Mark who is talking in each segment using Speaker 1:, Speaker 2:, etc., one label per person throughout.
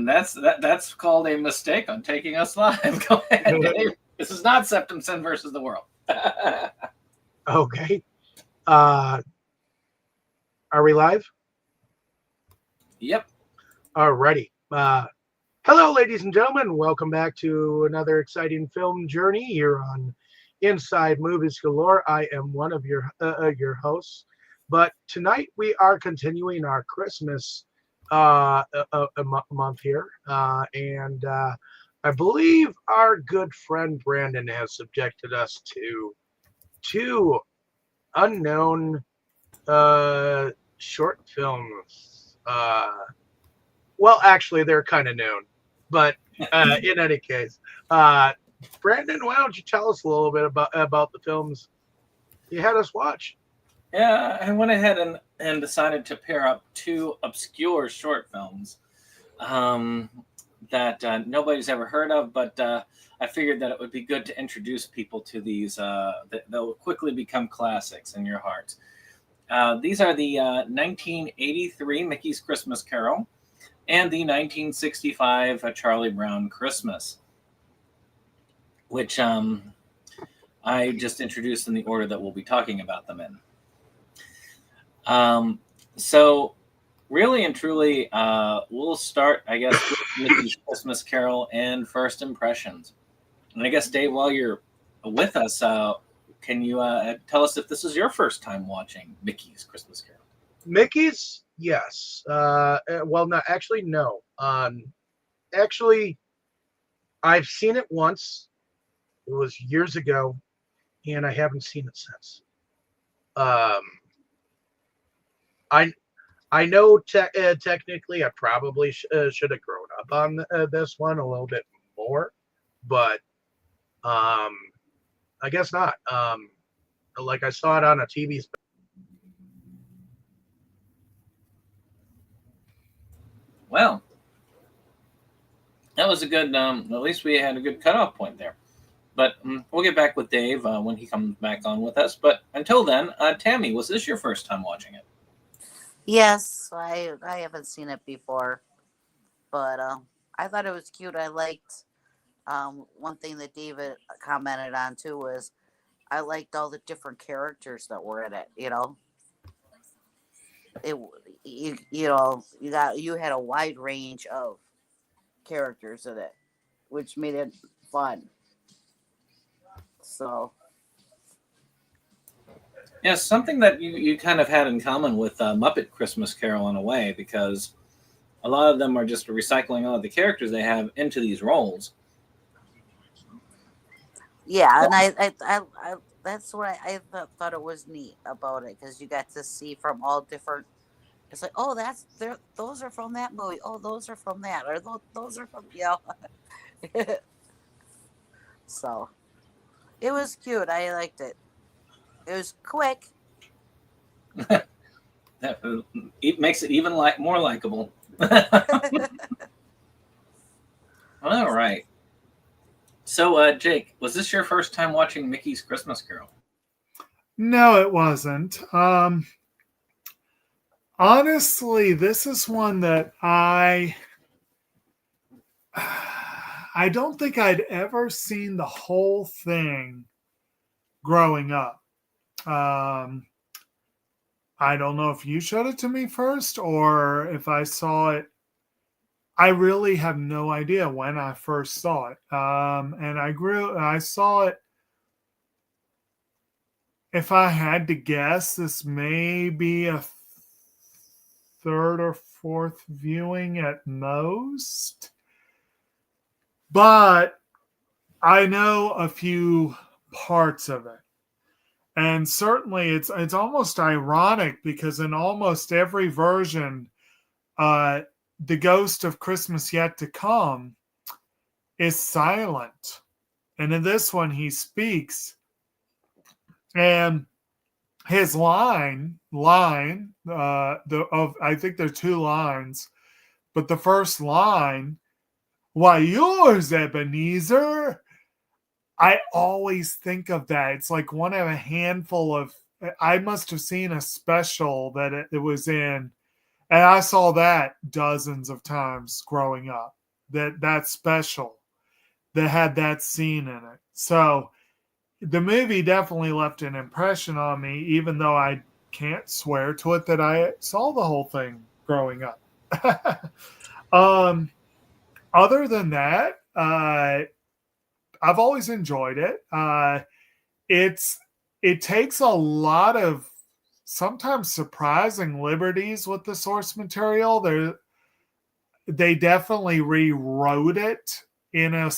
Speaker 1: And that's called a mistake on taking us live. Go ahead, Dave. This is not SeptumSin versus the world.
Speaker 2: Okay. Are we live?
Speaker 1: Yep.
Speaker 2: Alrighty. Hello, ladies and gentlemen. Welcome back to another exciting film journey here on Inside Movies Galore. I am one of your hosts, but tonight we are continuing our Christmas month here, and I believe our good friend Brandon has subjected us to two unknown short films. Well, actually, they're kind of known, but in any case, Brandon, why don't you tell us a little bit about the films you had us watch?
Speaker 1: Yeah, I went ahead and decided to pair up two obscure short films that nobody's ever heard of, but I figured that it would be good to introduce people to these. They'll quickly become classics in your hearts. These are the 1983 Mickey's Christmas Carol and the 1965 Charlie Brown Christmas, which I just introduced in the order that we'll be talking about them in. So really and truly, we'll start, I guess, with Mickey's Christmas Carol and first impressions. And I guess, Dave, while you're with us, can you tell us if this is your first time watching Mickey's Christmas Carol?
Speaker 2: Mickey's, yes. Well, no, actually, no. Actually, I've seen it once. It was years ago, and I haven't seen it since. I know technically I probably should have grown up on this one a little bit more, but I guess not. Like I saw it on a TV.
Speaker 1: Well, that was a good, at least we had a good cutoff point there. But we'll get back with Dave when he comes back on with us. But until then, Tammy, was this your first time watching it?
Speaker 3: Yes, I haven't seen it before, but I thought it was cute. I liked one thing that David commented on too was I liked all the different characters that were in it. You know, you had a wide range of characters in it, which made it fun. So.
Speaker 1: Yes, something that you kind of had in common with Muppet Christmas Carol in a way, because a lot of them are just recycling all of the characters they have into these roles.
Speaker 3: Yeah, and I that's what I thought it was neat about it, because you got to see from all different. It's like, oh, those are from that movie. Oh, those are from that, or those are from So, it was cute. I liked it. It was quick.
Speaker 1: It makes it even more likable. All right. So, Jake, was this your first time watching Mickey's Christmas Carol?
Speaker 4: No, it wasn't. Honestly, this is one that I don't think I'd ever seen the whole thing growing up. I don't know if you showed it to me first or if I saw it. I really have no idea when I first saw it. And I saw it, if I had to guess, this may be a third or fourth viewing at most. But I know a few parts of it. And certainly it's almost ironic because in almost every version, the Ghost of Christmas Yet to Come is silent. And in this one, he speaks. And his I think there are two lines, but the first line, "Why, yours, Ebenezer." I always think of that. It's like one of a handful of, I must have seen a special that it was in, And I saw that dozens of times growing up. That special that had that scene in it. So the movie definitely left an impression on me, even though I can't swear to it that I saw the whole thing growing up. Other than that, I've always enjoyed it. It takes a lot of sometimes surprising liberties with the source material. They definitely rewrote it in a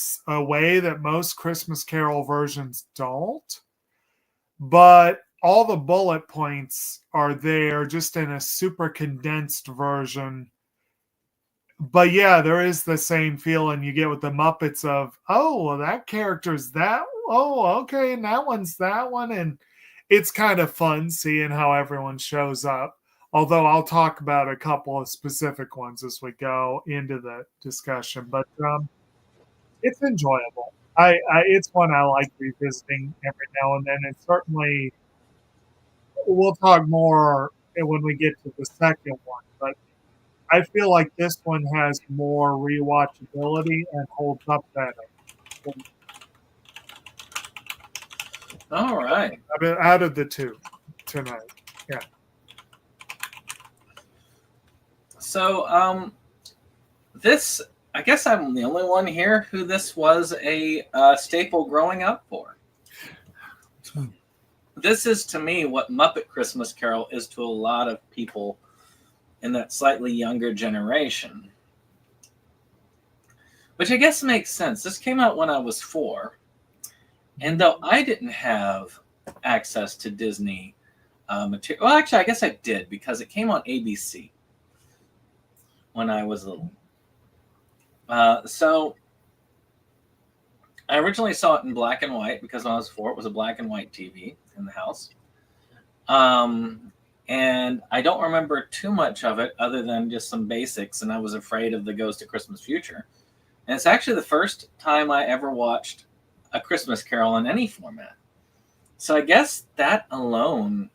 Speaker 4: way that most Christmas Carol versions don't. But all the bullet points are there just in a super condensed version. But yeah, there is the same feeling you get with the Muppets of, oh, well, that character's that. Oh, okay. And that one's that one. And it's kind of fun seeing how everyone shows up. Although I'll talk about a couple of specific ones as we go into the discussion. But it's enjoyable. It's one I like revisiting every now and then. And certainly we'll talk more when we get to the second one. But I feel like this one has more rewatchability and holds up better.
Speaker 1: All right.
Speaker 4: I mean, out of the two tonight. Yeah.
Speaker 1: So, this, I guess I'm the only one here who this was a staple growing up for. This is, to me, what Muppet Christmas Carol is to a lot of people in that slightly younger generation. Which I guess makes sense. This came out when I was 4. And though I didn't have access to Disney material, well, actually, I guess I did because it came on ABC when I was little. So I originally saw it in black and white because when I was 4, it was a black and white TV in the house. And I don't remember too much of it other than just some basics, and I was afraid of the Ghost of Christmas Future. And it's actually the first time I ever watched a Christmas Carol in any format. So I guess that alone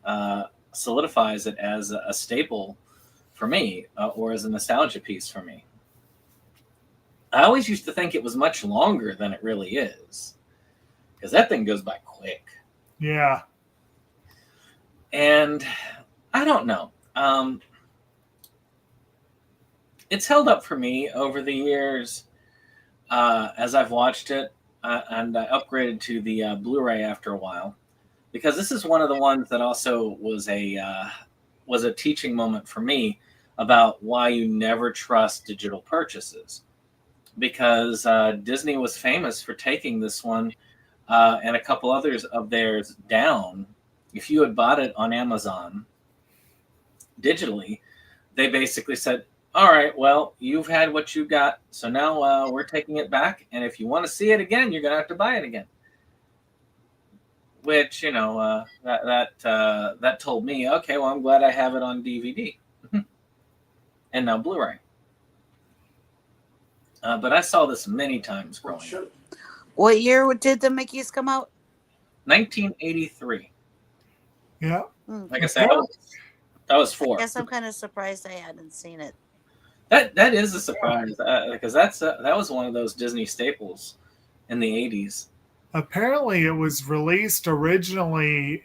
Speaker 1: solidifies it as a staple for me, or as a nostalgia piece for me. I always used to think it was much longer than it really is, because that thing goes by quick.
Speaker 4: Yeah.
Speaker 1: And I don't know. It's held up for me over the years as I've watched it, and I upgraded to the Blu-ray after a while, because this is one of the ones that also was a teaching moment for me about why you never trust digital purchases, because Disney was famous for taking this one and a couple others of theirs down. If you had bought it on Amazon digitally, they basically said, all right, well, you've had what you got, so now we're taking it back, and if you want to see it again, you're going to have to buy it again. Which, that told me, okay, well, I'm glad I have it on DVD. And now Blu-ray. But I saw this many times growing up.
Speaker 3: What year did the Mickeys come out?
Speaker 1: 1983.
Speaker 4: Yeah.
Speaker 1: Like I said, I was 4.
Speaker 3: I guess I'm kind of surprised I hadn't seen it.
Speaker 1: That is a surprise, because that was one of those Disney staples in the 80s.
Speaker 4: Apparently, it was released originally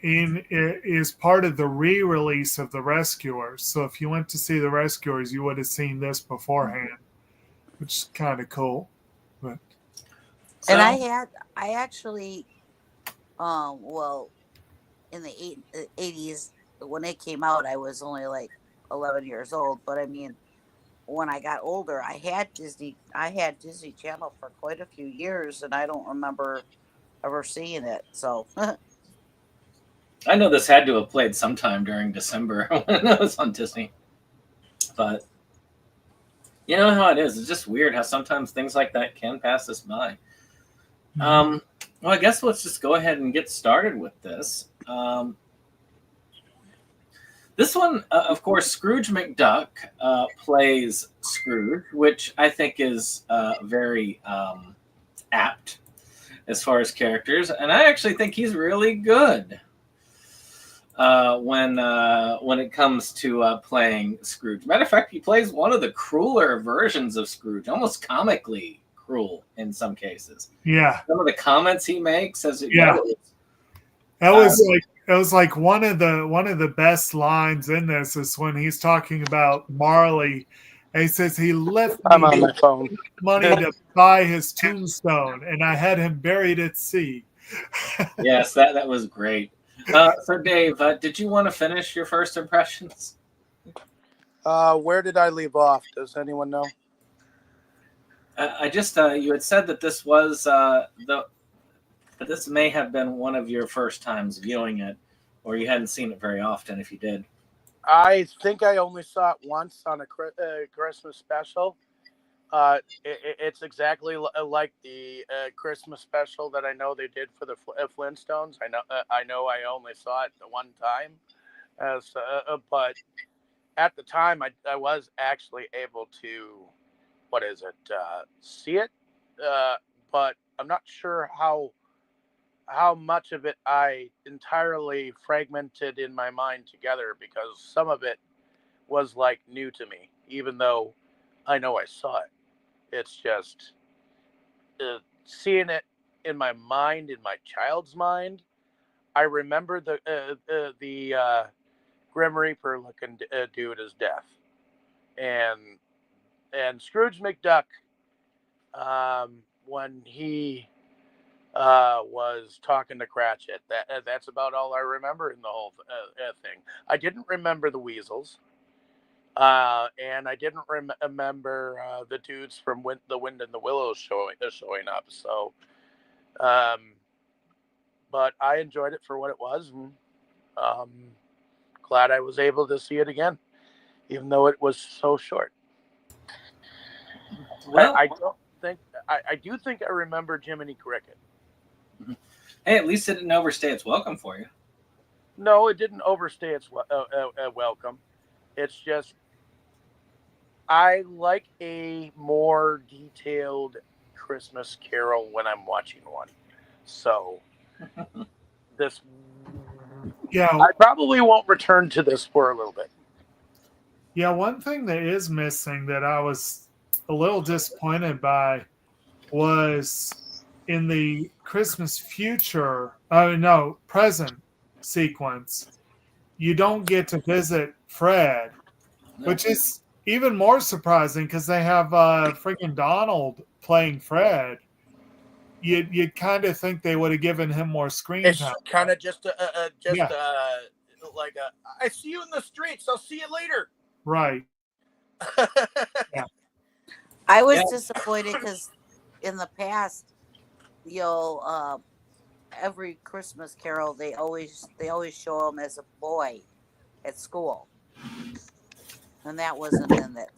Speaker 4: as part of the re-release of The Rescuers. So if you went to see The Rescuers, you would have seen this beforehand, which is kind of cool. But
Speaker 3: And I actually, in the 80s, when it came out, I was only like 11 years old. But I mean, when I got older, I had Disney Channel for quite a few years, and I don't remember ever seeing it. So
Speaker 1: I know this had to have played sometime during December when it was on Disney. But you know how it is. It's just weird how sometimes things like that can pass us by.
Speaker 4: Mm-hmm.
Speaker 1: Well, I guess let's just go ahead and get started with this. This one, of course, Scrooge McDuck plays Scrooge, which I think is very apt as far as characters. And I actually think he's really good. when it comes to playing Scrooge. Matter of fact, he plays one of the crueler versions of Scrooge, almost comically cruel in some cases.
Speaker 4: Yeah.
Speaker 1: Some of the comments he makes as it
Speaker 4: Yeah.
Speaker 1: goes.
Speaker 4: It was like one of the best lines in this is when he's talking about Marley. And he says he left
Speaker 2: I'm on
Speaker 4: me
Speaker 2: my phone.
Speaker 4: money to buy his tombstone, and I had him buried at sea.
Speaker 1: Yes, that was great. So, Dave, did you want to finish your first impressions?
Speaker 2: Where did I leave off? Does anyone know?
Speaker 1: I just you had said that this was this may have been one of your first times viewing it, or you hadn't seen it very often. If you did,
Speaker 2: I think I only saw it once on a Christmas special. It's exactly like the Christmas special that I know they did for the Flintstones. I know I only saw it the one time, but at the time I was actually able to, see it, but I'm not sure how much of it I entirely fragmented in my mind together, because some of it was like new to me, even though I know I saw it. It's just seeing it in my mind, in my child's mind. I remember the Grim Reaper looking dude as death, and Scrooge McDuck, when he was talking to Cratchit. That's about all I remember in the whole thing. I didn't remember the weasels. And I didn't remember the dudes from The Wind and the Willows showing up. So, but I enjoyed it for what it was, and glad I was able to see it again, even though it was so short. Well, I do think I remember Jiminy Cricket.
Speaker 1: hey, at least it didn't overstay its welcome for you.
Speaker 2: No, it didn't overstay its welcome. It's just, I like a more detailed Christmas Carol when I'm watching one. So this, I probably won't return to this for a little bit.
Speaker 4: Yeah, one thing that is missing that I was a little disappointed by was in the Christmas present sequence, you don't get to visit Fred, which is even more surprising because they have freaking Donald playing Fred. You'd kind of think they would have given him more screen time.
Speaker 2: It's kind of just like I see you in the streets, I'll see you later.
Speaker 4: Right.
Speaker 3: Yeah. I was disappointed because in the past, every Christmas Carol they always show him as a boy at school, and that wasn't in it.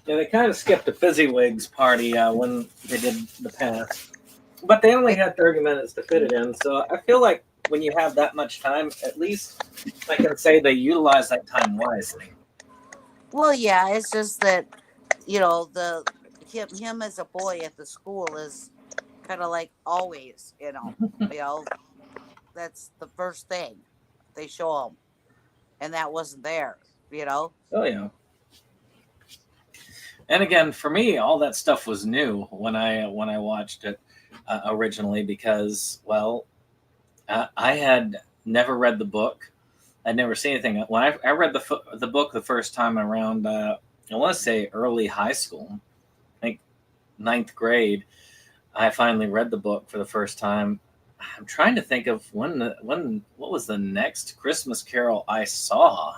Speaker 1: Yeah, they kind of skipped the Fezziwigs party when they did the past, but they only had 30 minutes to fit it in. So I feel like when you have that much time, at least I can say they utilize that time wisely.
Speaker 3: Well, yeah, it's just that him as a boy at the school is kind of like always, that's the first thing they show him, and that wasn't there,
Speaker 1: Oh yeah. And again, for me, all that stuff was new when I watched it originally, because I had never read the book. I'd never seen anything. When I read the book the first time around, I want to say early high school, I think 9th grade, I finally read the book for the first time. I'm trying to think of what was the next Christmas Carol I saw.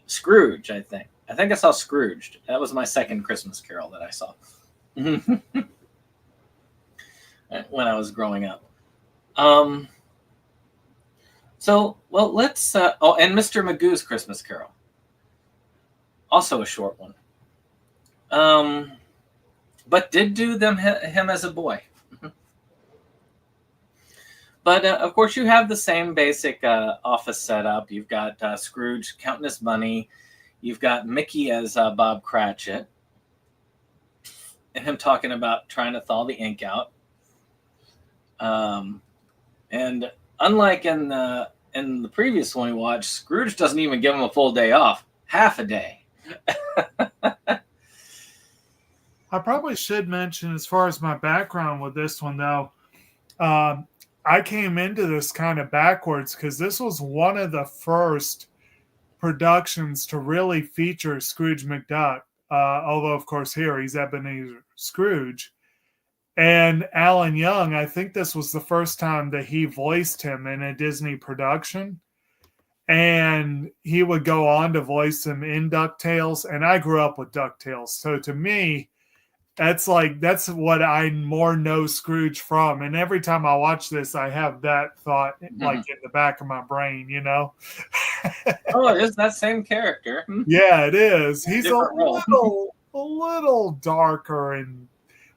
Speaker 1: Scrooge, I think. I think I saw Scrooged. That was my second Christmas Carol that I saw when I was growing up. Let's. And Mr. Magoo's Christmas Carol, also a short one. But did do him as a boy. But of course, you have the same basic office setup. You've got Scrooge counting his money. You've got Mickey as Bob Cratchit, and him talking about trying to thaw the ink out. And unlike in the previous one we watched, Scrooge doesn't even give him a full day off, half a day.
Speaker 4: I probably should mention, as far as my background with this one, though, I came into this kind of backwards because this was one of the first productions to really feature Scrooge McDuck. Although, of course, here he's Ebenezer Scrooge. And Alan Young, I think this was the first time that he voiced him in a Disney production. And he would go on to voice him in DuckTales. And I grew up with DuckTales. So to me, that's what I more know Scrooge from. And every time I watch this, I have that thought like in the back of my brain, you know?
Speaker 1: Oh, it is that same character.
Speaker 4: Yeah, it is. He's a
Speaker 1: Different
Speaker 4: little darker, and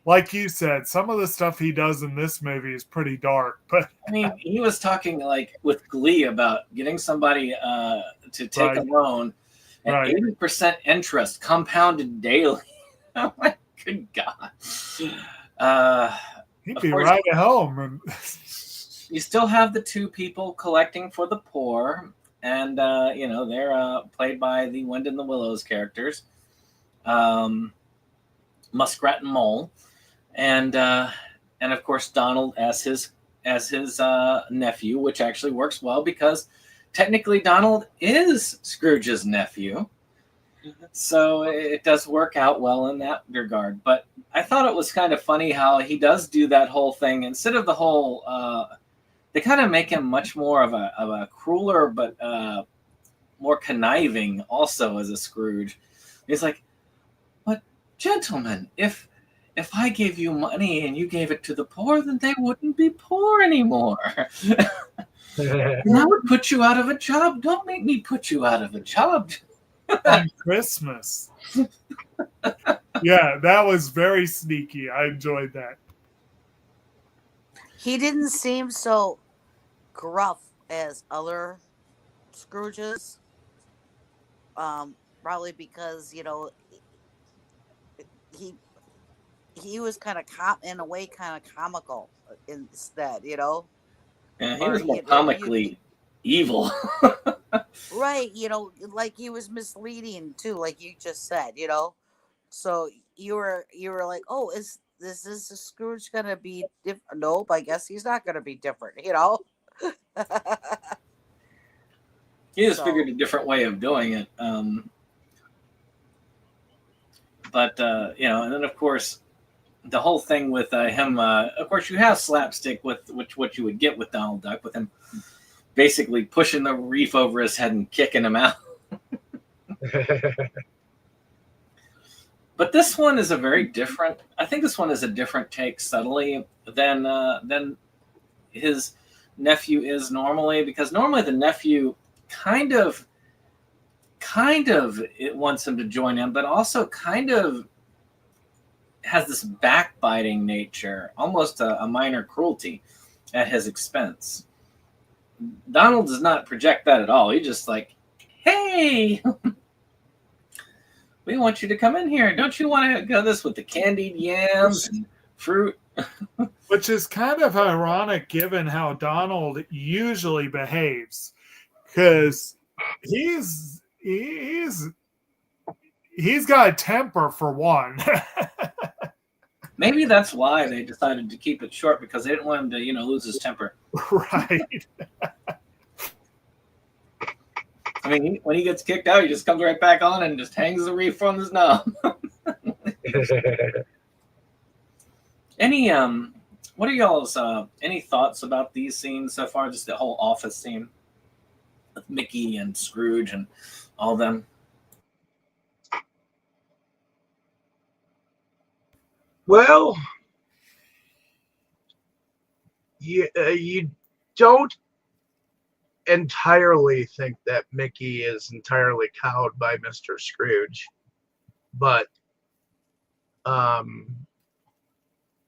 Speaker 4: like you said, some of the stuff he does in this movie is pretty dark. But
Speaker 1: I mean, he was talking like with glee about getting somebody to take
Speaker 4: Right.
Speaker 1: a loan at
Speaker 4: Right.
Speaker 1: 80% interest compounded daily. I'm like, good God.
Speaker 4: he'd
Speaker 1: Of
Speaker 4: be
Speaker 1: course-
Speaker 4: right at home. And
Speaker 1: You still have the two people collecting for the poor, and they're played by the Wind in the Willows characters, Muskrat and Mole, and of course Donald as his nephew, which actually works well because technically Donald is Scrooge's nephew, so it does work out well in that regard. But I thought it was kind of funny how he does do that whole thing instead of the whole. They kind of make him much more of a crueler, but more conniving also as a Scrooge. He's like, "But gentlemen, if I gave you money and you gave it to the poor, then they wouldn't be poor anymore. And I would put you out of a job. Don't make me put you out of a job."
Speaker 4: on Christmas. Yeah, that was very sneaky. I enjoyed that.
Speaker 3: He didn't seem so gruff as other Scrooges. Probably because he was kind of in a way kind of comical instead.
Speaker 1: Yeah, he
Speaker 3: Or,
Speaker 1: was more
Speaker 3: you know,
Speaker 1: comically evil.
Speaker 3: Right, like he was misleading too, like you just said. So you were like, oh, is this Scrooge gonna be different? Nope, I guess he's not gonna be different.
Speaker 1: He just
Speaker 3: So-
Speaker 1: figured a different way of doing it. But and then of course, the whole thing with him. Of course, you have slapstick with what you would get with Donald Duck, with him basically pushing the reef over his head and kicking him out. But this one is a very different. I think this one is a different take subtly than his nephew is normally, because normally the nephew kind of it wants him to join him, but also kind of has this backbiting nature, almost a minor cruelty at his expense. Donald does not project that at all. He's just like, "Hey, we want you to come in here. Don't you want to go this with the candied yams and fruit?"
Speaker 4: Which is kind of ironic given how Donald usually behaves. Because he's got a temper for one.
Speaker 1: Maybe that's why they decided to keep it short, because they didn't want him to, lose his temper.
Speaker 4: Right.
Speaker 1: I mean, when he gets kicked out, he just comes right back on and just hangs the reef from his knob. What are y'all's any thoughts about these scenes so far? Just the whole office scene with Mickey and Scrooge and all them.
Speaker 2: Well, you don't entirely think that Mickey is entirely cowed by Mr. Scrooge, but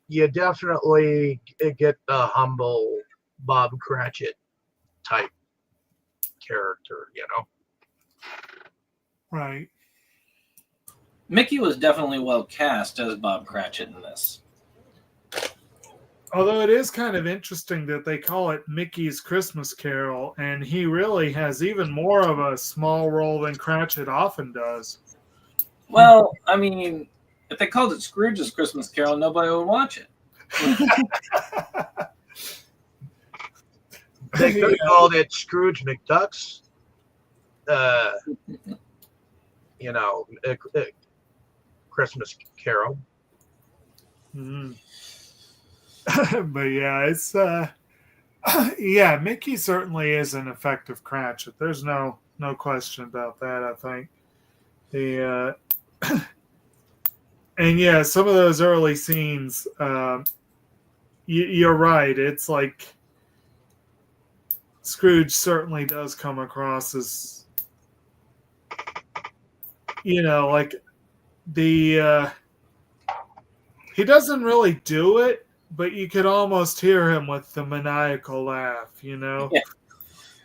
Speaker 2: you definitely get the humble Bob Cratchit type character,
Speaker 4: Right.
Speaker 1: Mickey was definitely well cast as Bob Cratchit in this.
Speaker 4: Although it is kind of interesting that they call it Mickey's Christmas Carol, and he really has even more of a small role than Cratchit often does.
Speaker 1: Well, I mean, if they called it Scrooge's Christmas Carol, nobody would watch it.
Speaker 2: They could have called it Scrooge McDuck's, Christmas Carol.
Speaker 4: Mm. But yeah, it's Mickey certainly is an effective Cratchit. There's no question about that. I think the and yeah, some of those early scenes, you're right. It's like Scrooge certainly does come across as, like the he doesn't really do it, but you could almost hear him with the maniacal laugh,
Speaker 1: Yeah.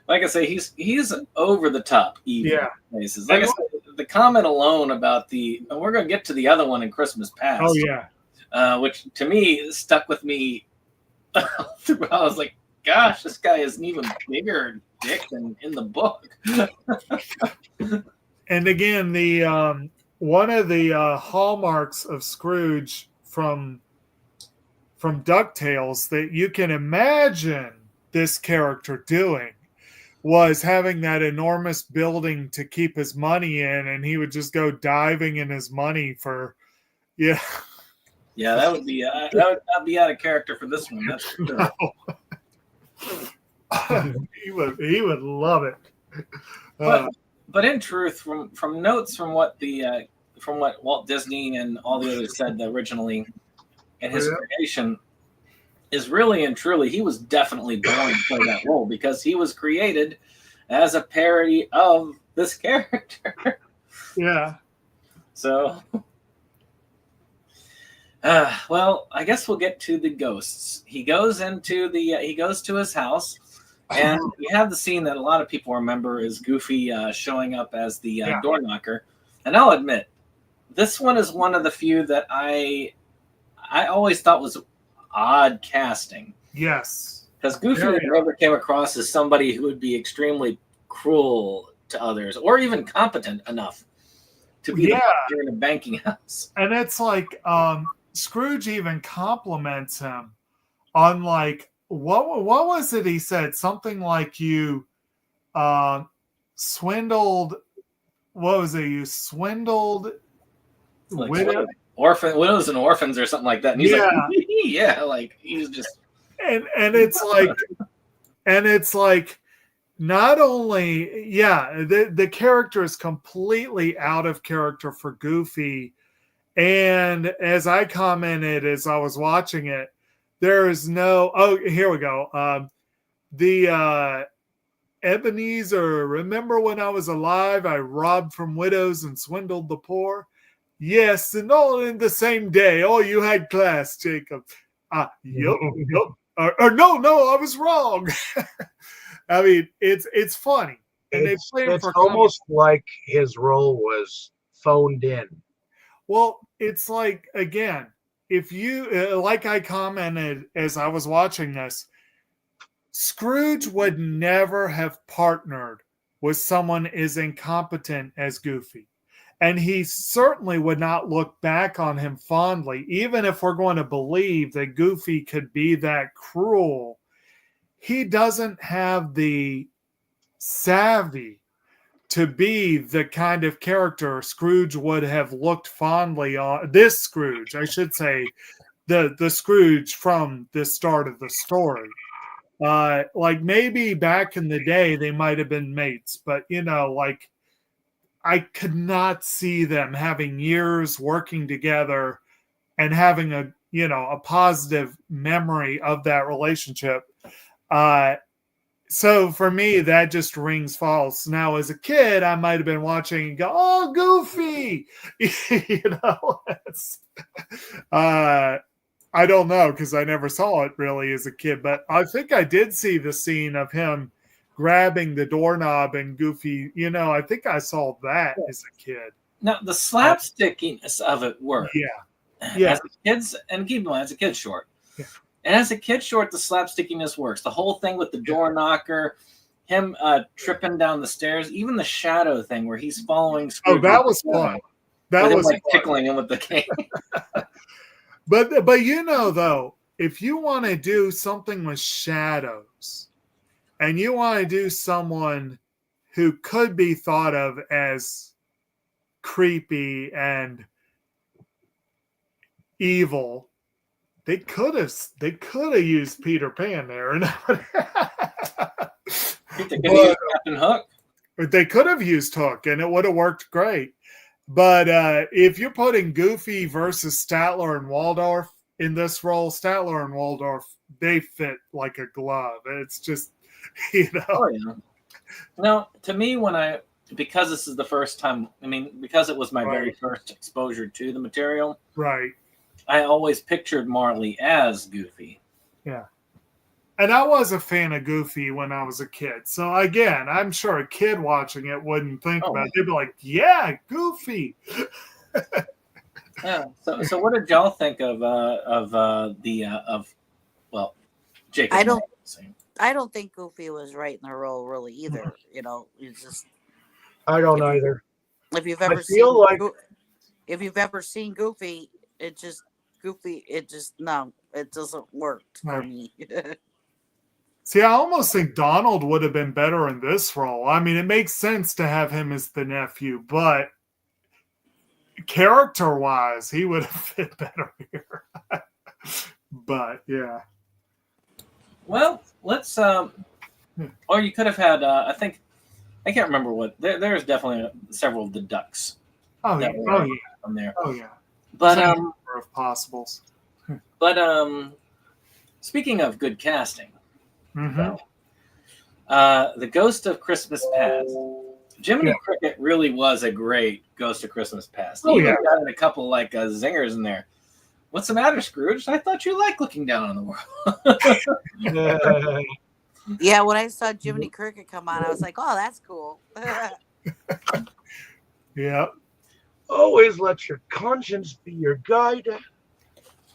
Speaker 1: Like I say, he's over the top evil.
Speaker 4: Yeah.
Speaker 1: Places. Like I said, the comment alone about and we're going to get to the other one in Christmas Past.
Speaker 4: Oh yeah.
Speaker 1: Which to me stuck with me throughout. I was like, gosh, this guy is an even bigger dick than in the book.
Speaker 4: And again, the one of the hallmarks of Scrooge from DuckTales that you can imagine this character doing was having that enormous building to keep his money in, and he would just go diving in his money for, yeah.
Speaker 1: Yeah, that would not be out of character for this one. That's for sure.
Speaker 4: He would love it.
Speaker 1: But in truth, from notes from what Walt Disney and all the others said originally in his creation, is really and truly he was definitely born to play that role because he was created as a parody of this character.
Speaker 4: Yeah.
Speaker 1: So, well, I guess we'll get to the ghosts. He goes to his house. And we have the scene that a lot of people remember is Goofy showing up as the door knocker. And I'll admit, this one is one of the few that I always thought was odd casting.
Speaker 4: Yes.
Speaker 1: Because Goofy never came across as somebody who would be extremely cruel to others or even competent enough to be in a banking house.
Speaker 4: And it's like Scrooge even compliments him on like, what was it he said? Something like you swindled. What was it? You swindled
Speaker 1: like widows and orphans or something like that. And he's like, yeah, like he's just.
Speaker 4: And it's like not only the character is completely out of character for Goofy, and as I commented as I was watching it. There is no. Oh, here we go. The Ebenezer. Remember when I was alive, I robbed from widows and swindled the poor. Yes, and all in the same day. Oh, you had class, Jacob. Yup. Or no, I was wrong. I mean, it's funny, and
Speaker 2: it's almost like his role was phoned in.
Speaker 4: Well, it's like again. If you, like I commented as I was watching this, Scrooge would never have partnered with someone as incompetent as Goofy. And he certainly would not look back on him fondly, even if we're going to believe that Goofy could be that cruel. He doesn't have the savvy to be the kind of character Scrooge would have looked fondly on. This Scrooge, I should say, the Scrooge from the start of the story. Like maybe back in the day they might have been mates, but like I could not see them having years working together and having a positive memory of that relationship. So for me, that just rings false. Now, as a kid, I might have been watching and go, "Oh, Goofy!" I don't know because I never saw it really as a kid, but I think I did see the scene of him grabbing the doorknob and Goofy. I think I saw that as a kid.
Speaker 1: Now, the slapstickiness of it worked.
Speaker 4: Yeah.
Speaker 1: As a kid's, and keep in mind, as a kid's short.
Speaker 4: Yeah.
Speaker 1: And as a kid short, the slapstickiness works. The whole thing with the door knocker, him tripping down the stairs, even the shadow thing where he's following Scrooge.
Speaker 4: Oh, that was fun. That was
Speaker 1: like
Speaker 4: fun.
Speaker 1: tickling him with the cane.
Speaker 4: But though, if you want to do something with shadows, and you want to do someone who could be thought of as creepy and evil, they could have used Peter Pan there, and
Speaker 1: Captain Hook.
Speaker 4: They could have used Hook, and it would have worked great. But if you're putting Goofy versus Statler and Waldorf in this role, Statler and Waldorf, they fit like a glove. It's just,
Speaker 1: Oh, yeah. Now, to me, because this is the first time, because it was my very first exposure to the material,
Speaker 4: right?
Speaker 1: I always pictured Marley as Goofy.
Speaker 4: Yeah. And I was a fan of Goofy when I was a kid. So again, I'm sure a kid watching it wouldn't think about it. They'd be like, yeah, Goofy.
Speaker 1: Yeah. So what did y'all think of Jacob?
Speaker 3: I don't think Goofy was right in the role really either. It's just.
Speaker 2: I don't either.
Speaker 3: If you've ever seen Goofy, it doesn't work for me.
Speaker 4: See, I almost think Donald would have been better in this role. I mean, it makes sense to have him as the nephew, but character-wise, he would have fit better here. But, yeah.
Speaker 1: Well, let's... or you could have had, I can't remember what... There's definitely several of the ducks.
Speaker 4: Oh, yeah.
Speaker 1: From there.
Speaker 4: Oh, yeah.
Speaker 1: But,
Speaker 4: number of possibles.
Speaker 1: But, speaking of good casting,
Speaker 4: mm-hmm.
Speaker 1: The Ghost of Christmas Past. Jiminy Cricket really was a great Ghost of Christmas Past. He even got a couple zingers in there. What's the matter, Scrooge? I thought you liked looking down on the world.
Speaker 3: Yeah, when I saw Jiminy Cricket come on, I was like, "Oh, that's cool."
Speaker 4: Yeah.
Speaker 2: Always let your conscience be your guide.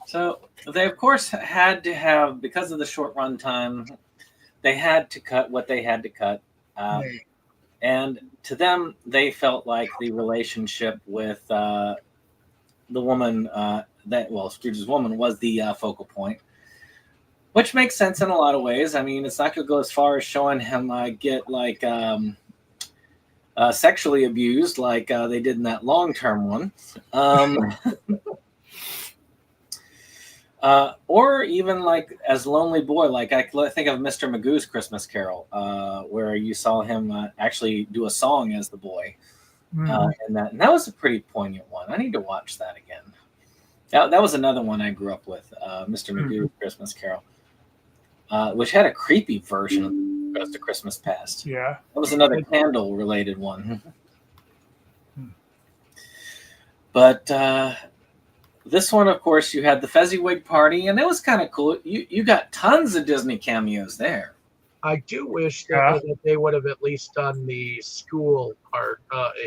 Speaker 1: So they, of course, had to have, because of the short run time, they had to cut what they had to cut. And to them, they felt like the relationship with the woman, Scrooge's woman, was the focal point, which makes sense in a lot of ways. I mean, it's not going to go as far as showing him get sexually abused like they did in that long-term one. Or even as Lonely Boy, I think of Mr. Magoo's Christmas Carol, where you saw him actually do a song as the boy. And that was a pretty poignant one. I need to watch that again. That was another one I grew up with, Mr. Magoo's Christmas Carol, which had a creepy version of Ghost of Christmas Past.
Speaker 4: Yeah.
Speaker 1: That was another candle-related one. But this one, of course, you had the Fezziwig party, and it was kind of cool. You got tons of Disney cameos there.
Speaker 2: I do wish that they would have at least done the school part,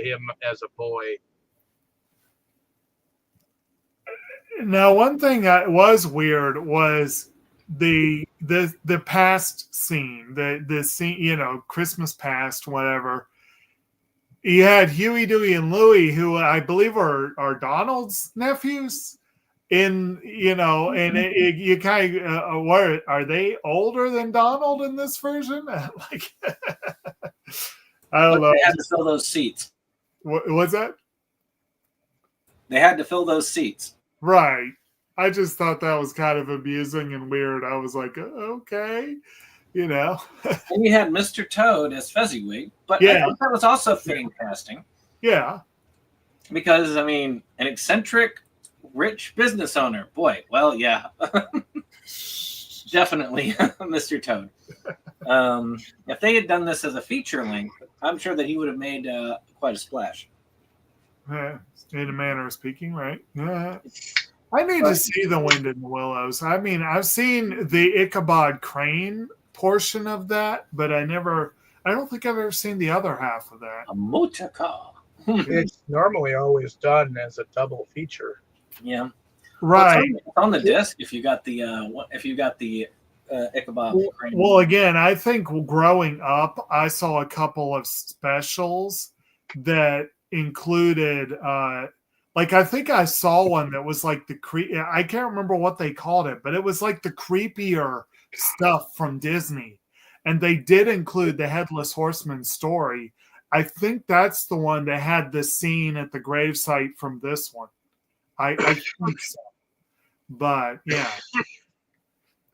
Speaker 2: him as a boy.
Speaker 4: Now, one thing that was weird was the past scene, the scene, Christmas Past, whatever. You had Huey, Dewey, and Louie, who I believe are Donald's nephews. And you kind of what are they older than Donald in this version? I don't know.
Speaker 1: They had to fill those seats.
Speaker 4: What's that?
Speaker 1: They had to fill those seats.
Speaker 4: Right. I just thought that was kind of amusing and weird. I was like, okay, And
Speaker 1: you had Mr. Toad as Fezziwig, but I thought that was also fitting casting.
Speaker 4: Yeah.
Speaker 1: Because, an eccentric, rich business owner. Boy, well, yeah. Definitely Mr. Toad. If they had done this as a feature length, I'm sure that he would have made quite a splash.
Speaker 4: In a manner of speaking, right? I need to see The Wind in the Willows. I've seen the Ichabod Crane portion of that, but I don't think I've ever seen the other half of that.
Speaker 1: A motorcar.
Speaker 2: It's normally always done as a double feature.
Speaker 1: Yeah.
Speaker 4: Right.
Speaker 1: It's on the disc if you got the Ichabod Crane.
Speaker 4: Well, again, I think growing up, I saw a couple of specials that included, like, I think I saw one that was like I can't remember what they called it, but it was like the creepier stuff from Disney. And they did include the Headless Horseman story. I think that's the one that had the scene at the gravesite from this one. I think so. But yeah.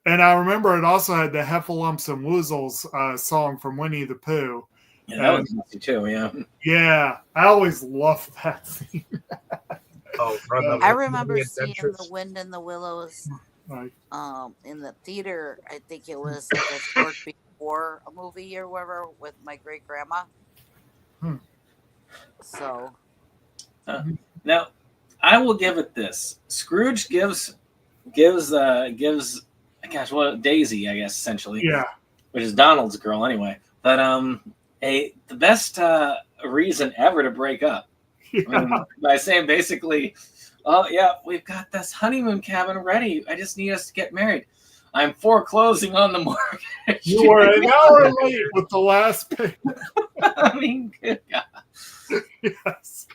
Speaker 4: And I remember it also had the Heffalumps and Woozles song from Winnie the Pooh.
Speaker 1: Yeah, that was messy too, yeah.
Speaker 4: Yeah, I always loved that scene.
Speaker 3: I remember seeing
Speaker 2: Adventures.
Speaker 3: The Wind in the Willows
Speaker 4: Right.
Speaker 3: in the theater. I think it was like a short before a movie or whatever with my great grandma. So
Speaker 1: Now, I will give it this. Scrooge gives gosh, what Daisy, I guess, essentially.
Speaker 4: Yeah.
Speaker 1: Which is Donald's girl anyway. But the best reason ever to break up.
Speaker 4: Yeah.
Speaker 1: I mean, by saying basically, oh yeah, we've got this honeymoon cabin ready. I just need us to get married. I'm foreclosing on the mortgage.
Speaker 4: You were an hour late with the last payment.
Speaker 1: I mean, good God.
Speaker 4: Yes.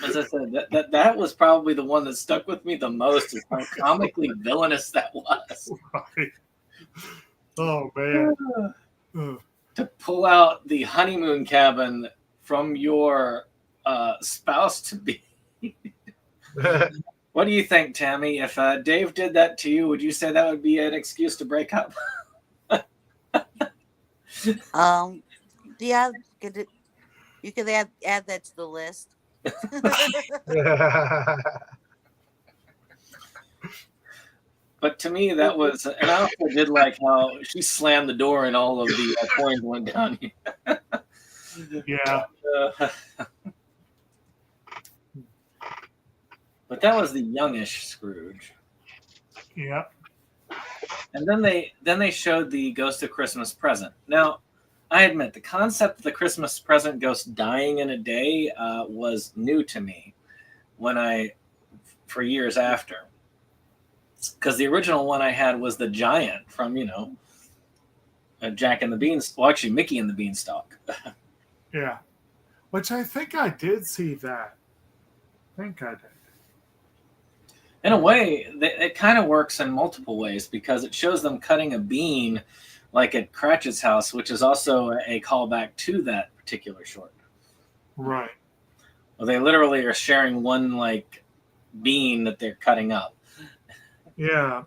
Speaker 1: As I said, that was probably the one that stuck with me the most, is how comically villainous that was.
Speaker 4: Right. Oh, man.
Speaker 1: To pull out the honeymoon cabin from your spouse to be. What do you think, Tammy? If Dave did that to you, would you say that would be an excuse to break up?
Speaker 3: yeah, you could add that to the list.
Speaker 1: But to me, that was, and I also did like how she slammed the door and all of the coins went down.
Speaker 4: Yeah.
Speaker 1: But that was the youngish Scrooge.
Speaker 4: Yeah.
Speaker 1: And then they showed the Ghost of Christmas Present. Now, I admit the concept of the Christmas present ghost dying in a day was new to me for years after. Because the original one I had was the giant from, Jack and the Beanstalk. Well, actually, Mickey and the Beanstalk.
Speaker 4: Yeah. Which I think I did see that. I think I did.
Speaker 1: In a way, it kind of works in multiple ways because it shows them cutting a bean like at Cratchit's house, which is also a callback to that particular short.
Speaker 4: Right.
Speaker 1: Well, they literally are sharing one like bean that they're cutting up.
Speaker 4: Yeah.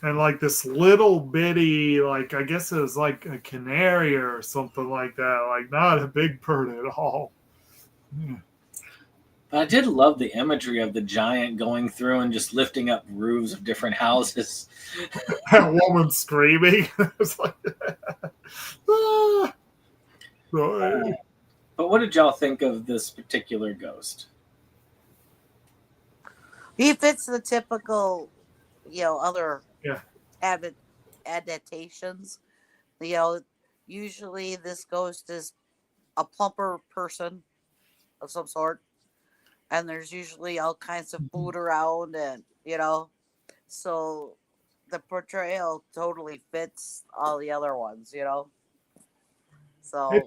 Speaker 4: And like this little bitty, like I guess it was like a canary or something like that. Like not a big bird at all. Yeah.
Speaker 1: But I did love the imagery of the giant going through and just lifting up roofs of different houses.
Speaker 4: That woman screaming. It's like, ah. Sorry.
Speaker 1: But what did y'all think of this particular ghost?
Speaker 3: He fits the typical, other adaptations. Usually this ghost is a plumper person of some sort. And there's usually all kinds of food around and, so the portrayal totally fits all the other ones, So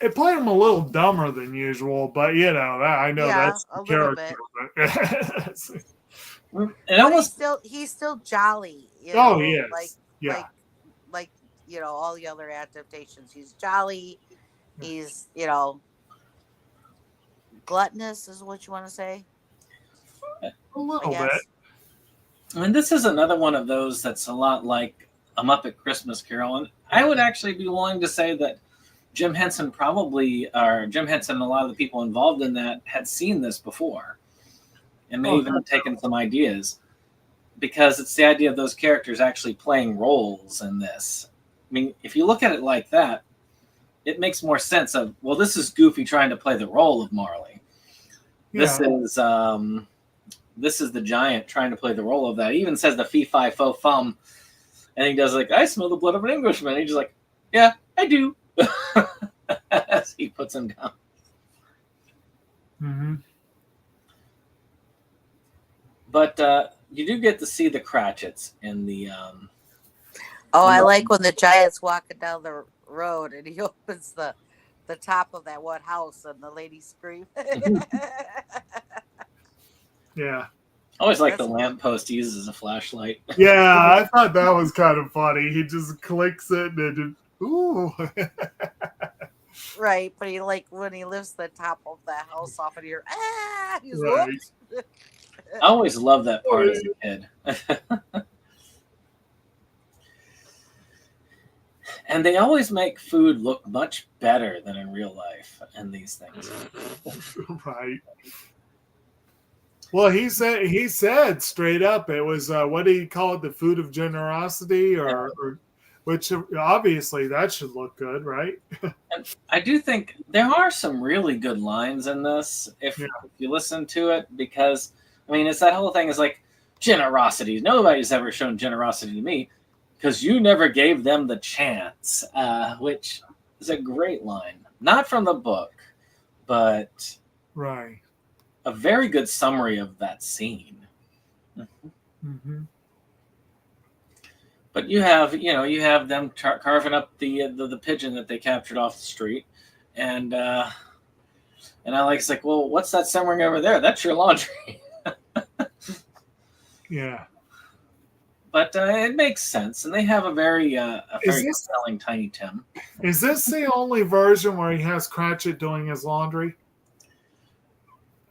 Speaker 4: it played him a little dumber than usual, but I know that's the
Speaker 3: a little
Speaker 4: character.
Speaker 3: bit.
Speaker 1: It almost
Speaker 3: he's still jolly,
Speaker 4: Oh, he is.
Speaker 3: like all the other adaptations. He's jolly. He's gluttonous is what you want to say.
Speaker 4: A little bit.
Speaker 1: I mean, this is another one of those that's a lot like A Muppet Christmas Carol, and I would actually be willing to say that Jim Henson and a lot of the people involved in that had seen this before, and may even have taken some ideas, because it's the idea of those characters actually playing roles in this. I mean, if you look at it like that, it makes more sense of, well, this is Goofy trying to play the role of Marley.
Speaker 4: Yeah.
Speaker 1: This is the giant trying to play the role of that. He even says the fee fi fo fum, and he does like, I smell the blood of an Englishman. And he's just like, yeah, I do. As he puts him down.
Speaker 4: Mm-hmm.
Speaker 1: But you do get to see the Cratchits in the.
Speaker 3: Oh, I like when the giant's walking down the road and he opens the top of that one house and the lady scream.
Speaker 4: Yeah.
Speaker 1: I always like
Speaker 3: That's-
Speaker 1: the lamppost he uses as a flashlight.
Speaker 4: Yeah, I thought that was kind of funny. He just clicks it and it just, ooh.
Speaker 3: Right, but he like when he lifts the top of the house off and you're he's
Speaker 4: Right.
Speaker 3: whoops.
Speaker 1: I always loved that part as a kid. And they always make food look much better than in real life in these things.
Speaker 4: Right. Well, he said straight up it was what did he call it, the food of generosity, or which obviously that should look good, right?
Speaker 1: And I do think there are some really good lines in this if you listen to it, because I mean it's that whole thing is like generosity. Nobody's ever shown generosity to me because you never gave them the chance, which is a great line. Not from the book, but
Speaker 4: Right.
Speaker 1: a very good summary of that scene.
Speaker 4: Mm-hmm.
Speaker 1: But you have them carving up the pigeon that they captured off the street, and Alex like, well, what's that simmering over there? That's your laundry.
Speaker 4: Yeah.
Speaker 1: But it makes sense, and they have a very compelling Tiny Tim.
Speaker 4: Is this the only version where he has Cratchit doing his laundry?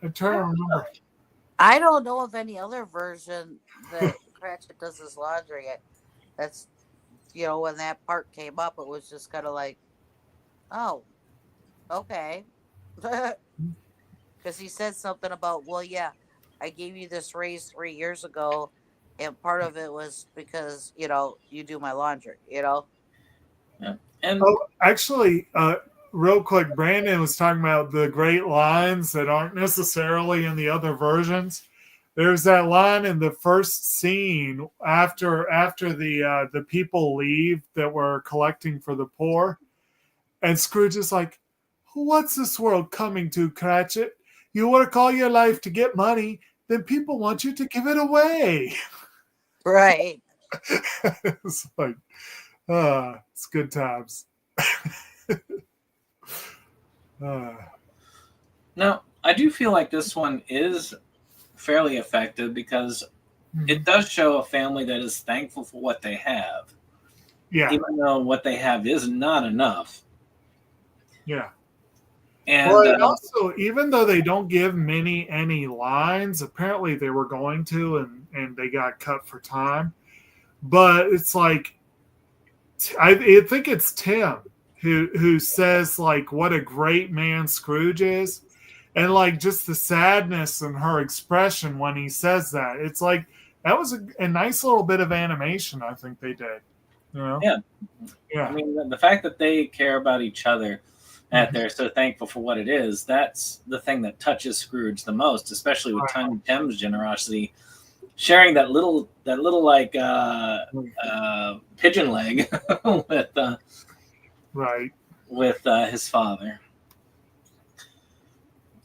Speaker 4: I'm trying to remember.
Speaker 3: I don't know of any other version that Cratchit does his laundry. That's when that part came up, it was just kind of like, oh, okay, because he said something about, well, yeah, I gave you this raise 3 years ago, and part of it was because you do my laundry.
Speaker 1: Yeah. And
Speaker 4: Actually, real quick, Brandon was talking about the great lines that aren't necessarily in the other versions. There's that line in the first scene after the people leave that were collecting for the poor, and Scrooge is like, "What's this world coming to, Cratchit? You work all your life to get money, then people want you to give it away."
Speaker 3: Right.
Speaker 4: It's like, it's good times.
Speaker 1: Now, I do feel like this one is fairly effective because it does show a family that is thankful for what they have.
Speaker 4: Yeah.
Speaker 1: Even though what they have is not enough.
Speaker 4: Yeah.
Speaker 1: And
Speaker 4: well, also, even though they don't give any lines, apparently they were going to, and they got cut for time. But it's like, I think it's Tim who says like what a great man Scrooge is, and like just the sadness in her expression when he says that. It's like that was a nice little bit of animation I think they did.
Speaker 1: Yeah. I mean, the fact that they care about each other, that they're so thankful for what it is, that's the thing that touches Scrooge the most, especially with Tiny Tim's generosity, sharing that little like pigeon leg with his father.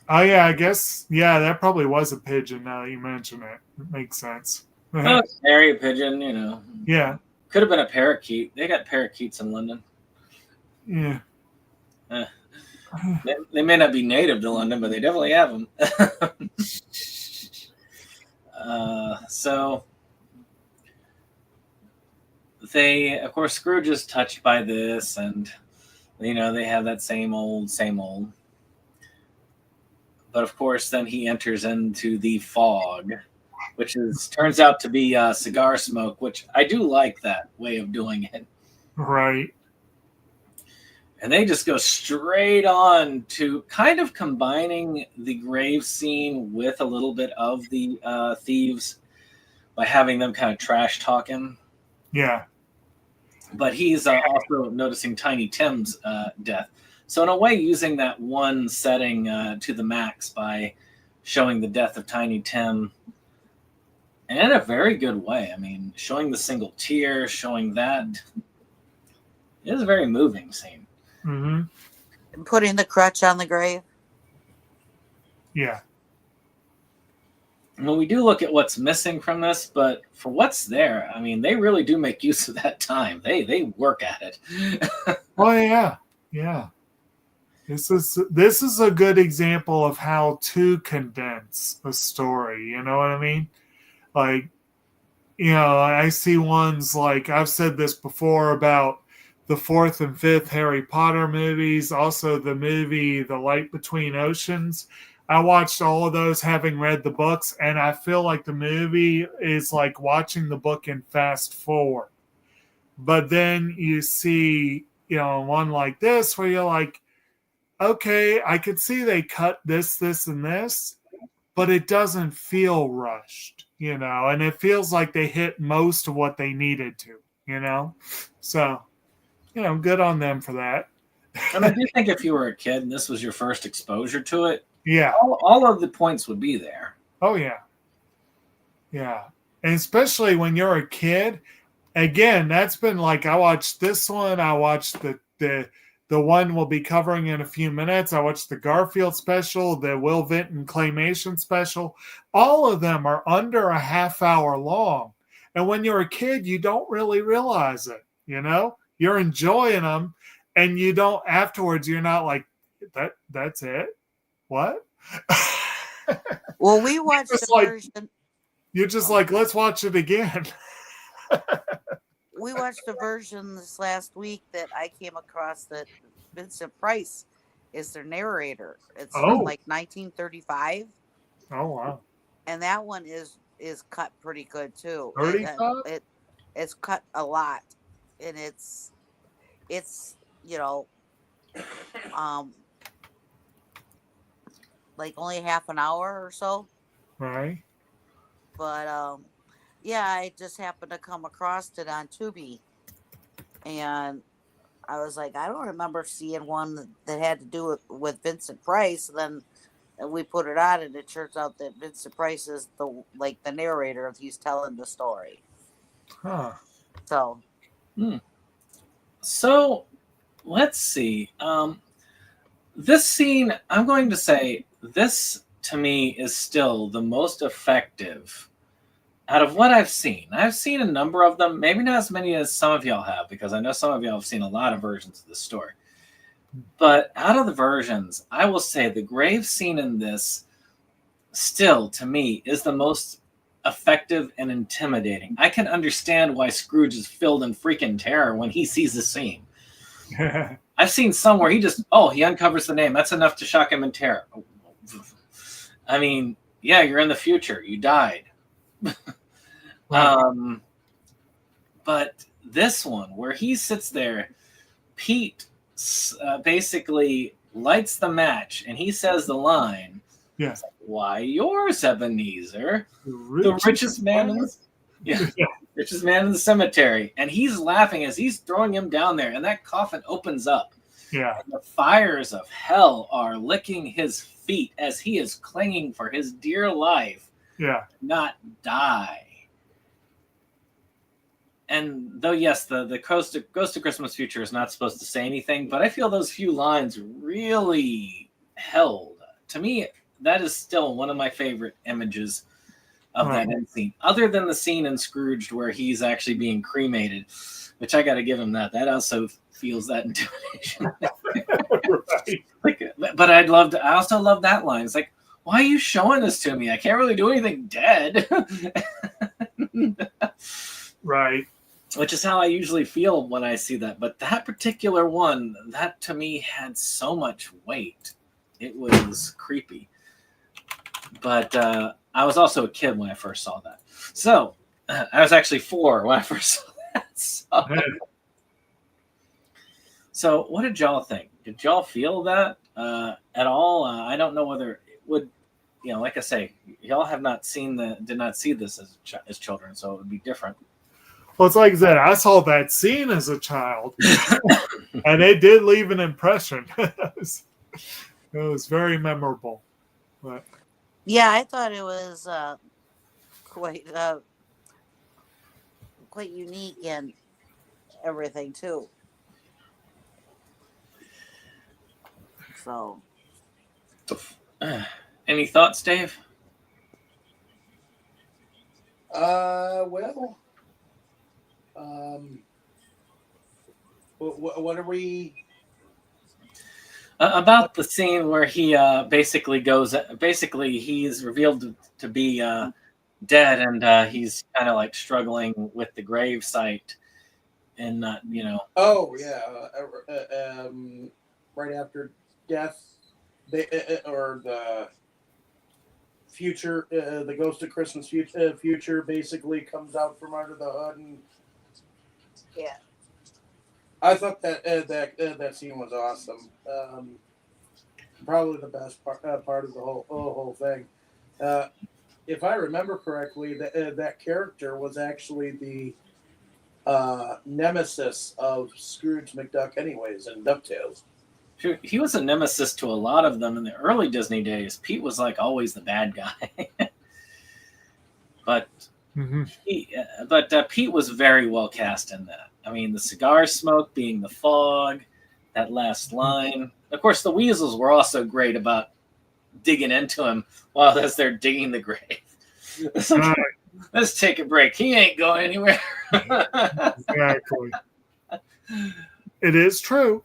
Speaker 4: Oh yeah, I guess that probably was a pigeon. Now that you mention it, it makes sense.
Speaker 1: Canary pigeon,
Speaker 4: Yeah.
Speaker 1: Could have been a parakeet. They got parakeets in London.
Speaker 4: Yeah.
Speaker 1: They may not be native to London, but they definitely have them. So they, of course, Scrooge is touched by this, and they have that same old. But of course, then he enters into the fog, which turns out to be cigar smoke, which I do like that way of doing it.
Speaker 4: Right.
Speaker 1: And they just go straight on to kind of combining the grave scene with a little bit of the thieves by having them kind of trash talk him.
Speaker 4: Yeah.
Speaker 1: But he's also noticing Tiny Tim's death. So in a way, using that one setting to the max by showing the death of Tiny Tim, and in a very good way. I mean, showing the single tear, showing that. It is a very moving scene.
Speaker 4: Mm-hmm.
Speaker 3: And putting the crutch on the grave.
Speaker 4: Yeah.
Speaker 1: Well, we do look at what's missing from this, but for what's there, I mean, they really do make use of that time. They work at it.
Speaker 4: Oh yeah, yeah. This is a good example of how to condense a story. You know what I mean? Like, I see ones like I've said this before about the fourth and fifth Harry Potter movies, also the movie The Light Between Oceans. I watched all of those having read the books, and I feel like the movie is like watching the book in fast forward. But then you see, one like this where you're like, okay, I could see they cut this, and this, but it doesn't feel rushed, and it feels like they hit most of what they needed to. So, good on them for that.
Speaker 1: And I do think if you were a kid and this was your first exposure to it,
Speaker 4: Yeah.
Speaker 1: all of the points would be there.
Speaker 4: Oh, yeah. Yeah. And especially when you're a kid, again, that's been like, I watched this one. I watched the one we'll be covering in a few minutes. I watched the Garfield special, the Will Vinton claymation special. All of them are under a half hour long. And when you're a kid, you don't really realize it. You're enjoying them, and you don't afterwards. You're not like, that's it. What?
Speaker 3: Well, we watched the version.
Speaker 4: You're just like, let's watch it again.
Speaker 3: We watched a version this last week that I came across that Vincent Price is their narrator. It's from like 1935.
Speaker 4: Oh wow!
Speaker 3: And that one is cut pretty good too. It's cut a lot, and it's like only half an hour or so.
Speaker 4: Right.
Speaker 3: But yeah, I just happened to come across it on Tubi, and I was like, I don't remember seeing one that had to do with Vincent Price. And then we put it on, and it turns out that Vincent Price is the narrator if he's telling the story.
Speaker 4: Huh.
Speaker 3: So.
Speaker 1: So, let's see. This scene, I'm going to say, this to me is still the most effective out of what I've seen. I've seen a number of them, maybe not as many as some of y'all have, because I know some of y'all have seen a lot of versions of this story. But out of the versions, I will say the grave scene in this still, to me, is the most effective and intimidating. I can understand why Scrooge is filled in freaking terror when he sees the scene. I've seen some where he uncovers the name. That's enough to shock him in terror. I mean, yeah, you're in the future. You died. But this one, where he sits there, Pete basically lights the match, and he says the line,
Speaker 4: yeah.
Speaker 1: Why, yours, Ebenezer, the richest man in the richest man in the cemetery. And he's laughing as he's throwing him down there, and that coffin opens up.
Speaker 4: Yeah.
Speaker 1: And the fires of hell are licking his feet as he is clinging for his dear life.
Speaker 4: Yeah.
Speaker 1: Not die. And though, yes, the Ghost of Christmas Future is not supposed to say anything, but I feel those few lines really held. To me, that is still one of my favorite images of that end scene. Other than the scene in Scrooged where he's actually being cremated, which I got to give him that. That also feels that intimidation. Right. But I also love that line. It's like, why are you showing this to me? I can't really do anything dead.
Speaker 4: Right.
Speaker 1: Which is how I usually feel when I see that. But that particular one, that to me had so much weight. It was creepy. But I was also a kid when I first saw that. So I was actually 4 when I first saw that. So what did y'all think? Did y'all feel that at all? I don't know whether it would, like I say, y'all did not see this as children, so it would be different.
Speaker 4: Well, it's like I said, I saw that scene as a child, and it did leave an impression. It was very memorable. But
Speaker 3: yeah, I thought it was quite unique and everything too. So,
Speaker 1: any thoughts, Dave?
Speaker 2: Well, what are we?
Speaker 1: About the scene where he basically he's revealed to be dead, and he's kind of like struggling with the grave site, and not,
Speaker 2: Oh yeah, right after death, they or the future, the ghost of Christmas future basically comes out from under the hood, and
Speaker 3: Yeah.
Speaker 2: I thought that scene was awesome. Probably the best part of the whole thing. If I remember correctly, that character was actually the nemesis of Scrooge McDuck, anyways, in DuckTales.
Speaker 1: He was a nemesis to a lot of them in the early Disney days. Pete was like always the bad guy, but Pete was very well cast in that. I mean, the cigar smoke being the fog, that last line. Of course, the weasels were also great about digging into him while as they're digging the grave. It's like, let's take a break. He ain't going anywhere.
Speaker 4: Exactly. It is true.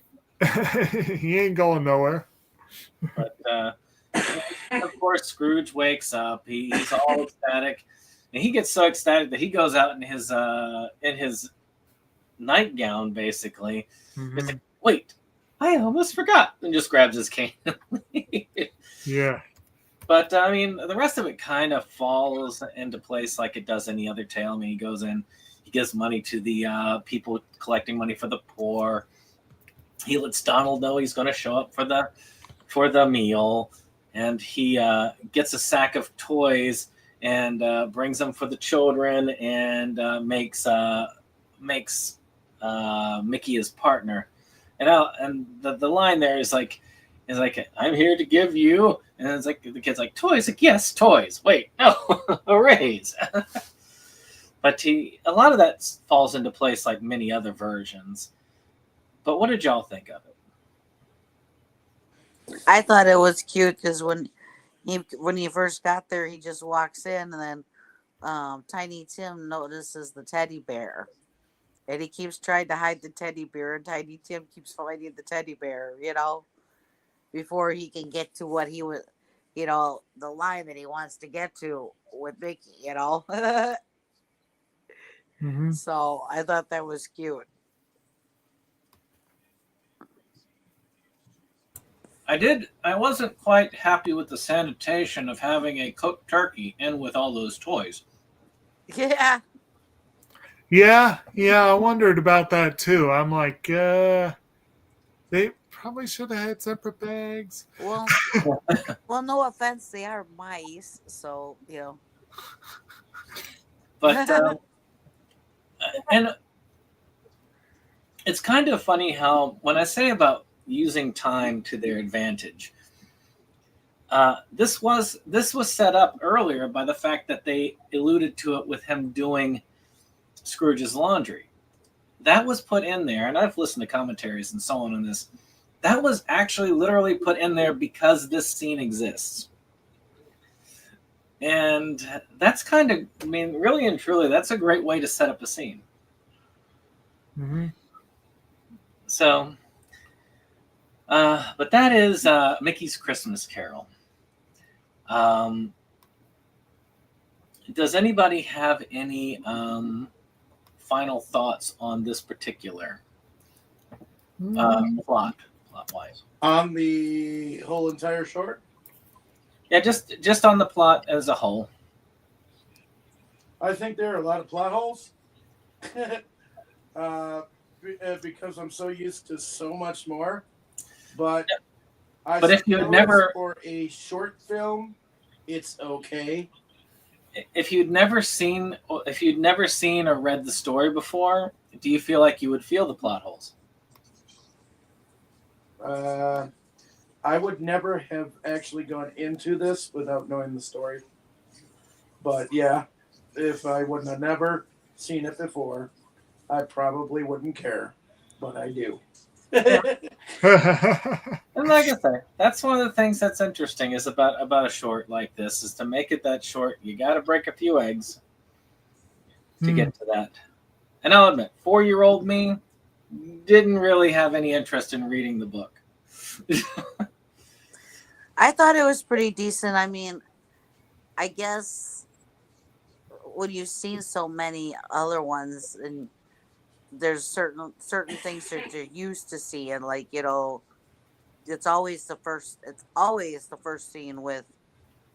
Speaker 4: He ain't going nowhere.
Speaker 1: But of course, Scrooge wakes up. He's all ecstatic, and he gets so ecstatic that he goes out in his nightgown, basically.
Speaker 4: Mm-hmm.
Speaker 1: It's like, wait, I almost forgot, and just grabs his cane.
Speaker 4: Yeah.
Speaker 1: But I mean, the rest of it kind of falls into place like it does any other tale. I mean, he goes in, he gives money to the people collecting money for the poor. He lets Donald know he's going to show up for the meal, and he gets a sack of toys and brings them for the children, and makes Mickey his partner. And the line there is like, I'm here to give you, and it's like the kid's like, toys? Like, yes, toys. Wait, no, a raise. But a lot of that falls into place like many other versions. But what did y'all think of it?
Speaker 3: I thought it was cute because when he first got there, he just walks in, and then Tiny Tim notices the teddy bear, and he keeps trying to hide the teddy bear, and Tiny Tim keeps finding the teddy bear, before he can get to what he was, the line that he wants to get to with Mickey,
Speaker 4: Mm-hmm.
Speaker 3: So I thought that was cute.
Speaker 1: I wasn't quite happy with the sanitation of having a cooked turkey in with all those toys.
Speaker 3: Yeah.
Speaker 4: Yeah, I wondered about that too. I'm like, they probably should have had separate bags.
Speaker 3: Well, no offense, they are mice, so
Speaker 1: But and it's kind of funny how when I say about using time to their advantage, this was set up earlier by the fact that they alluded to it with him doing Scrooge's laundry. That was put in there, and I've listened to commentaries and so on this. That was actually literally put in there because this scene exists. And that's kind of, I mean, really and truly, that's a great way to set up a scene.
Speaker 4: Mm-hmm.
Speaker 1: So, but that is Mickey's Christmas Carol. Does anybody have any final thoughts on this particular plot-wise?
Speaker 2: On the whole entire short?
Speaker 1: Yeah, just on the plot as a whole.
Speaker 2: I think there are a lot of plot holes. Because I'm so used to so much more. But
Speaker 1: if you had never,
Speaker 2: for a short film, it's okay.
Speaker 1: If you'd never seen or read the story before, do you feel like you would feel the plot holes?
Speaker 2: I would never have actually gone into this without knowing the story. But yeah, if I wouldn't have never seen it before, I probably wouldn't care. But I do.
Speaker 1: And like I say, that's one of the things that's interesting is about a short like this is to make it that short. You got to break a few eggs. to get to that. And I'll admit, 4-year-old me didn't really have any interest in reading the book.
Speaker 3: I thought it was pretty decent. I mean, I guess when you've seen so many other ones, and there's certain things that you're used to seeing, like, you know, it's always the first scene with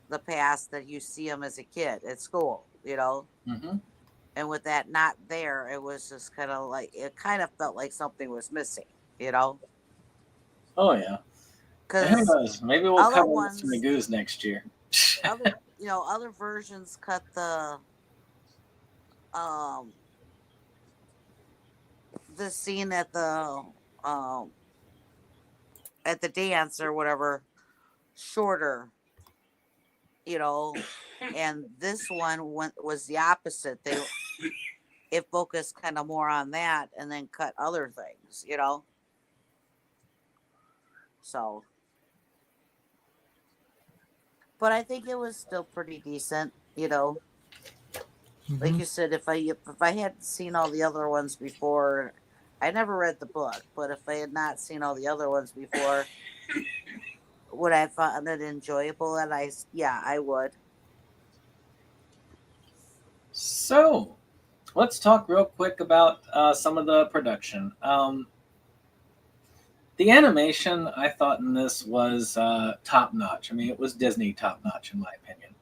Speaker 3: the past that you see them as a kid at school, you know.
Speaker 1: Mm-hmm.
Speaker 3: And with that not there, it was just kind of like, it kind of felt like something was missing, you know.
Speaker 1: Oh yeah. Who
Speaker 3: Because
Speaker 1: knows? Maybe we'll
Speaker 3: other
Speaker 1: cover
Speaker 3: ones-
Speaker 1: some Magoos next year.
Speaker 3: other versions cut the scene at the dance or whatever shorter, you know, and this one was the opposite. It focused kind of more on that and then cut other things, you know. So, but I think it was still pretty decent, you know. Like you said, if I hadn't seen all the other ones before, I never read the book, but if I had not seen all the other ones before, would I find it enjoyable? And I would.
Speaker 1: So, let's talk real quick about some of the production. The animation, I thought in this was top notch. I mean, it was Disney top notch in my opinion.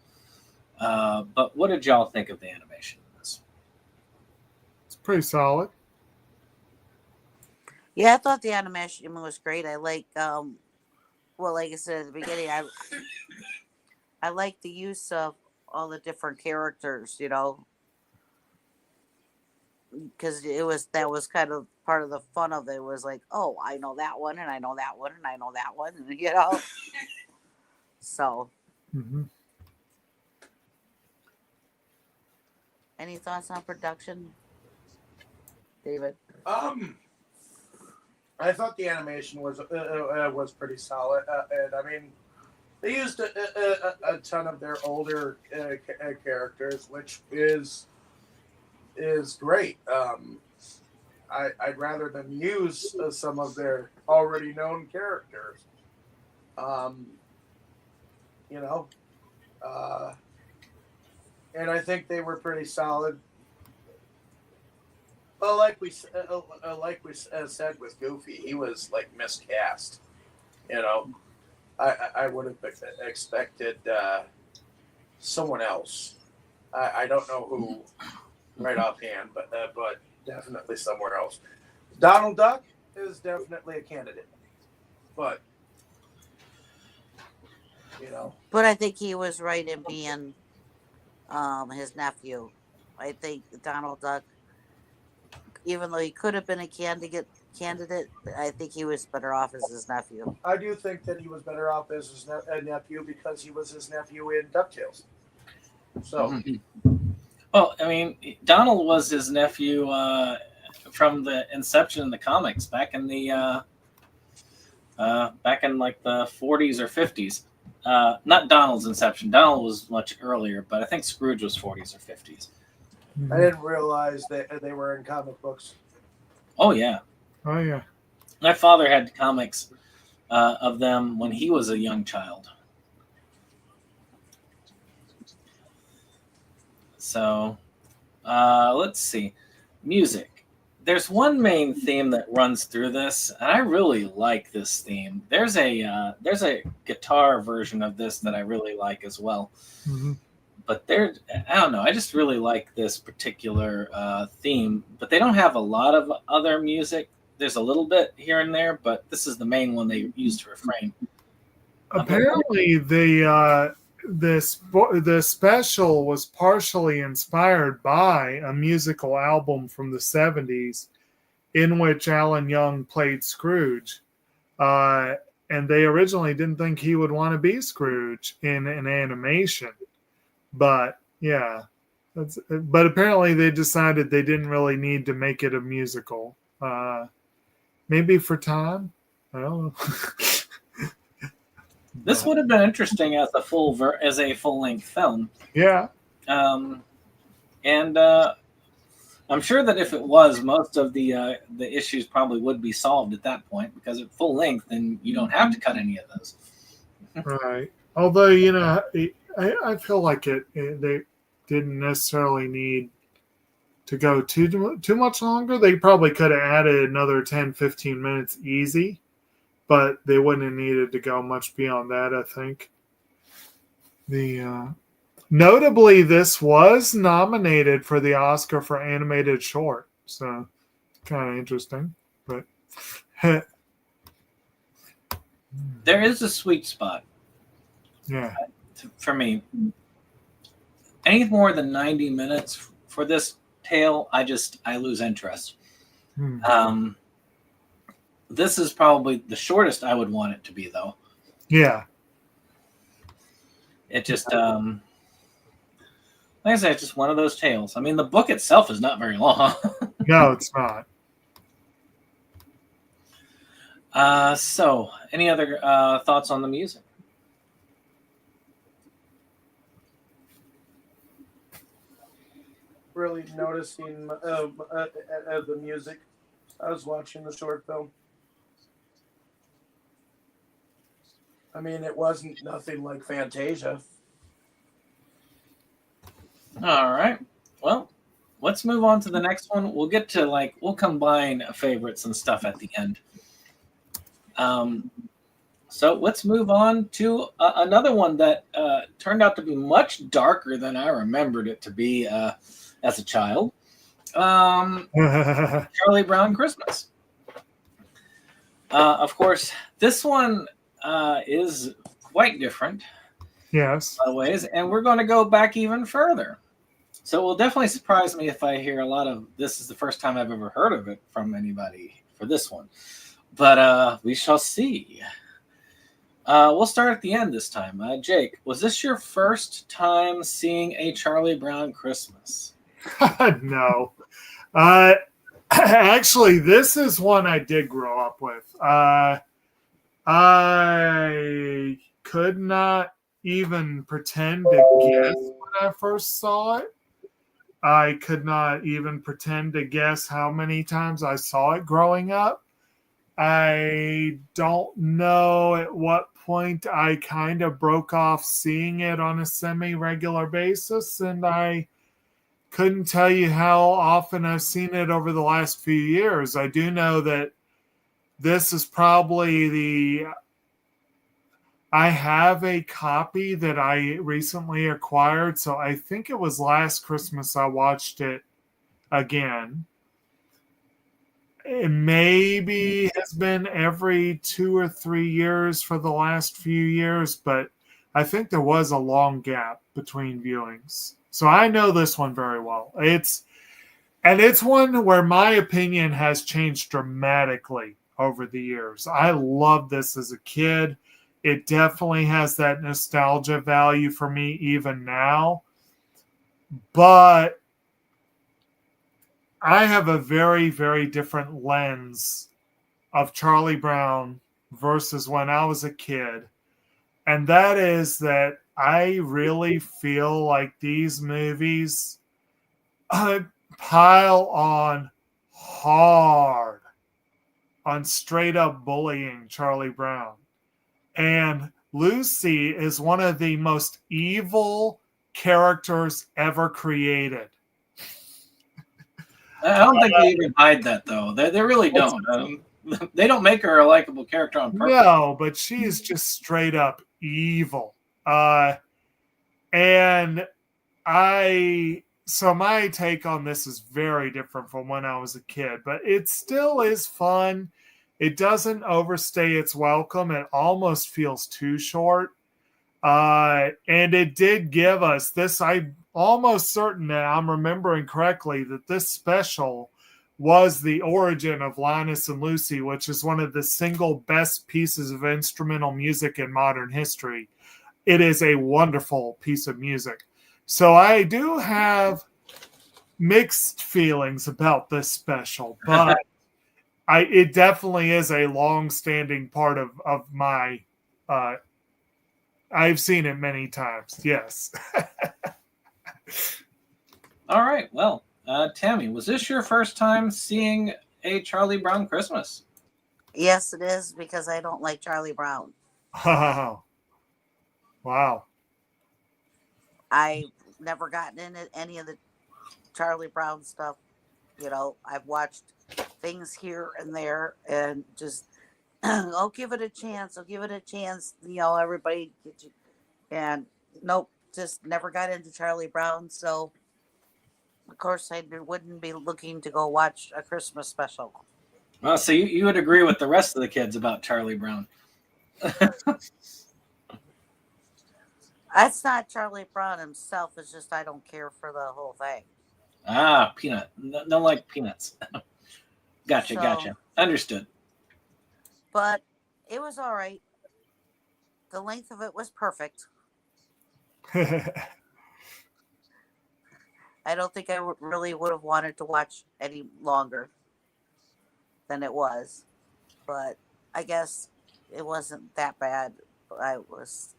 Speaker 1: But what did y'all think of the animation in this?
Speaker 4: It's pretty solid.
Speaker 3: Yeah, I thought the animation was great. I like, well, like I said at the beginning, I like the use of all the different characters, you know, because that was kind of part of the fun of it. Was like, oh, I know that one, and I know that one, and I know that one, you know. So, any thoughts on production, David?
Speaker 2: I thought the animation was pretty solid, and I mean, they used a ton of their older characters, which is great. I'd rather them use some of their already known characters. You know, and I think they were pretty solid. Well, like we said with Goofy, he was like miscast. You know, I would have expected someone else. I don't know who right offhand, but definitely somewhere else. Donald Duck is definitely a candidate, but you know.
Speaker 3: But I think he was right in being his nephew. I think Donald Duck, even though he could have been a candidate, I think he was better off as his nephew.
Speaker 2: I do think that he was better off as his nephew because he was his nephew in DuckTales. So,
Speaker 1: well, I mean, Donald was his nephew from the inception in the comics back in the like the 40s or 50s. Not Donald's inception. Donald was much earlier, but I think Scrooge was 40s or 50s.
Speaker 2: I didn't realize that they were in comic books.
Speaker 1: Oh yeah.
Speaker 4: Oh yeah.
Speaker 1: My father had comics of them when he was a young child. So, let's see. Music. There's one main theme that runs through this, and I really like this theme. There's a guitar version of this that I really like as well. But I don't know. I just really like this particular theme. But they don't have a lot of other music. There's a little bit here and there, but this is the main one they used to refrain.
Speaker 4: Apparently, the special was partially inspired by a musical album from the 70s in which Alan Young played Scrooge. And they originally didn't think he would want to be Scrooge in an animation. But, yeah. But apparently they decided they didn't really need to make it a musical. Maybe for time? I don't know.
Speaker 1: This would have been interesting as a full length film.
Speaker 4: Yeah.
Speaker 1: And I'm sure that if it was, most of the issues probably would be solved at that point, because at full length, then you don't have to cut any of those.
Speaker 4: Right. Although, you know, I feel like they didn't necessarily need to go too much longer. They probably could have added another 10, 15 minutes easy, but they wouldn't have needed to go much beyond that, I think. Notably, this was nominated for the Oscar for animated short, so kind of interesting. But
Speaker 1: there is a sweet spot.
Speaker 4: Yeah.
Speaker 1: For me, any more than 90 minutes for this tale, I lose interest. This is probably the shortest I would want it to be, though.
Speaker 4: Yeah.
Speaker 1: It just, like I said, it's just one of those tales. I mean, the book itself is not very long.
Speaker 4: No, it's not.
Speaker 1: So, any other thoughts on the music?
Speaker 2: Really noticing the music. I was watching the short film. I mean, it wasn't nothing like Fantasia.
Speaker 1: All right. Well, let's move on to the next one. We'll get to we'll combine favorites and stuff at the end. So let's move on to another one that turned out to be much darker than I remembered it to be as a child. Charlie Brown Christmas. Of course, this one is quite different.
Speaker 4: Yes.
Speaker 1: In a lot of ways, and we're going to go back even further. So it will definitely surprise me if I hear a lot of this is the first time I've ever heard of it from anybody for this one. But we shall see. We'll start at the end this time. Jake, was this your first time seeing a Charlie Brown Christmas?
Speaker 4: No. Actually, this is one I did grow up with. I could not even pretend to guess when I first saw it. I could not even pretend to guess how many times I saw it growing up. I don't know at what point I kind of broke off seeing it on a semi-regular basis, and I couldn't tell you how often I've seen it over the last few years. I do know that this is probably I have a copy that I recently acquired, so I think it was last Christmas I watched it again. It maybe has been every 2 or 3 years for the last few years, but I think there was a long gap between viewings. So I know this one very well. It's one where my opinion has changed dramatically over the years. I loved this as a kid. It definitely has that nostalgia value for me even now. But I have a very, very different lens of Charlie Brown versus when I was a kid. And that is that I really feel like these movies pile on hard on straight up bullying Charlie Brown. And Lucy is one of the most evil characters ever created.
Speaker 1: I don't think they even hide that, though. They really don't. They don't make her a likable character on purpose.
Speaker 4: No, but she is just straight up evil. So my take on this is very different from when I was a kid, but it still is fun. It doesn't overstay its welcome. It almost feels too short. And it did give us this. I'm almost certain that I'm remembering correctly that this special was the origin of Linus and Lucy, which is one of the single best pieces of instrumental music in modern history. It is a wonderful piece of music. So I do have mixed feelings about this special, but it definitely is a long-standing part of my. I've seen it many times. Yes.
Speaker 1: All right. Well, Tammy, was this your first time seeing a Charlie Brown Christmas?
Speaker 3: Yes, it is, because I don't like Charlie Brown.
Speaker 4: Wow. Wow.
Speaker 3: I've never gotten into any of the Charlie Brown stuff. I've watched things here and there and just, I'll give it a chance. I'll give it a chance. Everybody get you. And nope, just never got into Charlie Brown. So, of course, I wouldn't be looking to go watch a Christmas special.
Speaker 1: Well, so you would agree with the rest of the kids about Charlie Brown.
Speaker 3: That's not Charlie Brown himself. It's just I don't care for the whole thing.
Speaker 1: Ah, peanut. No like peanuts. Gotcha. Understood.
Speaker 3: But it was all right. The length of it was perfect. I don't think I really would have wanted to watch any longer than it was. But I guess it wasn't that bad. I was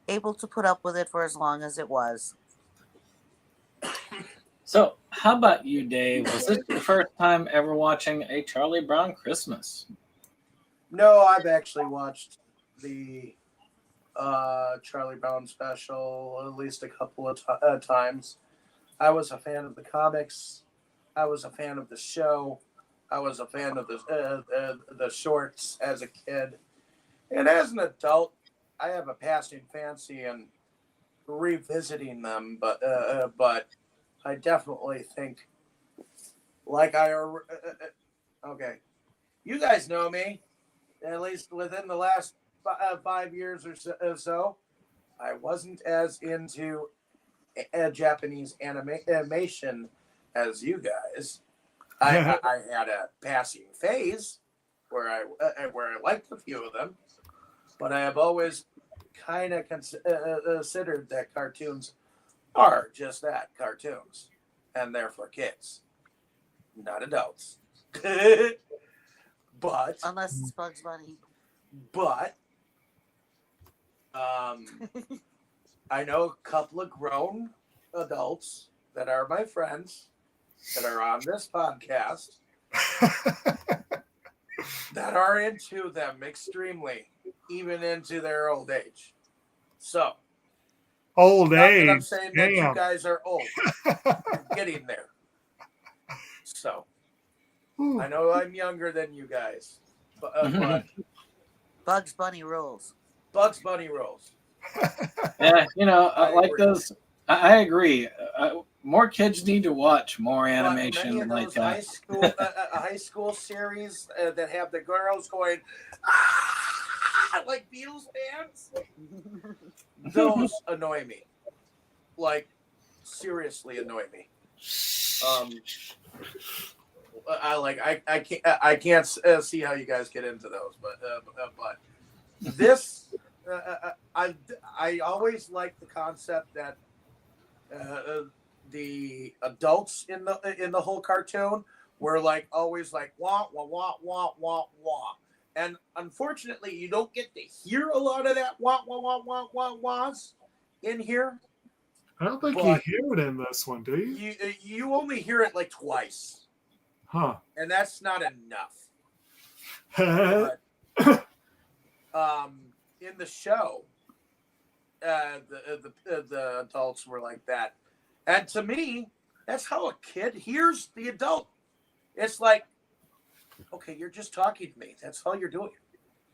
Speaker 3: able to put up with it for as long as it was.
Speaker 1: So, how about you, Dave? Was this your first time ever watching a Charlie Brown Christmas?
Speaker 5: No, I've actually watched the Charlie Brown special at least a couple of times. I was a fan of the comics. I was a fan of the show. I was a fan of the shorts as a kid. And as an adult, I have a passing fancy in revisiting them, but I definitely think, okay, you guys know me, at least within the last 5 years or so, I wasn't as into Japanese animation as you guys. I had a passing phase where I liked a few of them, but I have always kind of considered that cartoons are just that, cartoons, and they're for kids, not adults. But
Speaker 3: unless it's Bugs Bunny.
Speaker 5: But I know a couple of grown adults that are my friends that are on this podcast that are into them extremely, even into their old age. So,
Speaker 4: Old
Speaker 5: not
Speaker 4: age.
Speaker 5: that I'm saying that you
Speaker 4: Damn.
Speaker 5: guys are old. You're getting there. So,
Speaker 4: Ooh.
Speaker 5: I know I'm younger than you guys, but
Speaker 3: Bugs Bunny rules.
Speaker 5: Bugs Bunny rules.
Speaker 1: Yeah,
Speaker 5: I
Speaker 1: like
Speaker 5: agree.
Speaker 1: those. I agree. More kids need to watch more
Speaker 5: But
Speaker 1: animation
Speaker 5: many of
Speaker 1: like
Speaker 5: those
Speaker 1: that.
Speaker 5: high school series that have the girls going like Beatles fans, those annoy me. Like, seriously annoy me. I can't see how you guys get into those, but this I always like the concept that the adults in the whole cartoon were like always like wah wah wah wah wah wah, and unfortunately you don't get to hear a lot of that wah wah wah wah wah wahs in here.
Speaker 4: I don't think you
Speaker 5: But
Speaker 4: hear it in this one, do you?
Speaker 5: You only hear it like twice,
Speaker 4: Huh.
Speaker 5: and that's not enough. But, in the show, the adults were like that, and to me, that's how a kid hears the adult. It's like, okay, you're just talking to me. That's all you're doing,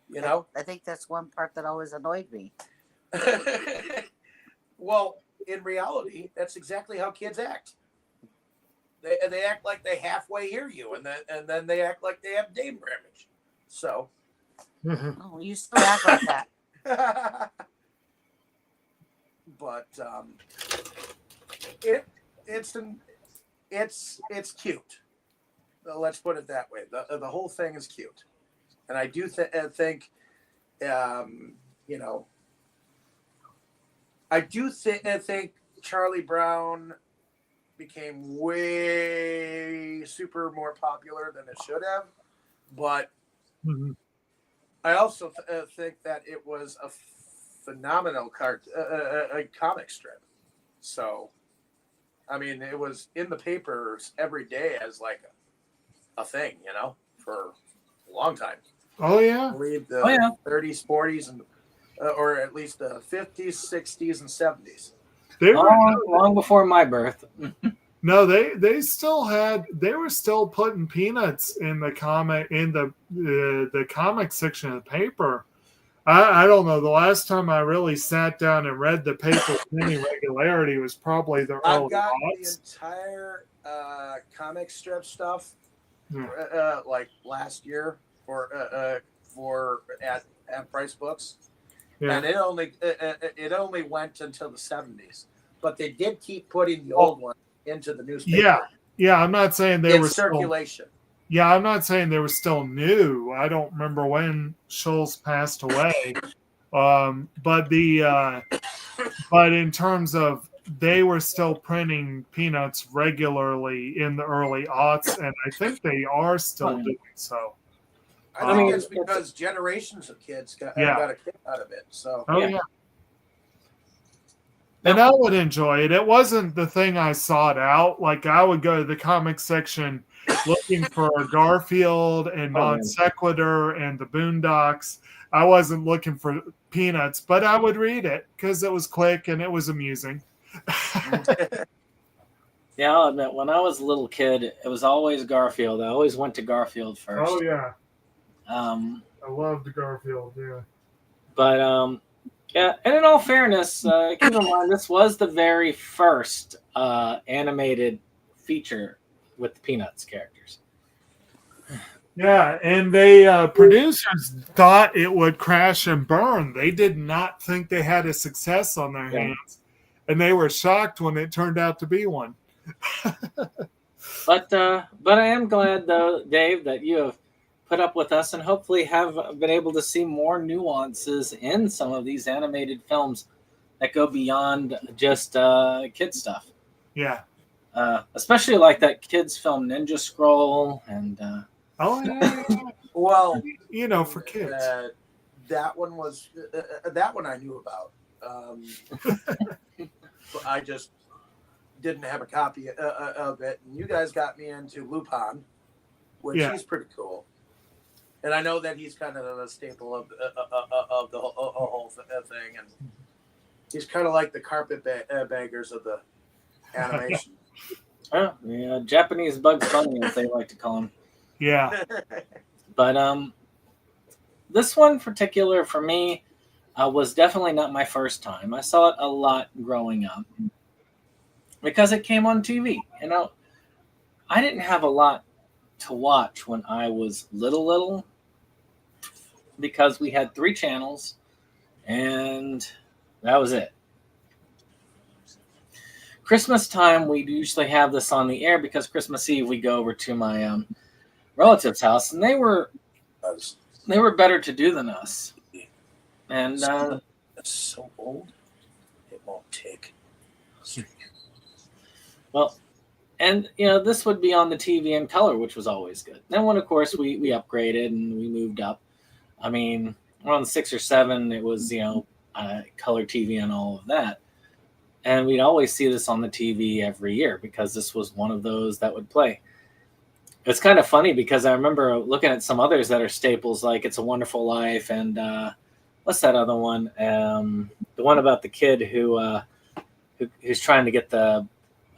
Speaker 5: you know.
Speaker 3: I think that's one part that always annoyed me.
Speaker 5: Well, in reality, that's exactly how kids act. They act like they halfway hear you, and then they act like they have name damage. So,
Speaker 3: Oh, you still act like that.
Speaker 5: but it's cute. Let's put it that way. The whole thing is cute, and I do think, I do think Charlie Brown became way super more popular than it should have, but I also think that it was a phenomenal comic strip. So I mean, it was in the papers every day as like a thing, for a long time.
Speaker 4: Oh yeah.
Speaker 5: I believe the
Speaker 1: Oh, yeah.
Speaker 5: 30s, 40s, and or at least the 50s, 60s, and 70s.
Speaker 4: They were
Speaker 1: Long before my birth.
Speaker 4: no, they still had they were still putting peanuts in the comic section of the paper. I don't know. The last time I really sat down and read the paper with any regularity was probably the
Speaker 5: I've
Speaker 4: early
Speaker 5: got the
Speaker 4: aughts.
Speaker 5: entire comic strip stuff,
Speaker 4: Yeah.
Speaker 5: like last year for at Price Books,
Speaker 4: Yeah.
Speaker 5: and it only went until the 70s, but they did keep putting the old one into the newspaper.
Speaker 4: Yeah. I'm not saying they
Speaker 5: in
Speaker 4: were
Speaker 5: circulation.
Speaker 4: Yeah, I'm not saying they were still new. I don't remember when Schultz passed away. But in terms of they were still printing peanuts regularly in the early aughts, and I think they are still doing so.
Speaker 5: I think it's because generations of kids got a kick out of it. So
Speaker 4: yeah. And I would enjoy it. It wasn't the thing I sought out. Like I would go to the comic section looking for Garfield and Non Sequitur and the Boondocks. I wasn't looking for Peanuts, but I would read it because it was quick and it was amusing.
Speaker 1: Yeah, I'll admit, when I was a little kid, it was always Garfield. I always went to Garfield first.
Speaker 4: Oh yeah.
Speaker 1: I
Speaker 4: loved Garfield, yeah.
Speaker 1: But yeah, and in all fairness, keep in mind this was the very first animated feature with the Peanuts characters.
Speaker 4: Yeah, and they producers thought it would crash and burn. They did not think they had a success on their hands, and they were shocked when it turned out to be one.
Speaker 1: But I am glad though, Dave, that you have put up with us and hopefully have been able to see more nuances in some of these animated films that go beyond just kid stuff.
Speaker 4: Yeah.
Speaker 1: Especially like that kids film Ninja Scroll and
Speaker 5: well,
Speaker 4: for kids.
Speaker 5: That one was that one I knew about. I just didn't have a copy of it, and you guys got me into Lupin, which is pretty cool. And I know that he's kind of a staple of the whole thing, and he's kind of like the carpetbaggers of the animation.
Speaker 1: Yeah, Japanese Bugs Bunny, as they like to call him.
Speaker 4: Yeah.
Speaker 1: But this one in particular for me was definitely not my first time. I saw it a lot growing up because it came on TV. I didn't have a lot to watch when I was little because we had 3 channels and that was it. Christmas time, we usually have this on the air because Christmas Eve we go over to my relative's house, and they were better to do than us. And
Speaker 5: it's so old, it won't take.
Speaker 1: Well, and this would be on the TV in color, which was always good. Then when of course we upgraded and we moved up. I mean, around 6 or 7, it was color TV and all of that. And we'd always see this on the TV every year because this was one of those that would play. It's kind of funny because I remember looking at some others that are staples, like It's a Wonderful Life and what's that other one? The one about the kid who's trying to get the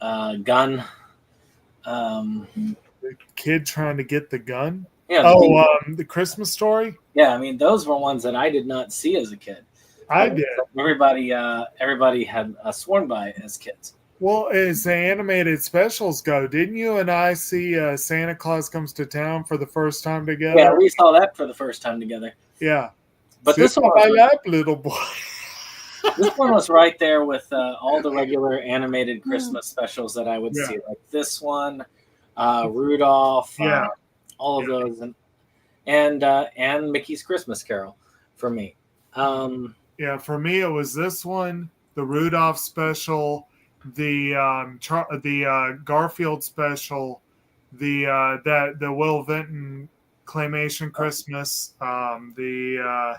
Speaker 1: gun.
Speaker 4: The kid trying to get the gun?
Speaker 1: Yeah.
Speaker 4: The Christmas Story?
Speaker 1: Yeah, I mean, those were ones that I did not see as a kid.
Speaker 4: I did.
Speaker 1: Everybody had sworn by it as kids.
Speaker 4: Well, as the animated specials go, didn't you and I see Santa Claus Comes to Town for the first time together?
Speaker 1: Yeah, we saw that for the first time together.
Speaker 4: Yeah.
Speaker 1: But
Speaker 4: Sit
Speaker 1: this one
Speaker 4: on my lap, little boy.
Speaker 1: This one was right there with all the regular animated Christmas specials that I would see, like this one, Rudolph, all of those, and Mickey's Christmas Carol for me.
Speaker 4: Yeah, for me it was this one, the Rudolph special, the Garfield special, the Will Vinton claymation Christmas, the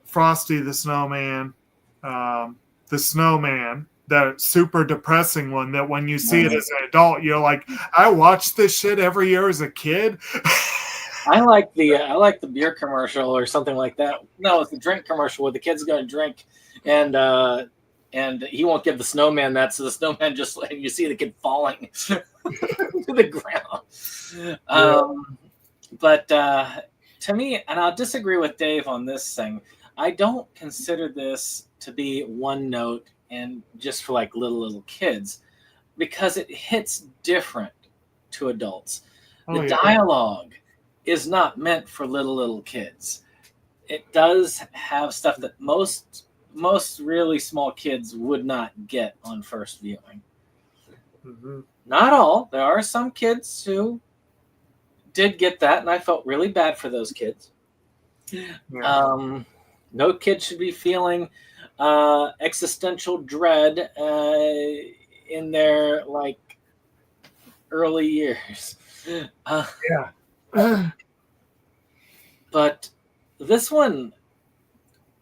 Speaker 4: Frosty the Snowman, the Snowman, the super depressing one that when you see it as an adult, you're like, I watched this shit every year as a kid.
Speaker 1: I like the beer commercial or something like that. No, it's the drink commercial where the kid's going to drink and he won't give the snowman that, so the snowman just, you see the kid falling to the ground. But to me, and I'll disagree with Dave on this thing, I don't consider this to be one note and just for like little kids, because it hits different to adults. The dialogue is not meant for little kids. It does have stuff that most really small kids would not get on first viewing.
Speaker 2: Mm-hmm.
Speaker 1: Not all. There are some kids who did get that, and I felt really bad for those kids.
Speaker 2: Yeah.
Speaker 1: No kid should be feeling existential dread in their like early years. But this one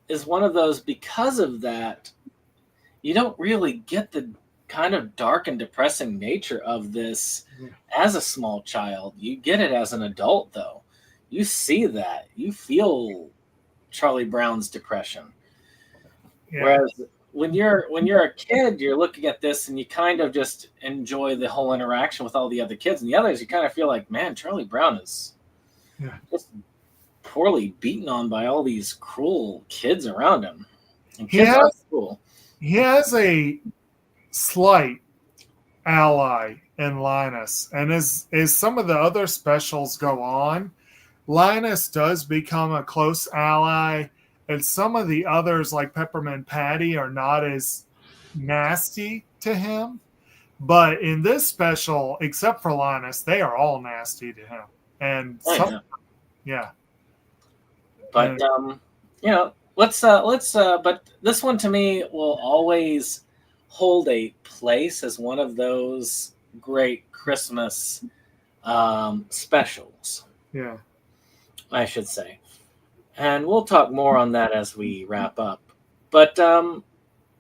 Speaker 1: is one of those, because of that, you don't really get the kind of dark and depressing nature of this as a small child. You get it as an adult, though. You see that. You feel Charlie Brown's depression.
Speaker 2: Yeah.
Speaker 1: Whereas when you're a kid, you're looking at this and you kind of just enjoy the whole interaction with all the other kids. And the others, you kind of feel like, man, Charlie Brown is just poorly beaten on by all these cruel kids around him. And kids are cool.
Speaker 4: He has a slight ally in Linus, and as some of the other specials go on, Linus does become a close ally, and some of the others like Peppermint Patty are not as nasty to him. But in this special, except for Linus, they are all nasty to him. And
Speaker 1: but but this one to me will always hold a place as one of those great Christmas specials.
Speaker 4: Yeah,
Speaker 1: I should say. And we'll talk more on that as we wrap up. But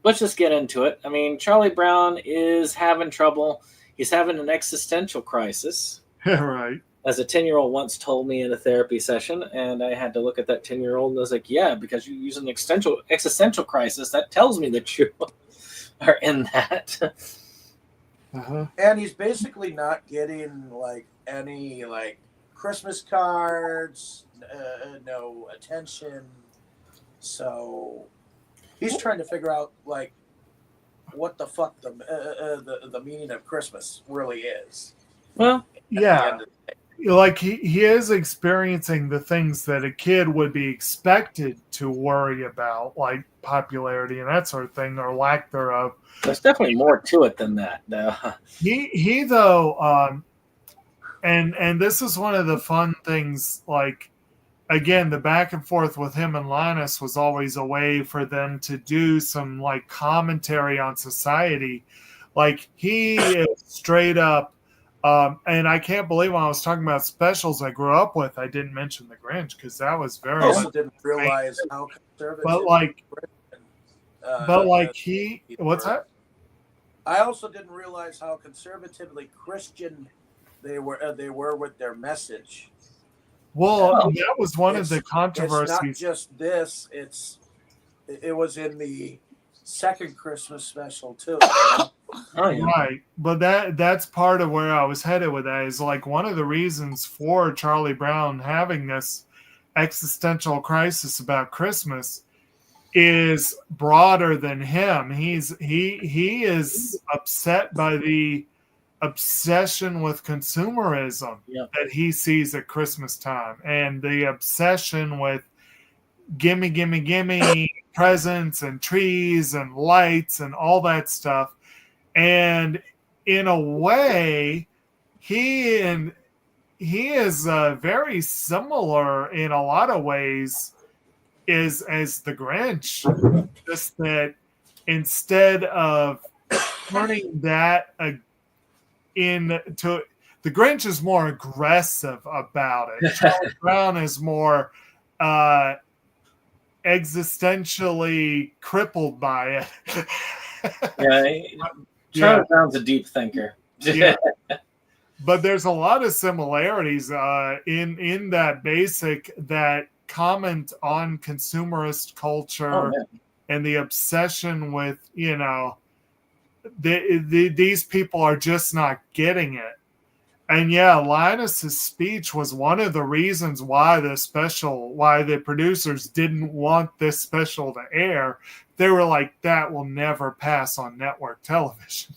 Speaker 1: let's just get into it. I mean, Charlie Brown is having trouble. He's having an existential crisis.
Speaker 4: right.
Speaker 1: As a 10-year-old once told me in a therapy session, and I had to look at that 10-year-old and I was like, yeah, because you use an existential crisis, that tells me that you are in that.
Speaker 5: And he's basically not getting like any like Christmas cards, no attention. So he's trying to figure out like what the fuck the meaning of Christmas really is.
Speaker 1: Well,
Speaker 4: yeah. Like he is experiencing the things that a kid would be expected to worry about, like popularity and that sort of thing, or lack thereof.
Speaker 1: There's definitely more to it than that.
Speaker 4: He though, and this is one of the fun things. Like again, the back and forth with him and Linus was always a way for them to do some like commentary on society. Like he is straight up. And I can't believe when I was talking about specials I grew up with, I didn't mention The Grinch, because that was very.
Speaker 5: I also didn't realize how conservative.
Speaker 4: What's that?
Speaker 5: I also didn't realize how conservatively Christian they were with their message.
Speaker 4: Well, that was one of the controversies.
Speaker 5: It's not just this; it was in the second Christmas special too.
Speaker 1: Oh, yeah.
Speaker 4: Right, but that's part of where I was headed with that, is like one of the reasons for Charlie Brown having this existential crisis about Christmas is broader than him. He is upset by the obsession with consumerism that he sees at Christmas time, and the obsession with gimme presents and trees and lights and all that stuff. And in a way, he is very similar in a lot of ways as the Grinch. Just that instead of turning that into, the Grinch is more aggressive about it. Charlie Brown is more existentially crippled by it.
Speaker 1: Yeah, Charlie Brown's a deep thinker.
Speaker 4: Yeah. But there's a lot of similarities in that basic that comment on consumerist culture and the obsession with, these people are just not getting it. And yeah, Linus's speech was one of the reasons why the producers didn't want this special to air. They were like, that will never pass on network television.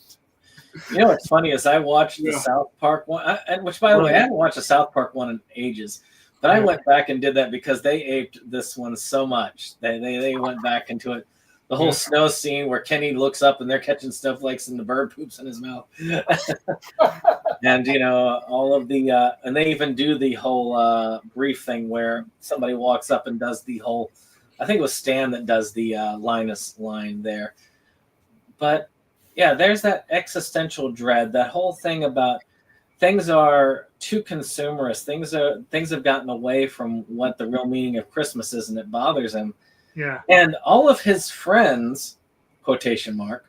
Speaker 1: You know what's funny is I watched the South Park one, which, by the way, I haven't watched the South Park one in ages. But I went back and did that because they aped this one so much. They went back into it. The whole snow scene where Kenny looks up and they're catching snowflakes and the bird poops in his mouth. And, all of the, and they even do the whole brief thing where somebody walks up and does the whole, I think it was Stan that does the Linus line there. But yeah, there's that existential dread, that whole thing about things are too consumerist. Things have gotten away from what the real meaning of Christmas is, and it bothers him.
Speaker 4: Yeah.
Speaker 1: And all of his friends, quotation mark,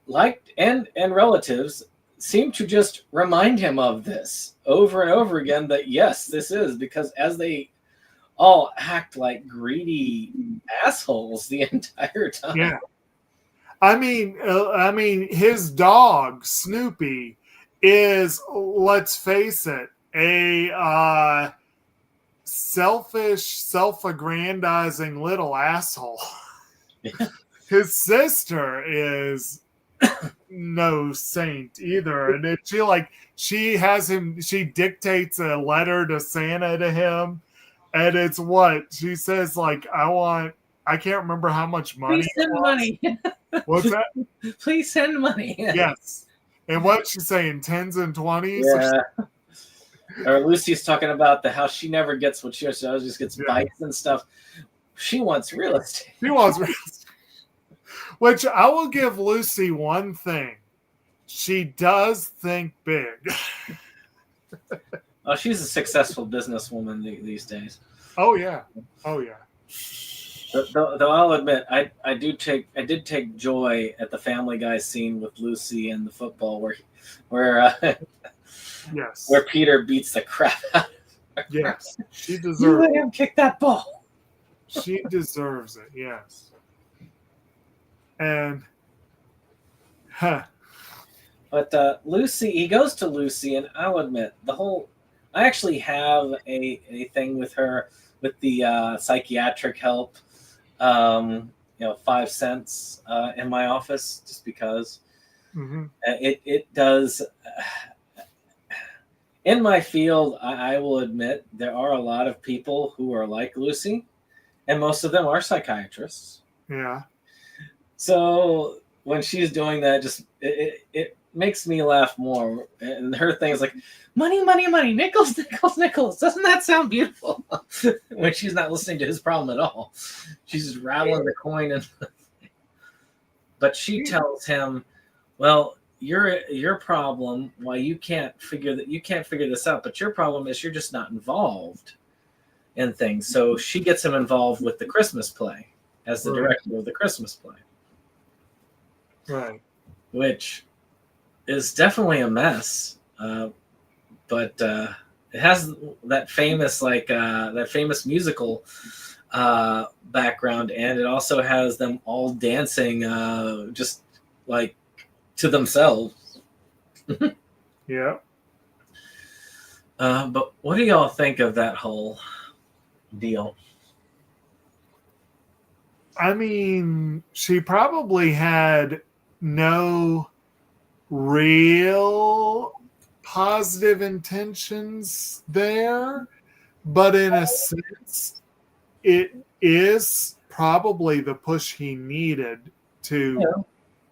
Speaker 1: liked and relatives seem to just remind him of this over and over again, that yes, this is, because as they all act like greedy assholes the entire time.
Speaker 4: Yeah. I mean, his dog, Snoopy, is, let's face it, a selfish, self-aggrandizing little asshole.
Speaker 1: Yeah.
Speaker 4: His sister is no saint either. And she dictates a letter to Santa to him. And it's what she says, like, I can't remember how much money.
Speaker 1: Please send money.
Speaker 4: What's that?
Speaker 1: Please send money.
Speaker 4: Yes. And what's she saying? 10s and 20s?
Speaker 1: Yeah. Or Lucy's talking about how she never gets what she always just gets bites and stuff. She wants real estate.
Speaker 4: She wants real estate. Which I will give Lucy one thing. She does think big.
Speaker 1: Oh, she's a successful businesswoman these days.
Speaker 4: Oh yeah. Oh yeah.
Speaker 1: Though I'll admit, I did take joy at the Family Guy scene with Lucy and the football where
Speaker 4: yes,
Speaker 1: where Peter beats the crap out of her.
Speaker 4: Yes, she deserves.
Speaker 1: You let him kick that ball.
Speaker 4: She deserves it. Yes. And,
Speaker 1: But Lucy, he goes to Lucy, and I'll admit I actually have a thing with her with the psychiatric help. 5 cents in my office, just because it does. In my field, I will admit there are a lot of people who are like Lucy, and most of them are psychiatrists.
Speaker 4: Yeah.
Speaker 1: So when she's doing that, just it makes me laugh more. And her thing is like, money, money, money, nickels, nickels, nickels. Doesn't that sound beautiful? When she's not listening to his problem at all. She's just rattling the coin. But she tells him, well, your problem, why you can't figure this out, but your problem is you're just not involved in things. So she gets him involved with the Christmas play as the director of the Christmas play.
Speaker 4: Right.
Speaker 1: Which is definitely a mess. But it has that famous musical background, and it also has them all dancing just like to themselves.
Speaker 4: Yeah.
Speaker 1: But what do y'all think of that whole deal?
Speaker 4: I mean, she probably had no real positive intentions there, but in a sense, it is probably the push he needed to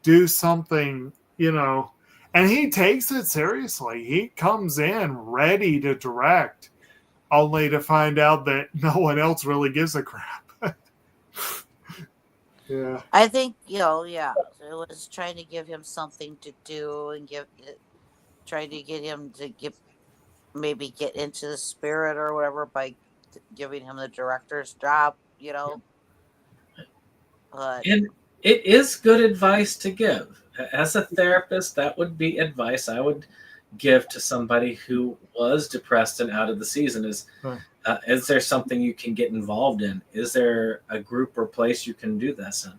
Speaker 4: do something, and he takes it seriously. He comes in ready to direct, only to find out that no one else really gives a crap. Yeah.
Speaker 3: I think, it was trying to give him something to do and trying to get him to maybe get into the spirit or whatever by giving him the director's job, But
Speaker 1: And it is good advice to give. As a therapist, that would be advice I would give to somebody who was depressed and out of the season is there something you can get involved in? Is there a group or place you can do this in?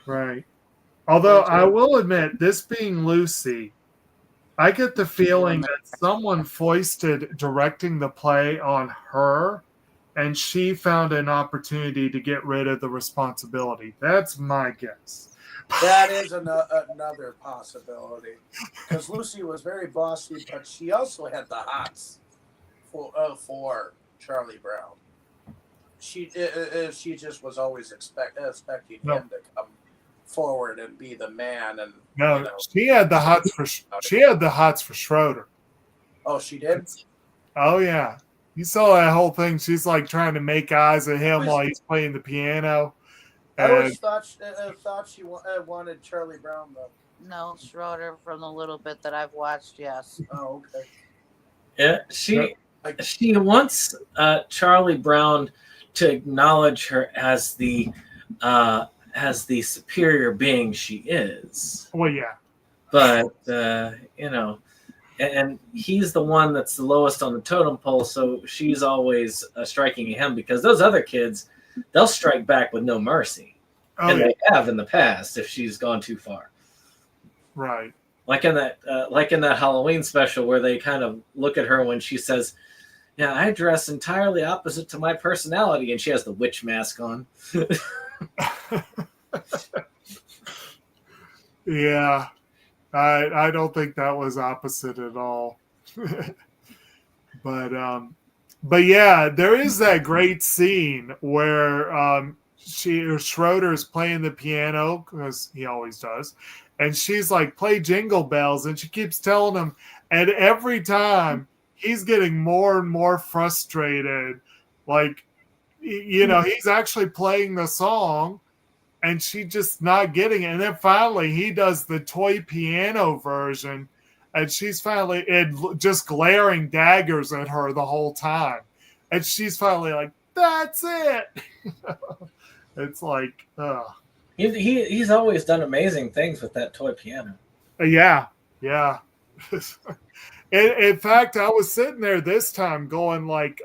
Speaker 4: Right. Although I will admit, this being Lucy, I get the feeling that someone foisted directing the play on her, and she found an opportunity to get rid of the responsibility. That's my guess.
Speaker 5: That is another possibility, because Lucy was very bossy, but she also had the hots for Charlie Brown. She just was always expecting him to come forward and be the man, and
Speaker 4: no, she had the hots for Schroeder.
Speaker 5: Oh, she did.
Speaker 4: Oh yeah, you saw that whole thing. She's like trying to make eyes at him while he's playing the piano.
Speaker 5: I always thought she wanted Charlie Brown though.
Speaker 3: No, Schroeder, from the little bit that I've watched, yes.
Speaker 5: Oh, okay.
Speaker 1: Yeah, she wants Charlie Brown to acknowledge her as the superior being she is.
Speaker 4: Well, yeah.
Speaker 1: But and he's the one that's the lowest on the totem pole, so she's always striking at him because those other kids, they'll strike back with no mercy. And they have in the past if she's gone too far.
Speaker 4: Right.
Speaker 1: Like in that Halloween special where they kind of look at her when she says, "Yeah, I dress entirely opposite to my personality," and she has the witch mask on.
Speaker 4: Yeah. I don't think that was opposite at all. But yeah, there is that great scene where Schroeder's playing the piano, because he always does, and she's like, "Play Jingle Bells," and she keeps telling him, and every time he's getting more and more frustrated, like, he's actually playing the song and she just not getting it. And then finally he does the toy piano version, and she's finally just glaring daggers at her the whole time, and she's finally like, "That's it." It's like,
Speaker 1: he's always done amazing things with that toy piano.
Speaker 4: Yeah. In fact, I was sitting there this time going like,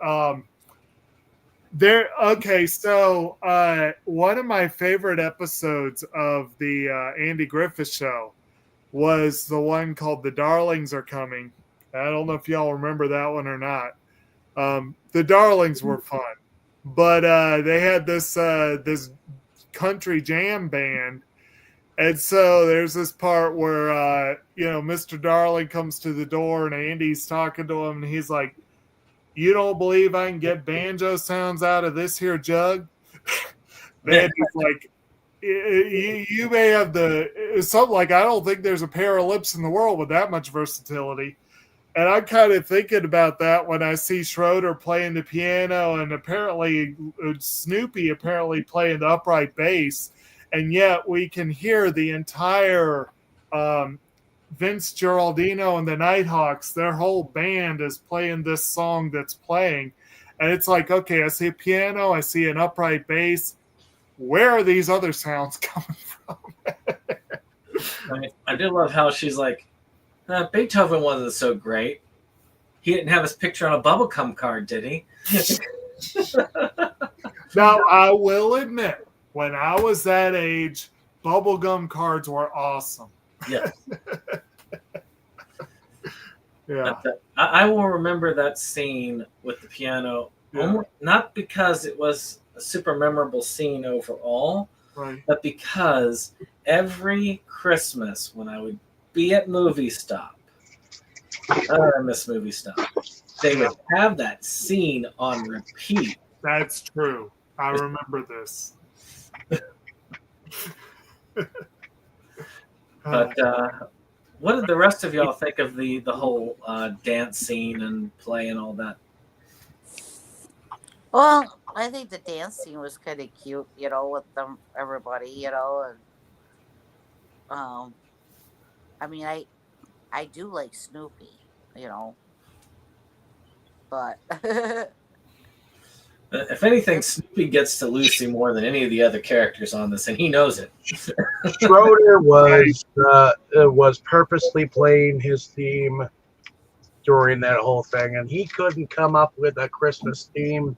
Speaker 4: so one of my favorite episodes of the Andy Griffith Show was the one called "The Darlings Are Coming." I don't know if y'all remember that one or not. The Darlings were fun. But they had this country jam band, and so there's this part where Mr. Darling comes to the door and Andy's talking to him, and he's like, "You don't believe I can get banjo sounds out of this here jug?" And he's like, "You may have something like, I don't think there's a pair of lips in the world with that much versatility." And I'm kind of thinking about that when I see Schroeder playing the piano and apparently Snoopy playing the upright bass. And yet we can hear the entire Vince Geraldino and the Nighthawks, their whole band is playing this song that's playing. And it's like, okay, I see a piano, I see an upright bass. Where are these other sounds coming from?
Speaker 1: I do love how she's like, Beethoven wasn't so great. He didn't have his picture on a bubblegum card, did he?
Speaker 4: Now, I will admit, when I was that age, bubblegum cards were awesome.
Speaker 1: Yeah.
Speaker 4: Yeah.
Speaker 1: I will remember that scene with the piano, not because it was a super memorable scene overall,
Speaker 4: right,
Speaker 1: but because every Christmas when I would be at Movie Stop, I miss Movie Stop, they would have that scene on repeat.
Speaker 4: That's true. I remember this.
Speaker 1: But what did the rest of y'all think of the whole dance scene and play and all that?
Speaker 3: Well, I think the dance scene was kind of cute, with everybody, and I mean, I do like Snoopy, but
Speaker 1: If anything, Snoopy gets to Lucy more than any of the other characters on this, and he knows it.
Speaker 2: Schroeder was purposely playing his theme during that whole thing, and he couldn't come up with a Christmas theme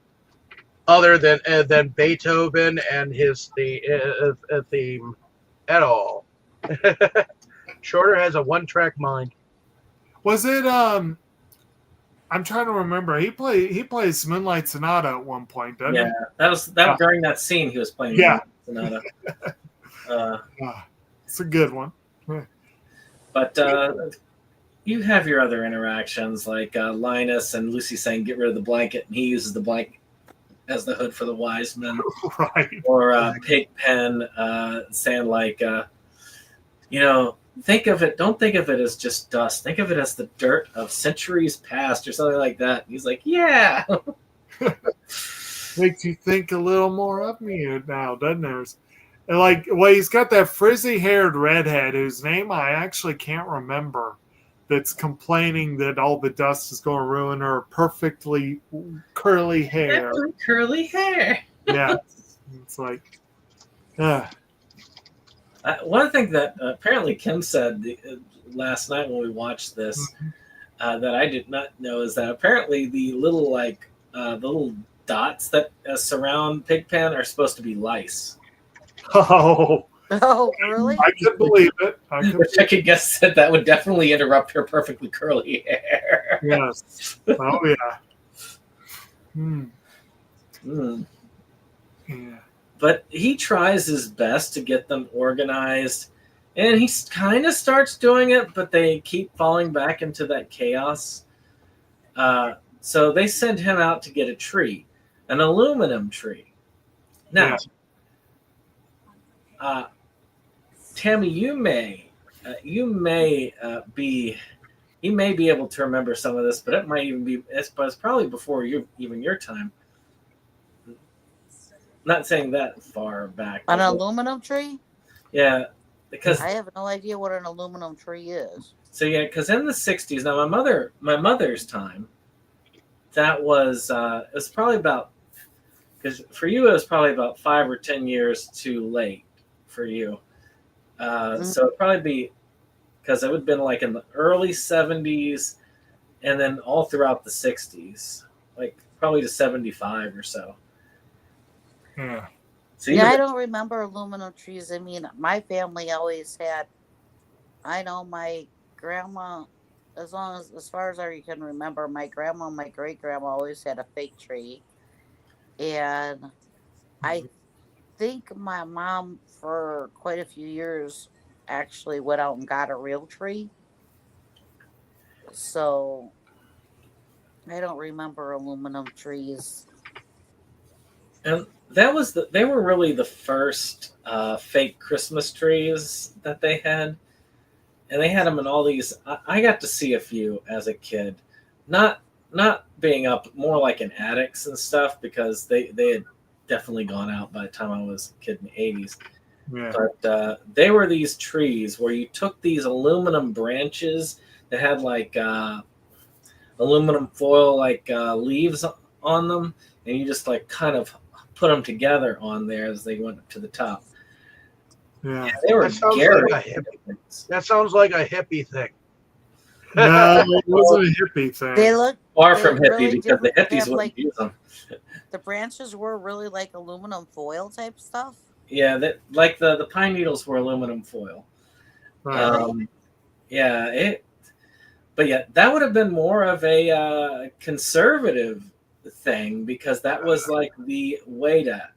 Speaker 2: other than Beethoven and his theme at all. Schroeder has a one-track mind.
Speaker 4: Was it I'm trying to remember. He plays Moonlight Sonata at one point, doesn't he?
Speaker 1: Yeah, that was during that scene he was playing.
Speaker 4: Yeah.
Speaker 1: Sonata.
Speaker 4: It's a good one.
Speaker 1: But you have your other interactions, like Linus and Lucy saying, "Get rid of the blanket," and he uses the blanket as the hood for the wise men.
Speaker 4: Right.
Speaker 1: Or Pigpen saying, like, think of it. Don't think of it as just dust. Think of it as the dirt of centuries past, or something like that. And he's like, "Yeah."
Speaker 4: Makes you think a little more of me now, doesn't it? And he's got that frizzy-haired redhead whose name I actually can't remember, that's complaining that all the dust is going to ruin her perfectly curly hair.
Speaker 1: Curly hair.
Speaker 4: Yeah. It's like,
Speaker 1: one thing that apparently Kim said last night when we watched this that I did not know is that apparently the little dots that surround Pigpen are supposed to be lice.
Speaker 4: oh,
Speaker 3: Really?
Speaker 4: I could believe it.
Speaker 1: Which I could guess that would definitely interrupt her perfectly curly hair.
Speaker 4: Yes. Oh, yeah. Yeah.
Speaker 1: But he tries his best to get them organized, and he kind of starts doing it, but they keep falling back into that chaos. So they send him out to get a tree, an aluminum tree. Now, Tammy, you may be able to remember some of this, but it might even be. It's probably before your time. Not saying that far back.
Speaker 3: An aluminum tree?
Speaker 1: Yeah, because
Speaker 3: I have no idea what an aluminum tree is.
Speaker 1: So yeah, because in the '60s, now my mother's time, that was it was probably about, because for you it was probably about 5 or 10 years too late for you. So it'd probably be, because it would have been like in the early '70s, and then all throughout the '60s, like probably to '75 or so.
Speaker 4: Yeah.
Speaker 1: So
Speaker 3: I don't remember aluminum trees. I mean, my family always had. I know my grandma, as far as I can remember, my grandma and my great grandma always had a fake tree, and I think my mom for quite a few years actually went out and got a real tree. So I don't remember aluminum trees.
Speaker 1: And they were really the first fake Christmas trees that they had. And they had them in all these. I got to see a few as a kid, not being up, more like in attics and stuff, because they had definitely gone out by the time I was a kid in the '80s.
Speaker 4: Yeah.
Speaker 1: But they were these trees where you took these aluminum branches that had like aluminum foil leaves on them, and you just like kind of put them together on there as they went up to the top.
Speaker 4: Yeah.
Speaker 1: They were
Speaker 2: That sounds like a hippie thing.
Speaker 4: No, it wasn't a hippie thing.
Speaker 3: They look
Speaker 1: far from hippie,
Speaker 3: really
Speaker 1: because the
Speaker 3: different. They
Speaker 1: hippies
Speaker 3: have,
Speaker 1: wouldn't use them.
Speaker 3: The branches were really like aluminum foil type stuff.
Speaker 1: Yeah, that like the pine needles were aluminum foil.
Speaker 4: Right.
Speaker 1: But that would have been more of a conservative thing, because that was like the way to.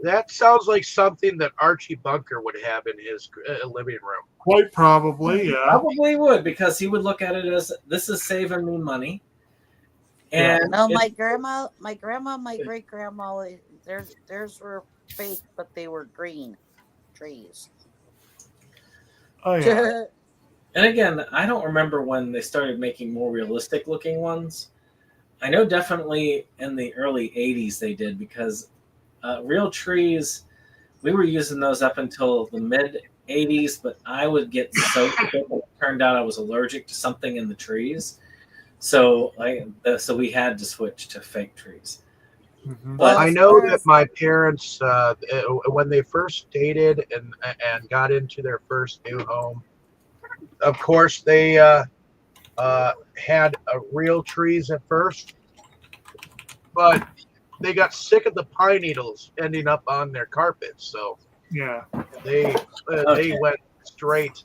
Speaker 2: That sounds like something that Archie Bunker would have in his living room.
Speaker 4: Quite probably, yeah.
Speaker 1: Probably would, because he would look at it as, this is saving me money. And
Speaker 3: no, my grandma, my great grandma, theirs were fake, but they were green trees.
Speaker 4: Oh yeah.
Speaker 1: And again, I don't remember when they started making more realistic looking ones. I know definitely in the early '80s they did, because real trees, we were using those up until the mid '80s, but I would get so sick. It turned out I was allergic to something in the trees. So we had to switch to fake trees.
Speaker 4: Mhm.
Speaker 2: But
Speaker 3: Well,
Speaker 2: I
Speaker 3: as
Speaker 2: know
Speaker 3: far
Speaker 2: that
Speaker 3: as
Speaker 2: my parents, when they first dated and got into their first new home, of course they had real trees at first, but they got sick of the pine needles ending up on their carpets, so
Speaker 4: Yeah.
Speaker 2: they they
Speaker 1: Okay,
Speaker 2: went straight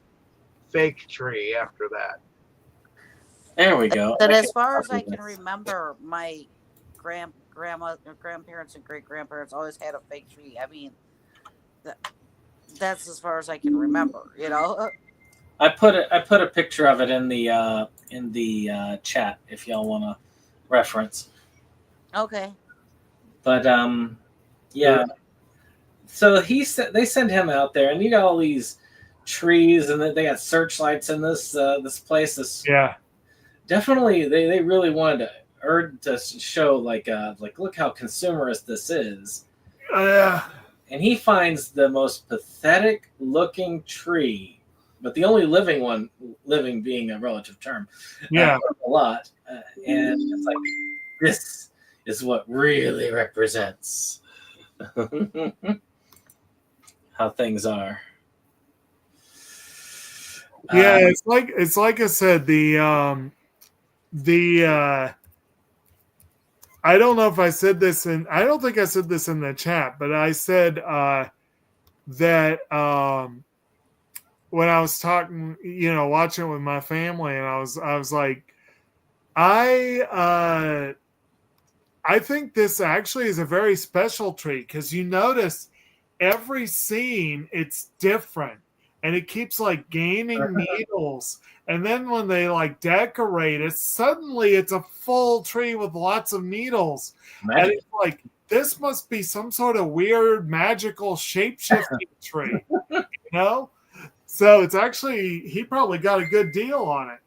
Speaker 2: fake tree after that.
Speaker 1: there we go.
Speaker 3: that
Speaker 1: I
Speaker 3: as
Speaker 1: can
Speaker 3: far as
Speaker 1: copy
Speaker 3: I can
Speaker 1: this.
Speaker 3: remember, my grandparents and great grandparents always had a fake tree. I mean, that, that's as far as I can remember.
Speaker 1: I put a picture of it in the chat if y'all want to reference.
Speaker 3: Okay.
Speaker 1: But yeah. So they send him out there, and you got all these trees, and they got searchlights in this place. This
Speaker 4: Yeah.
Speaker 1: definitely they really wanted to show like look how consumerist this is.
Speaker 4: Yeah.
Speaker 1: And he finds the most pathetic looking tree, but the only living being a relative term,
Speaker 4: Yeah.
Speaker 1: a lot, and it's like this is what really represents how things are.
Speaker 4: Yeah,
Speaker 1: Um,
Speaker 4: it's like I said, the I don't know if I said this I don't think I said this in the chat, but I said that when I was talking, watching it with my family, and I was like, I I think this actually is a very special tree because you notice every scene it's different and it keeps like gaining needles. And then when they like decorate it, suddenly it's a full tree with lots of needles. And
Speaker 1: magic.
Speaker 4: it's like, this must be some sort of weird magical shape-shifting tree, you know? So it's actually, he probably got a good deal on it.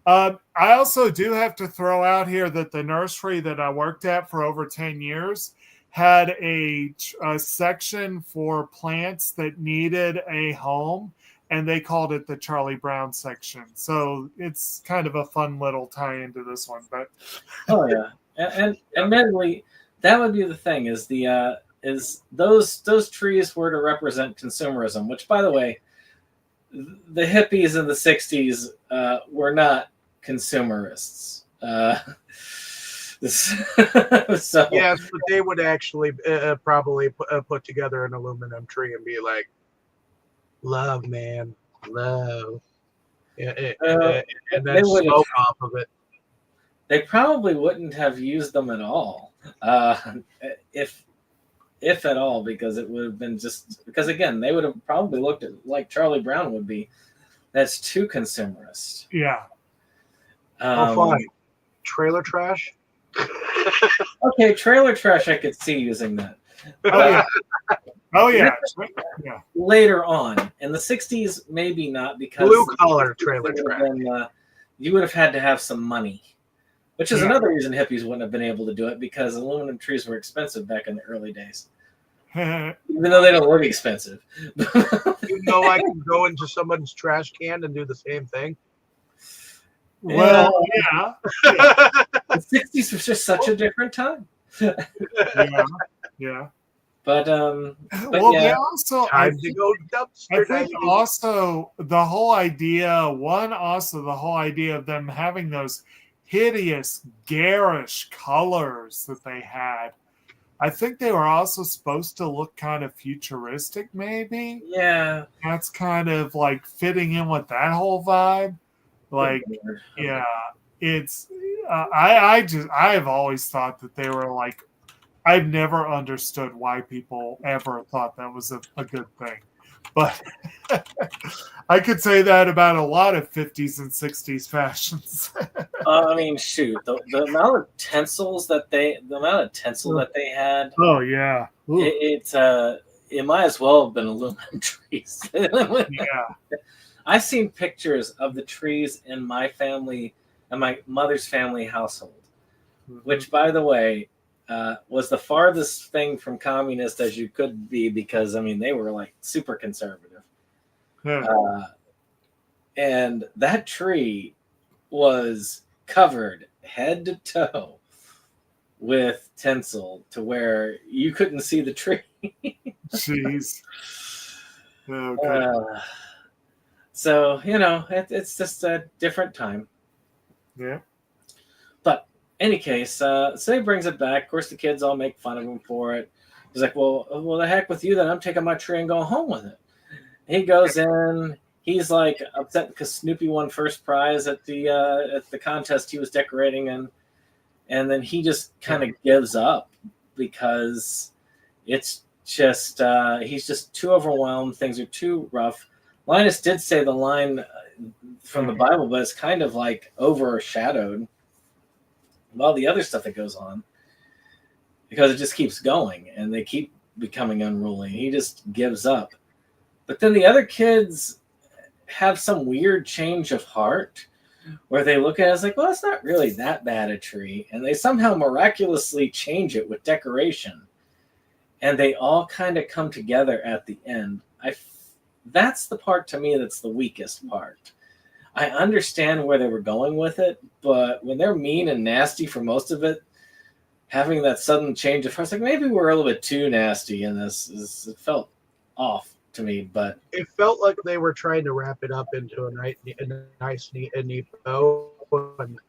Speaker 4: I also do have to throw out here that the nursery that I worked at for over 10 years had a section for plants that needed a home, and they called it the Charlie Brown section. So it's kind of a fun little tie into this one. But
Speaker 1: Oh yeah, and admittedly, that would be the thing is those trees were to represent consumerism, which by the way, the hippies in the '60s were not consumerists. So
Speaker 2: Yes, but they would actually probably put together an aluminum tree and be like, "Love, man, love," and
Speaker 1: they
Speaker 2: then
Speaker 1: would have.
Speaker 2: smoke off of it.
Speaker 1: They probably wouldn't have used them at all, if at all, because it would have been just because again they would have probably looked at like Charlie Brown would be. That's too consumerist.
Speaker 4: yeah.
Speaker 2: Oh, fine. Trailer trash.
Speaker 1: Okay, trailer trash. I could see using that.
Speaker 4: Oh yeah. Oh yeah. Yeah.
Speaker 1: Later on in the '60s, maybe not because
Speaker 2: Blue collar trailer
Speaker 1: it would have
Speaker 2: trash.
Speaker 1: been, you would have had to have some money, which is
Speaker 4: Yeah.
Speaker 1: another reason hippies wouldn't have been able to do it because aluminum trees were expensive back in the early days. Even though they don't look expensive.
Speaker 2: You know, I can go into someone's trash can and do the same thing.
Speaker 4: Well, yeah.
Speaker 1: The '60s was just such a different time.
Speaker 4: Yeah. Yeah.
Speaker 1: But
Speaker 4: Well,
Speaker 1: yeah,
Speaker 4: they also,
Speaker 2: Time to go
Speaker 4: I
Speaker 2: dumpster
Speaker 4: think
Speaker 2: diving.
Speaker 4: also the whole idea of them having those hideous, garish colors that they had. I think they were also supposed to look kind of futuristic, maybe.
Speaker 1: yeah.
Speaker 4: That's kind of like fitting in with that whole vibe. Like, yeah, it's. I have always thought that they were like. I've never understood why people ever thought that was a good thing. But I could say that about a lot of 50s and 60s fashions.
Speaker 1: I mean, shoot, the amount of tinsel that they had,
Speaker 4: Oh, yeah.
Speaker 1: it might as well have been aluminum trees.
Speaker 4: Yeah.
Speaker 1: I've seen pictures of the trees in my family and my mother's family household, which, by the way, was the farthest thing from communist as you could be because, I mean, they were like super conservative.
Speaker 4: Yeah.
Speaker 1: And that tree was covered head to toe with tinsel to where you couldn't see the tree.
Speaker 4: Jeez. Okay.
Speaker 1: So, it's just a different time.
Speaker 4: Yeah.
Speaker 1: But any case, so he brings it back. Of course, the kids all make fun of him for it. He's like, well, the heck with you then. I'm taking my tree and going home with it. He goes in. He's like upset because Snoopy won first prize at the contest he was decorating in. And then he just kind of gives up because it's just he's just too overwhelmed. Things are too rough. Linus did say the line from the Bible, but it's kind of like overshadowed by all the other stuff that goes on because it just keeps going and they keep becoming unruly. He just gives up. But then the other kids have some weird change of heart where they look at it as like, well, it's not really that bad a tree. And they somehow miraculously change it with decoration. And they all kind of come together at the end. That's the part to me that's the weakest part. I understand where they were going with it, but when they're mean and nasty for most of it, having that sudden change of heart, like maybe we're a little bit too nasty in this. It felt off to me, but
Speaker 2: it felt like they were trying to wrap it up into a nice, neat bow, and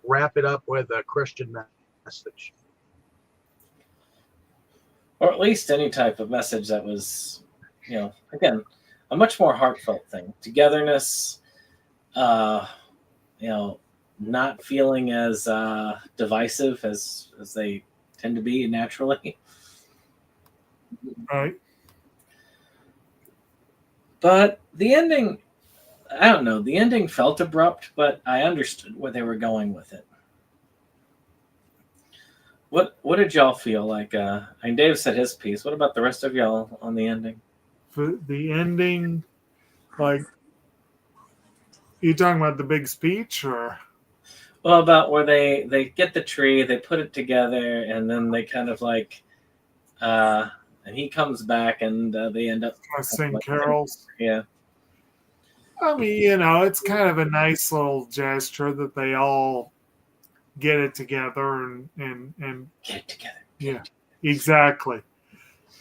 Speaker 2: wrap it up with a Christian message,
Speaker 1: or at least any type of message that was, again, a much more heartfelt thing. Togetherness, not feeling as divisive as they tend to be naturally.
Speaker 4: Right.
Speaker 1: But the ending, I don't know. The ending felt abrupt, but I understood where they were going with it. What did y'all feel like? Dave said his piece. What about the rest of y'all on the ending?
Speaker 4: For the ending, like, you talking about the big speech or?
Speaker 1: Well, about where they get the tree, they put it together, and then they kind of like, and he comes back, and they end up
Speaker 4: Sing carols.
Speaker 1: Yeah.
Speaker 4: I mean, it's kind of a nice little gesture that they all get it together and
Speaker 1: Get it together.
Speaker 4: Yeah, exactly.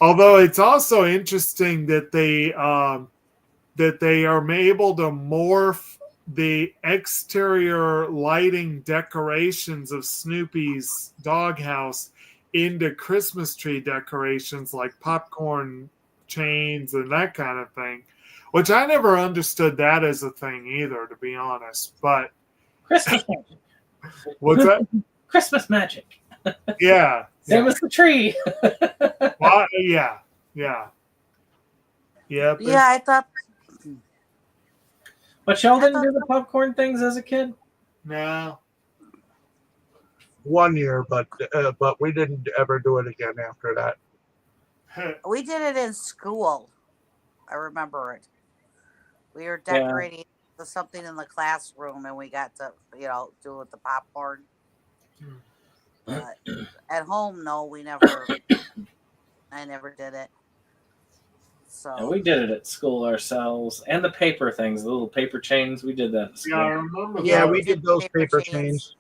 Speaker 4: Although it's also interesting that they are able to morph the exterior lighting decorations of Snoopy's doghouse into Christmas tree decorations like popcorn chains and that kind of thing, which I never understood that as a thing either, to be honest. But
Speaker 1: Christmas magic.
Speaker 4: What's that?
Speaker 1: Christmas magic.
Speaker 4: Yeah.
Speaker 1: Same as the tree.
Speaker 4: Well, yeah.
Speaker 3: Yeah, I thought.
Speaker 1: But y'all didn't do the popcorn things as a kid?
Speaker 4: No.
Speaker 2: 1 year, but we didn't ever do it again after that.
Speaker 3: We did it in school. I remember it. We were decorating something in the classroom, and we got to, do it with the popcorn. But at home, no, we never. I never did it. So
Speaker 1: And we did it at school ourselves, and the paper things, the little paper chains. We did that at school.
Speaker 4: Yeah, I remember.
Speaker 2: Yeah,
Speaker 4: that.
Speaker 2: we did those paper chains.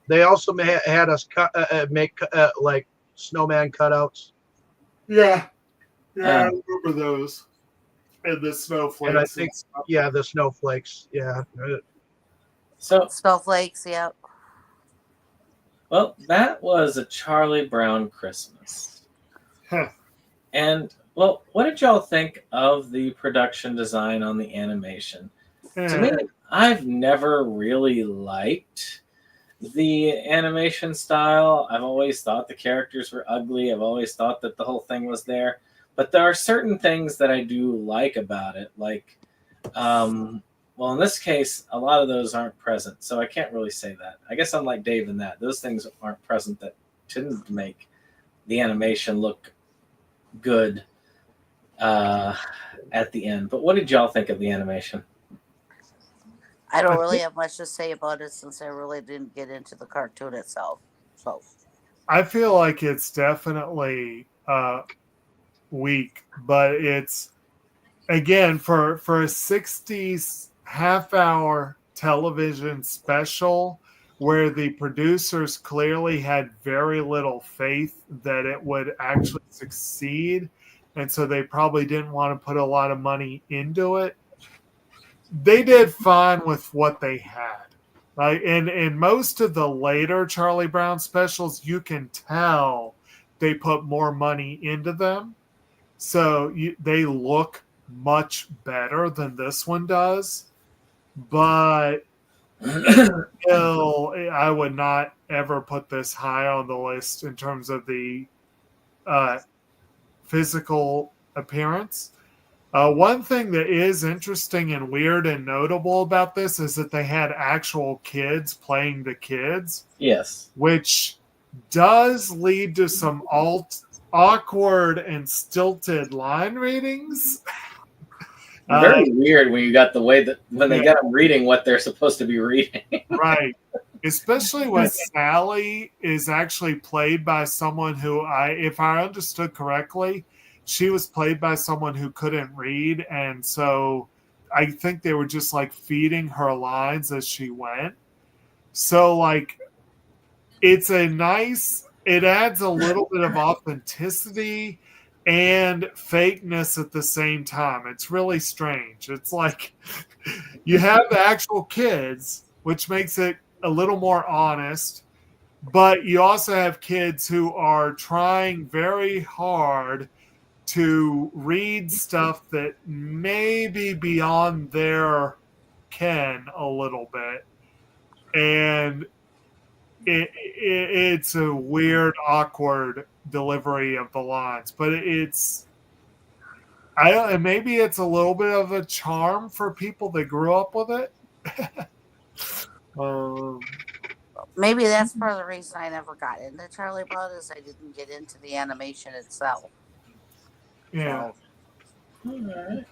Speaker 2: They also had us make like snowman cutouts.
Speaker 4: Yeah, I remember those. And the snowflakes.
Speaker 2: And I think, the snowflakes. Yeah.
Speaker 1: So
Speaker 3: snowflakes. Yeah.
Speaker 1: Well, that was a Charlie Brown Christmas.
Speaker 4: Huh.
Speaker 1: And, well, what did y'all think of the production design on the animation? To me, I've never really liked the animation style. I've always thought the characters were ugly. I've always thought that the whole thing was there. But there are certain things that I do like about it. Like, well, in this case, a lot of those aren't present. So I can't really say that. I guess I'm like Dave in that. Those things aren't present that didn't make the animation look good at the end. But what did y'all think of the animation?
Speaker 3: I don't really have much to say about it since I really didn't get into the cartoon itself. So
Speaker 4: I feel like it's definitely weak, but it's, again, for a 60s half-hour television special where the producers clearly had very little faith that it would actually succeed. And so they probably didn't want to put a lot of money into it. They did fine with what they had. Like in most of the later Charlie Brown specials, you can tell they put more money into them. So they look much better than this one does. But still, I would not ever put this high on the list in terms of the physical appearance. One thing that is interesting and weird and notable about this is that they had actual kids playing the kids.
Speaker 1: Yes.
Speaker 4: Which does lead to some awkward and stilted line readings.
Speaker 1: Very weird when you got the way that when they got them reading what they're supposed to be reading.
Speaker 4: Right. Especially when Sally is actually played by someone who if I understood correctly, she was played by someone who couldn't read. And so I think they were just like feeding her lines as she went. So like, it adds a little bit of authenticity and fakeness at the same time. It's really strange. It's like you have the actual kids, which makes it a little more honest, but you also have kids who are trying very hard to read stuff that may be beyond their ken a little bit. And it's a weird, awkward delivery of the lines, but maybe it's a little bit of a charm for people that grew up with it.
Speaker 3: Maybe that's part of the reason I never got into Charlie Brown is I didn't get into the animation itself.
Speaker 4: Yeah.
Speaker 1: So. All right.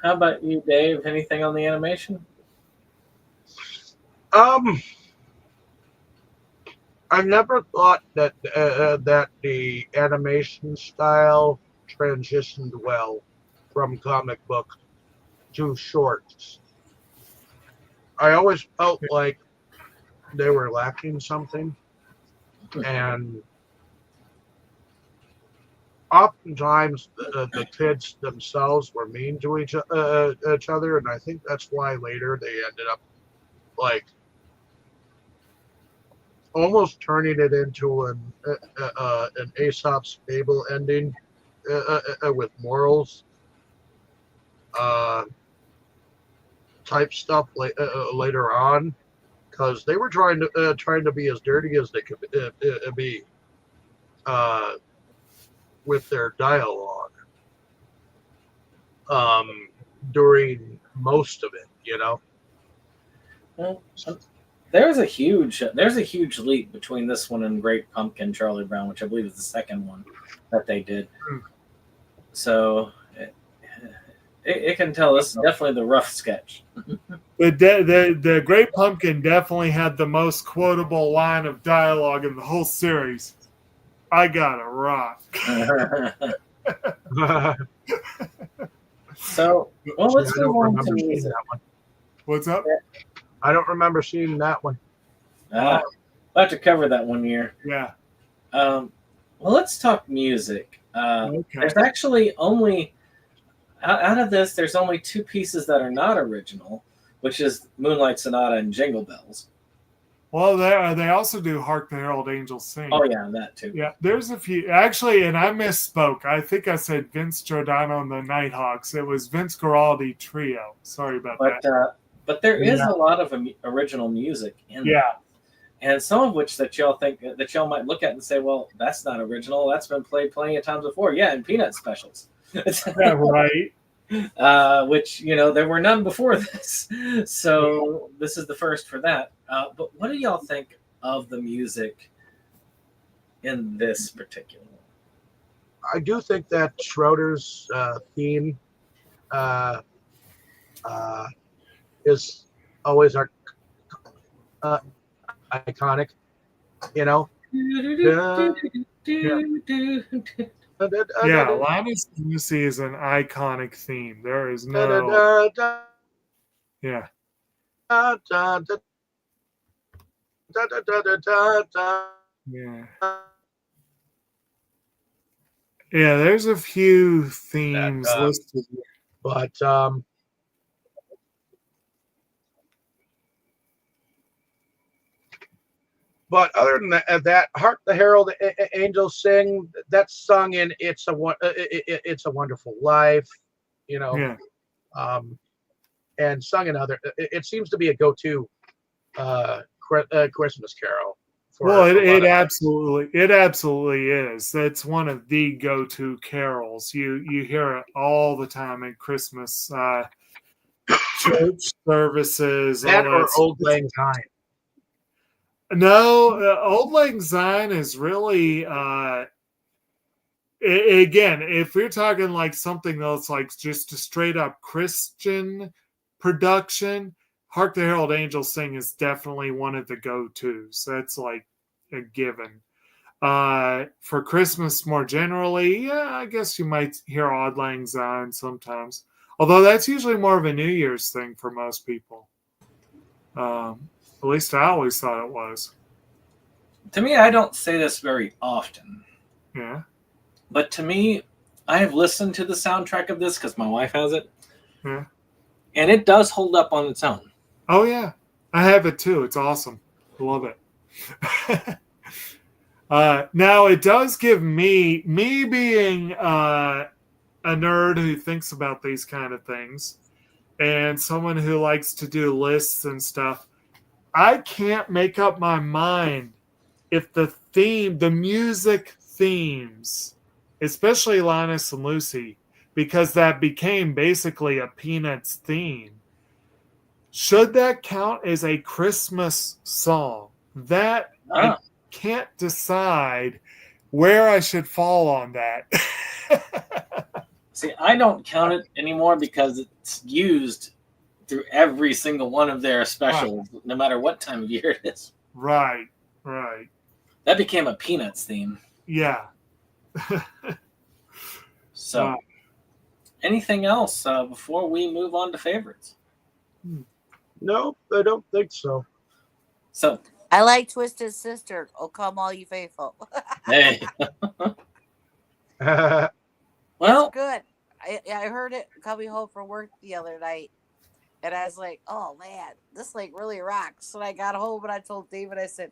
Speaker 1: How about you, Dave? Anything on the animation?
Speaker 2: I never thought that that the animation style transitioned well from comic book to shorts. I always felt like they were lacking something, and oftentimes the kids themselves were mean to each other, and I think that's why later they ended up like almost turning it into an Aesop's fable ending with morals type stuff later on, because they were trying to be as dirty as they could be with their dialogue during most of it, you know.
Speaker 1: Well, there's a huge leap between this one and Great Pumpkin Charlie Brown, which I believe is the second one that they did. So it can tell this is definitely the rough sketch.
Speaker 4: The Great Pumpkin definitely had the most quotable line of dialogue in the whole series. I got a rock.
Speaker 1: So, well, let's move on to music.
Speaker 4: What's up?
Speaker 2: I don't remember seeing that one.
Speaker 1: I'll have to cover that one year.
Speaker 4: Yeah.
Speaker 1: Well, let's talk music.
Speaker 4: Okay.
Speaker 1: There's actually only out of this. There's only two pieces that are not original, which is Moonlight Sonata and Jingle Bells.
Speaker 4: Well, they also do Hark the Herald Angels Sing.
Speaker 1: Oh, yeah, that too.
Speaker 4: Yeah, there's a few. Actually, and I misspoke. I think I said Vince Giordano and the Nighthawks. It was Vince Guaraldi Trio. Sorry about that.
Speaker 1: But there is a lot of original music in there. And some of which that y'all think that y'all might look at and say, well, that's not original. That's been played plenty of times before. Yeah, in Peanut specials.
Speaker 4: Yeah, right.
Speaker 1: Which, there were none before this. So this is the first for that. But what do y'all think of the music in this particular one?
Speaker 2: I do think that Schroeder's theme is always iconic, you know?
Speaker 4: Yeah, Linus Lucy is an iconic theme. There is no... Yeah.
Speaker 2: da, da, da, da, da, da, da, da.
Speaker 4: Yeah. Yeah, there's a few themes
Speaker 2: That,
Speaker 4: listed.
Speaker 2: but other than that, "Hark the Herald Angels Sing," that's sung in "It's a Wonderful Life," you know,
Speaker 4: Yeah.
Speaker 2: and sung in other. It seems to be a go-to Christmas carol for
Speaker 4: Well,
Speaker 2: a lot
Speaker 4: it
Speaker 2: of.
Speaker 4: absolutely is. That's one of the go-to carols. You hear it all the time at Christmas, church services, all
Speaker 2: That
Speaker 4: that.
Speaker 2: or "Old Lang Syne."
Speaker 4: No, Old Lang Syne is really again, if we're talking like something that's like just a straight up Christian production, Hark the Herald Angels Sing is definitely one of the go-tos. That's like a given. For Christmas more generally, yeah, I guess you might hear Auld Lang Syne sometimes. Although that's usually more of a New Year's thing for most people. At least I always thought it was.
Speaker 1: To me, I don't say this very often,
Speaker 4: Yeah.
Speaker 1: but to me, I have listened to the soundtrack of this because my wife has it,
Speaker 4: Yeah.
Speaker 1: and it does hold up on its own.
Speaker 4: Oh yeah. I have it too. It's awesome. I love it. Now it does give me being a nerd who thinks about these kind of things and someone who likes to do lists and stuff. I can't make up my mind if the music themes, especially Linus and Lucy, because that became basically a Peanuts theme. Should that count as a Christmas song? That I can't decide where I should fall on that.
Speaker 1: See, I don't count it anymore because it's used through every single one of their specials, no matter what time of year it is.
Speaker 4: Right.
Speaker 1: That became a Peanuts theme.
Speaker 4: Yeah.
Speaker 1: So, anything else before we move on to favorites?
Speaker 2: No, I don't think so.
Speaker 1: So,
Speaker 3: I like Twisted Sister. Oh, come all you faithful.
Speaker 1: hey.
Speaker 3: Well, it's good. I heard it coming home from work the other night, and I was like, "Oh man, this like really rocks." So I got home and I told David, I said,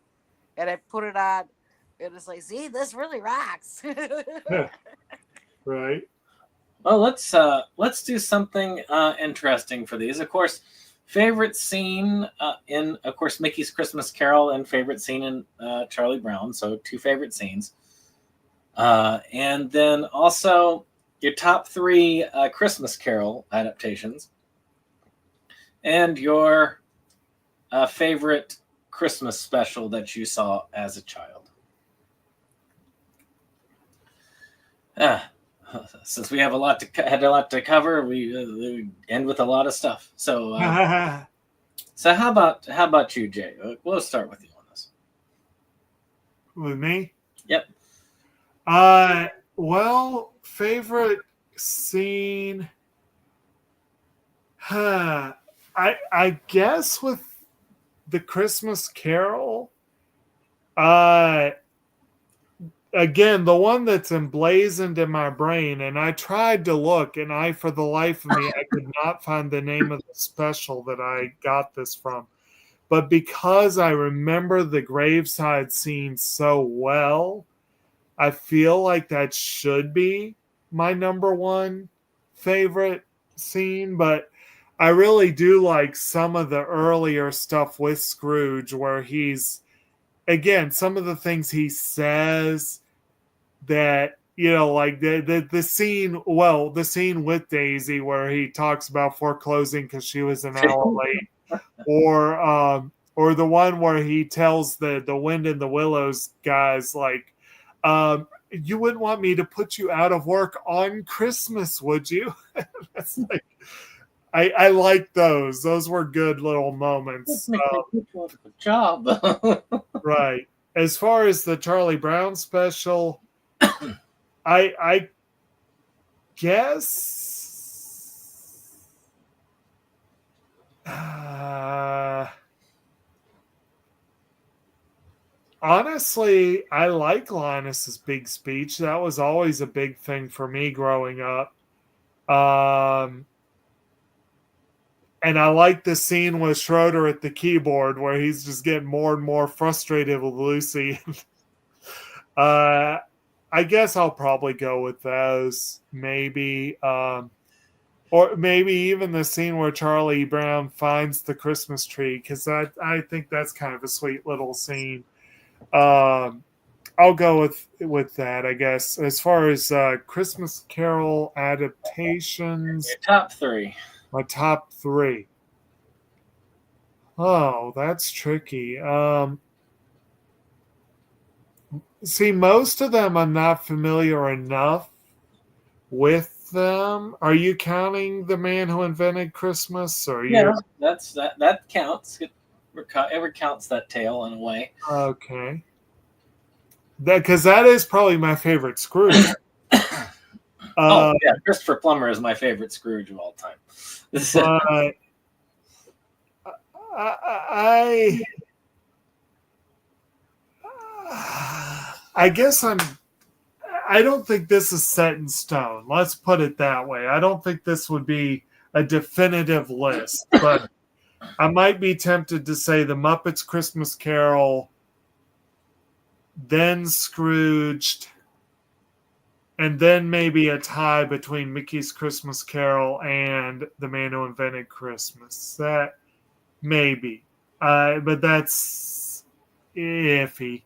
Speaker 3: and I put it on, and it's like, "See, this really rocks."
Speaker 4: Right.
Speaker 1: Well, let's do something interesting for these. Of course, favorite scene in, of course, Mickey's Christmas Carol, and favorite scene in Charlie Brown. So 2 favorite scenes, and then also your top 3 Christmas Carol adaptations, and your favorite Christmas special that you saw as a child. Since we have had a lot to cover, we end with a lot of stuff. So, so how about you, Jay? We'll start with you on this.
Speaker 4: With me?
Speaker 1: Yep.
Speaker 4: Well, favorite scene. I guess with the Christmas Carol. Again, the one that's emblazoned in my brain, and I tried to look, and for the life of me, I could not find the name of the special that I got this from. But because I remember the graveside scene so well, I feel like that should be my number 1 favorite scene. But I really do like some of the earlier stuff with Scrooge, where he's, again, some of the things he says that, like the scene, the scene with Daisy where he talks about foreclosing because she was an hour late, or the one where he tells the Wind in the Willows guys, like, you wouldn't want me to put you out of work on Christmas, would you? That's like, I like those. Those were good little moments.
Speaker 1: Good job.
Speaker 4: Right. As far as the Charlie Brown special, I guess Honestly, I like Linus's big speech. That was always a big thing for me growing up. And I like the scene with Schroeder at the keyboard where he's just getting more and more frustrated with Lucy. I guess I'll probably go with those. Maybe. Or maybe even the scene where Charlie Brown finds the Christmas tree, because I think that's kind of a sweet little scene. I'll go with that, I guess. As far as Christmas Carol adaptations,
Speaker 1: Your top three.
Speaker 4: my top three. Oh, that's tricky. See, most of them I'm not familiar enough with them. Are you counting The Man Who Invented Christmas? Or
Speaker 1: Yeah,
Speaker 4: you?
Speaker 1: that counts. It recounts that tale in a way.
Speaker 4: Okay. Because that is probably my favorite Scrooge.
Speaker 1: Oh yeah, Christopher Plummer is my favorite Scrooge of all time.
Speaker 4: But I guess I don't think this is set in stone. Let's put it that way. I don't think this would be a definitive list, but I might be tempted to say The Muppets Christmas Carol, then Scrooged, and then maybe a tie between Mickey's Christmas Carol and The Man Who Invented Christmas. That maybe, but that's iffy.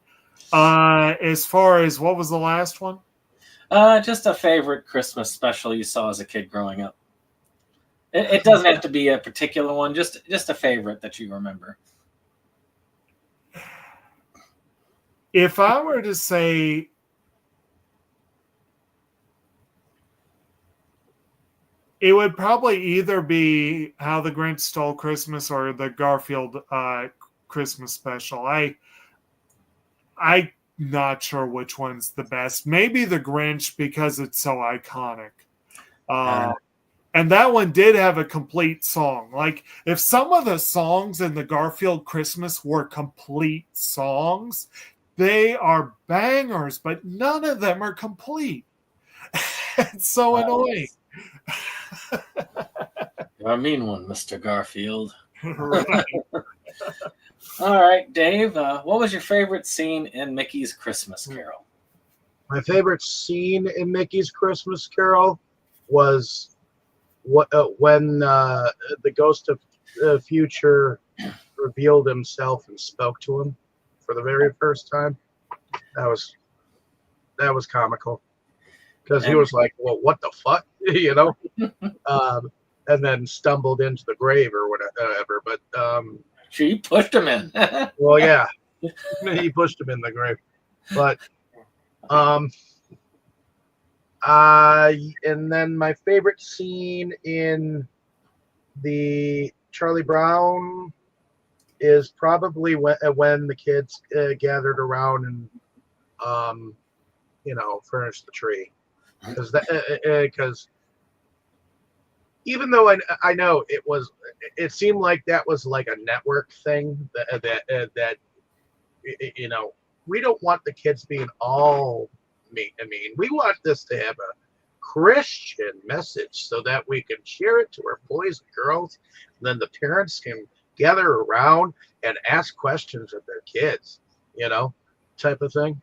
Speaker 4: As far as what was the last one?
Speaker 1: Just a favorite Christmas special you saw as a kid growing up. It doesn't have to be a particular one, just a favorite that you remember.
Speaker 4: If I were to say, it would probably either be How the Grinch Stole Christmas or the Garfield Christmas special. I'm not sure which one's the best. Maybe the Grinch because it's so iconic. And that one did have a complete song. Like, if some of the songs in the Garfield Christmas were complete songs, they are bangers, but none of them are complete. It's so annoying.
Speaker 1: You're a mean one, Mr. Garfield.
Speaker 4: Right.
Speaker 1: All right, Dave, what was your favorite scene in Mickey's Christmas Carol?
Speaker 2: My favorite scene in Mickey's Christmas Carol was when the ghost of the future revealed himself and spoke to him for the very first time. That was comical because he was like, "Well, what the fuck," you know, and then stumbled into the grave or whatever. But
Speaker 1: She pushed him in.
Speaker 2: well, yeah, he pushed him in the grave. But and then my favorite scene in the Charlie Brown is probably when the kids gathered around and furnished the tree, because even though I know it seemed like that was like a network thing that we don't want the kids being all mean. I mean, we want this to have a Christian message so that we can share it to our boys and girls, and then the parents can gather around and ask questions of their kids, type of thing.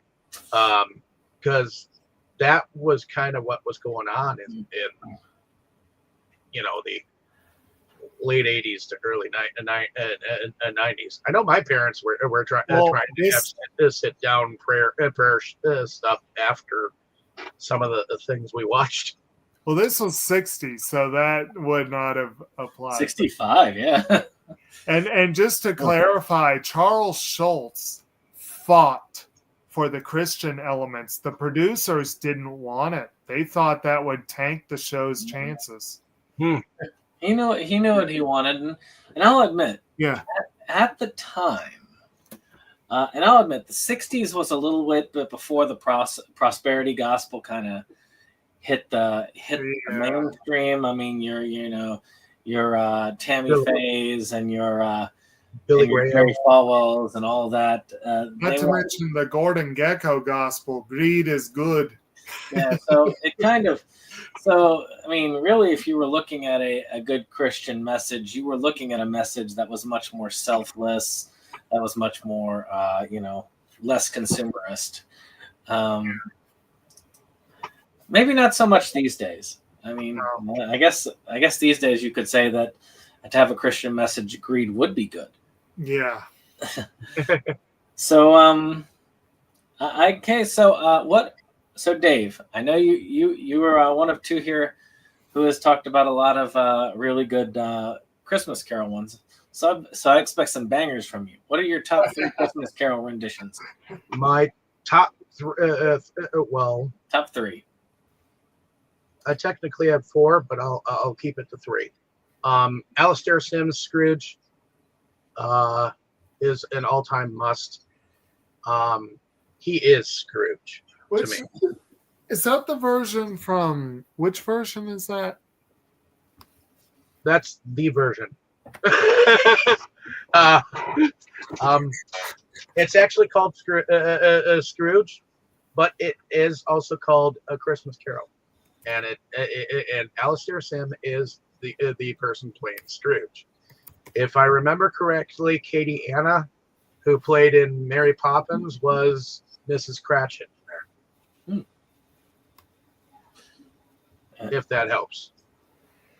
Speaker 2: Because that was kind of what was going on in the late 80s to early 90s. I know my parents were trying to sit down prayer stuff after some of the things we watched.
Speaker 4: Well, this was 60, so that would not have applied.
Speaker 1: 65, yeah.
Speaker 4: And just to clarify, Charles Schultz fought for the Christian elements. The producers didn't want it. They thought that would tank the show's chances.
Speaker 1: He knew what he wanted, and I'll admit,
Speaker 4: yeah,
Speaker 1: at the time, and I'll admit, the '60s was a little bit before the prosperity gospel kind of hit the mainstream. I mean, Tammy
Speaker 2: Billy-
Speaker 1: Faye's and your
Speaker 2: Billy
Speaker 1: and your
Speaker 2: Graham.
Speaker 1: Jerry Falwells and all that.
Speaker 4: Not
Speaker 1: They
Speaker 4: to
Speaker 1: were,
Speaker 4: mention the Gordon Gekko gospel. Greed is good.
Speaker 1: yeah. So it kind of. So I mean, really, if you were looking at a good Christian message, you were looking at a message that was much more selfless, that was much more, less consumerist. Maybe not so much these days. I mean, I guess these days you could say that to have a Christian message, greed would be good.
Speaker 4: Yeah.
Speaker 1: So, okay. So, what? So, Dave, I know you were one of two here who has talked about a lot of really good Christmas Carol ones. So I expect some bangers from you. What are your top 3 Christmas Carol renditions?
Speaker 2: My top
Speaker 1: Top 3.
Speaker 2: I technically have 4, but I'll keep it to 3. Alastair Sim's Scrooge is an all-time must. He is Scrooge to me.
Speaker 4: Is that the version from which version is that?
Speaker 2: That's the version. It's actually called Scrooge, but it is also called A Christmas Carol, and and Alastair Sim is the person playing Scrooge. If I remember correctly, Katie Anna, who played in Mary Poppins, was Mrs. Cratchit there. If that helps.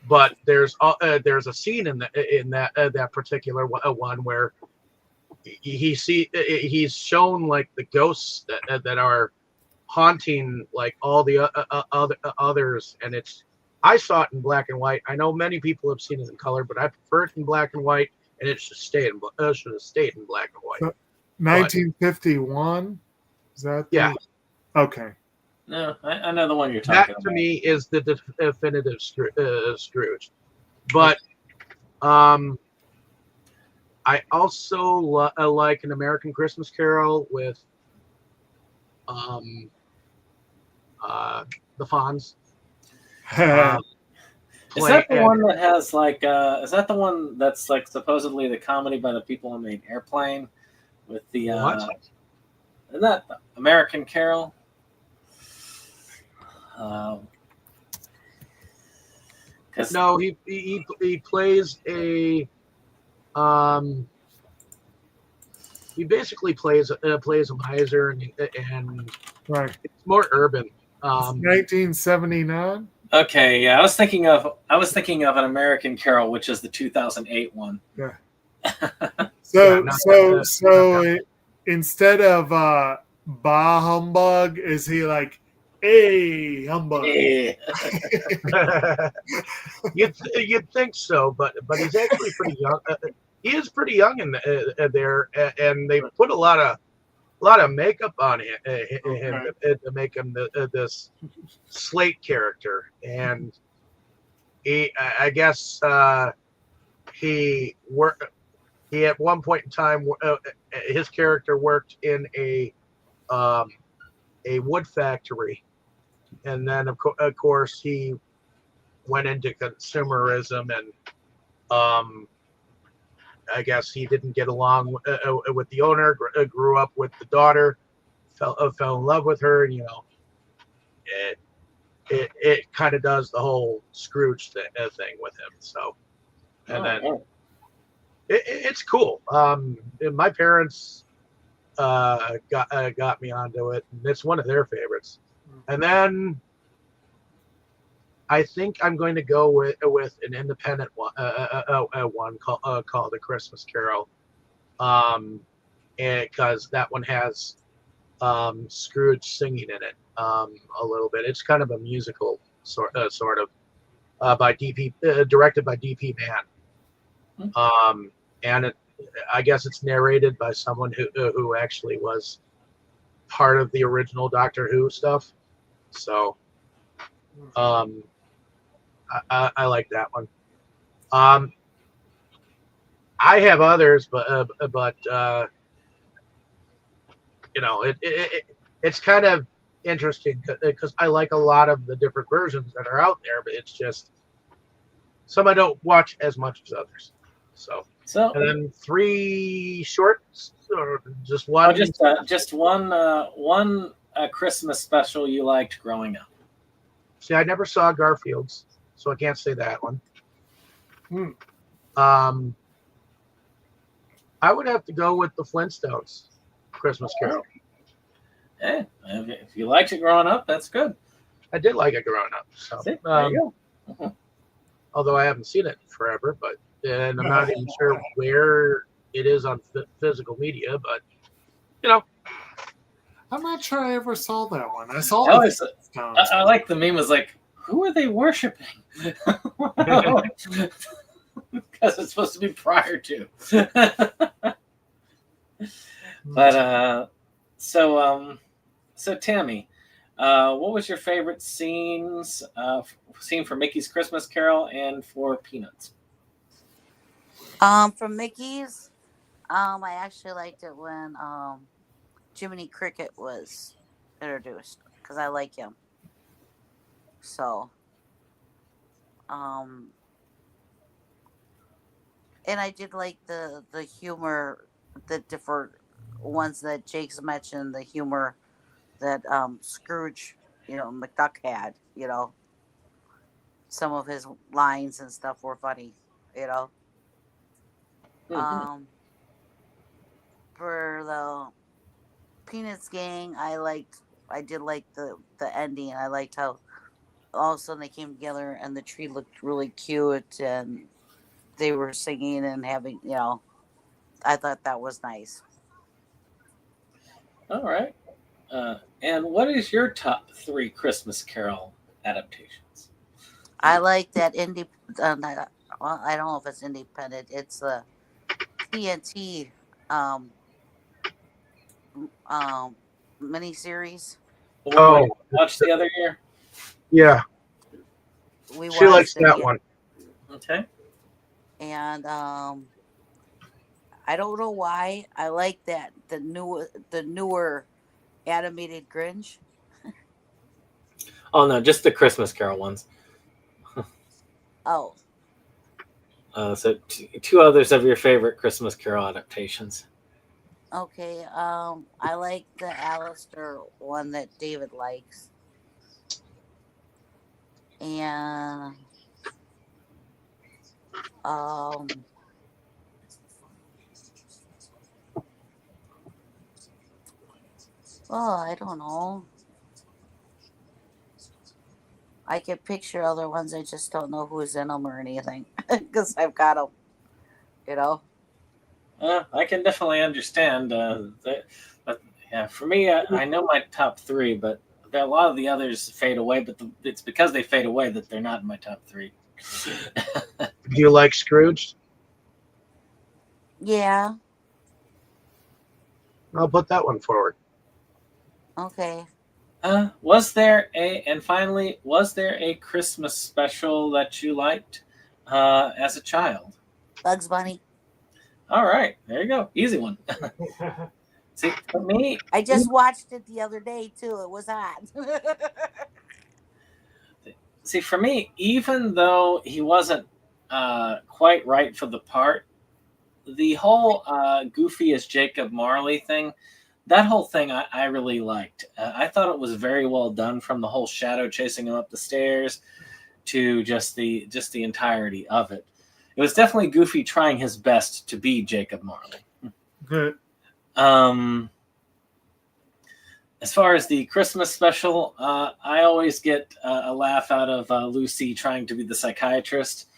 Speaker 2: But there's a scene in that particular one where he's shown like the ghosts that are haunting like all the others, and I saw it in black and white. I know many people have seen it in color, but I prefer it in black and white, and it should have stayed in black and white.
Speaker 4: 1951. Is that?
Speaker 2: Yeah.
Speaker 4: Okay.
Speaker 1: No, I know the one you're talking about.
Speaker 2: That to me is the definitive Scrooge. But I also like An American Christmas Carol with the Fonz.
Speaker 1: Is that the one that has like? Is that the one that's like supposedly the comedy by the people who made Airplane with the?
Speaker 2: What?
Speaker 1: Isn't that American Carol?
Speaker 2: No, he plays a he basically plays a miser and
Speaker 4: Right.
Speaker 2: it's more urban.
Speaker 4: 1979.
Speaker 1: Okay, yeah, I was thinking of An American Carol, which is the 2008 one.
Speaker 4: Yeah.
Speaker 2: Yeah,
Speaker 4: So instead of bah humbug, is he like, hey humbug?
Speaker 1: Yeah.
Speaker 2: You'd think so, but he's actually pretty young. He is pretty young in there, and they put a lot of makeup on him to make him this Slate character, and I guess he at one point in time his character worked in a wood factory, and then of course he went into consumerism, and I guess he didn't get along with the owner, grew up with the daughter, fell in love with her, and it kind of does the whole Scrooge thing with him. So, and it's cool. My parents got me onto it, and it's one of their favorites. And then I think I'm going to go with an independent one called The Christmas Carol, and because that one has Scrooge singing in it a little bit. It's kind of a musical sort of by directed by D.P. Mann, and I guess it's narrated by someone who actually was part of the original Doctor Who stuff. So I like that one. I have others, but it's kind of interesting because I like a lot of the different versions that are out there, but it's just Some I don't watch as much as others. So,
Speaker 1: So,
Speaker 2: and then 3 shorts or just one.
Speaker 1: just one Christmas special you liked growing up.
Speaker 2: See, I never saw Garfield's, so I can't say that one.
Speaker 4: Hmm.
Speaker 2: I would have to go with the Flintstones Christmas Carol.
Speaker 1: Hey, if you liked it growing up, that's good.
Speaker 2: I did like it growing up. So,
Speaker 1: See, there you go.
Speaker 2: although I haven't seen it in forever, and I'm not even sure where it is on physical media, but you know,
Speaker 4: I'm not sure I ever saw that one. I saw
Speaker 1: I like the meme was like, who are they worshiping? Because it's supposed to be prior to. But so Tammy, what was your favorite scene for Mickey's Christmas Carol and for Peanuts?
Speaker 3: From Mickey's, I actually liked it when Jiminy Cricket was introduced because I like him. So, and I did like the humor, the different ones that Jake's mentioned, the humor that Scrooge, McDuck had, some of his lines and stuff were funny,
Speaker 1: Mm-hmm.
Speaker 3: For the Peanuts gang, I did like the ending. I liked how all of a sudden they came together and the tree looked really cute and they were singing and having, I thought that was nice.
Speaker 1: All right. And what is your top 3 Christmas Carol adaptations?
Speaker 3: I like that indie. Well, I don't know if it's independent. It's a TNT miniseries.
Speaker 1: Oh, watched the other year.
Speaker 2: yeah,
Speaker 3: We
Speaker 2: she likes
Speaker 3: watched it,
Speaker 2: that
Speaker 3: yeah.
Speaker 2: one.
Speaker 1: Okay.
Speaker 3: And I don't know why I like that the newer animated Grinch.
Speaker 1: Oh no, just the Christmas Carol ones.
Speaker 3: Oh,
Speaker 1: So 2 others of your favorite Christmas Carol adaptations.
Speaker 3: okay. I like the Alistair one that David likes, and oh, I don't know. I can picture other ones. I just don't know who's in them or anything because I've got them.
Speaker 1: I can definitely understand but yeah, for me, I know my top 3, but a lot of the others fade away. But it's because they fade away that they're not in my top 3.
Speaker 2: Do you like Scrooge?
Speaker 3: Yeah.
Speaker 2: I'll put that one forward.
Speaker 3: Okay.
Speaker 1: Was there a Christmas special that you liked as a child?
Speaker 3: Bugs Bunny.
Speaker 1: All right, there you go, easy one. See, for me,
Speaker 3: I just watched it the other day too. It was hot.
Speaker 1: See, for me, even though he wasn't quite right for the part, the whole Goofy as Jacob Marley thing, that whole thing I really liked. I thought it was very well done, from the whole shadow chasing him up the stairs to just the entirety of it. It was definitely Goofy trying his best to be Jacob Marley.
Speaker 4: Good.
Speaker 1: As far as the Christmas special, I always get a laugh out of Lucy trying to be the psychiatrist.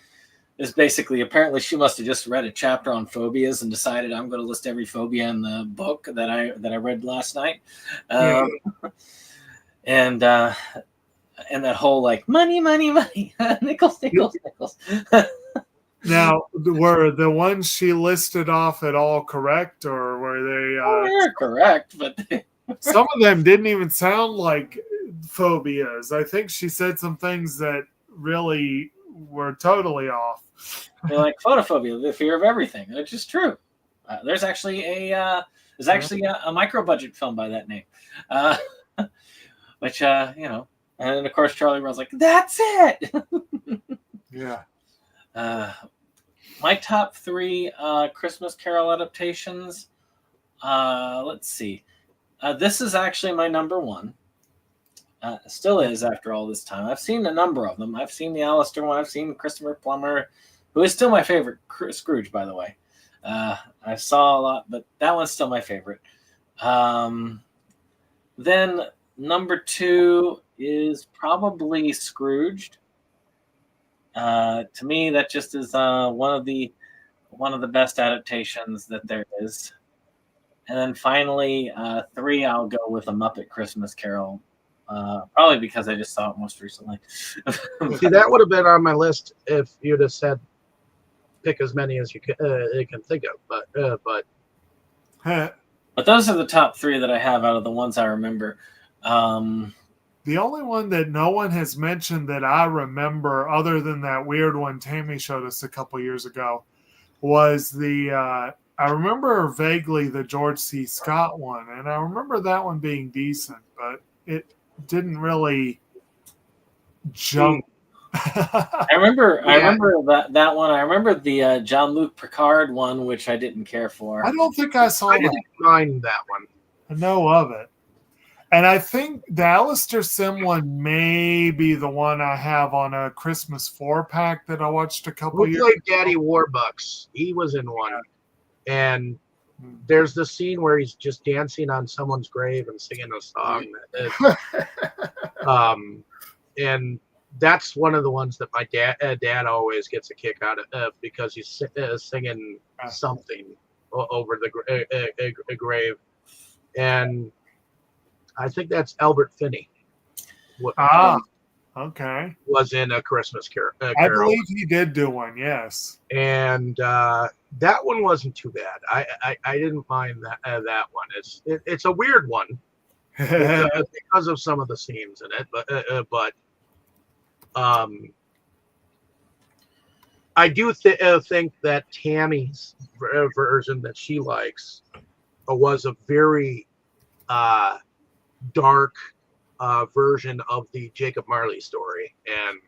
Speaker 1: It's basically, apparently she must have just read a chapter on phobias and decided, I'm going to list every phobia in the book that I read last night. And that whole like money, nickels.
Speaker 4: Now, were the ones she listed off at all correct, or were they?
Speaker 1: They're correct, but
Speaker 4: some of them didn't even sound like phobias. I think she said some things that really were totally off.
Speaker 1: They're like photophobia, the fear of everything, which is true. There's actually a micro budget film by that name, which and of course Charlie Brown's like, that's it.
Speaker 4: Yeah.
Speaker 1: My top 3 Christmas Carol adaptations. Let's see. This is actually my number 1. Still is after all this time. I've seen a number of them. I've seen the Alistair one. I've seen Christopher Plummer, who is still my favorite Scrooge, by the way. I saw a lot, but that one's still my favorite. Then number 2 is probably Scrooged. To me, that just is one of the best adaptations that there is. And then finally, 3, I'll go with A Muppet Christmas Carol. Probably because I just saw it most recently.
Speaker 2: See, that would have been on my list if you'd have said pick as many as you can think of. But
Speaker 1: those are the top 3 that I have out of the ones I remember.
Speaker 4: The only one that no one has mentioned that I remember, other than that weird one Tammy showed us a couple years ago, was I remember vaguely the George C. Scott one, and I remember that one being decent, but it didn't really jump.
Speaker 1: I remember that one. I remember the Jean-Luc Picard one, which I didn't care for.
Speaker 4: I don't think I saw
Speaker 2: I
Speaker 4: that.
Speaker 2: didn't mind that one.
Speaker 4: I know of it. And I think the Alistair Sim one may be the one I have on a Christmas 4-pack that I watched a couple
Speaker 2: Who
Speaker 4: years
Speaker 2: played
Speaker 4: ago.
Speaker 2: Daddy Warbucks? He was in one. And there's the scene where he's just dancing on someone's grave and singing a song. And that's one of the ones that my dad always gets a kick out of because he's singing something over the grave. And I think that's Albert Finney.
Speaker 4: Okay.
Speaker 2: Was in A Christmas Carol.
Speaker 4: I believe he did do one, yes.
Speaker 2: And that one wasn't too bad. I didn't mind that one. It's a weird one because of some of the scenes in it, but I do think that Tammy's version that she likes was a very dark version of the Jacob Marley story. And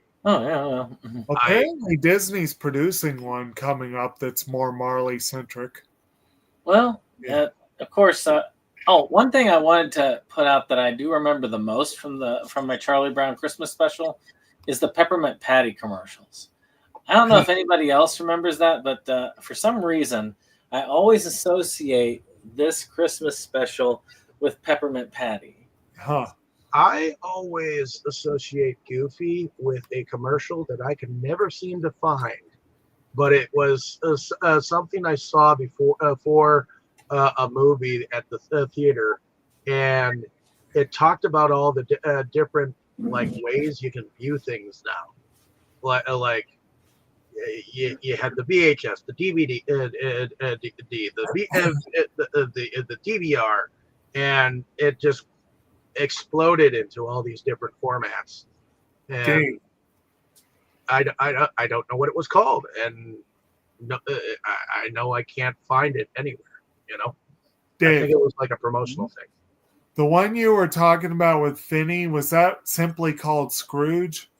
Speaker 4: apparently Disney's producing one coming up that's more Marley centric.
Speaker 1: Well, of course. One thing I wanted to put out that I do remember the most from my Charlie Brown Christmas special is the Peppermint Patty commercials. I don't know if anybody else remembers that, but for some reason, I always associate this Christmas special with Peppermint Patty.
Speaker 4: Huh.
Speaker 2: I always associate Goofy with a commercial that I can never seem to find, but it was something I saw before a movie at the theater, and it talked about all the different ways you can view things now, like you had the VHS, the DVD, the DVR, and it just exploded into all these different formats. And I don't know what it was called, and I know I can't find it anywhere.
Speaker 4: Dave,
Speaker 2: I think it was like a promotional thing.
Speaker 4: The one you were talking about with Finney, was that simply called Scrooge?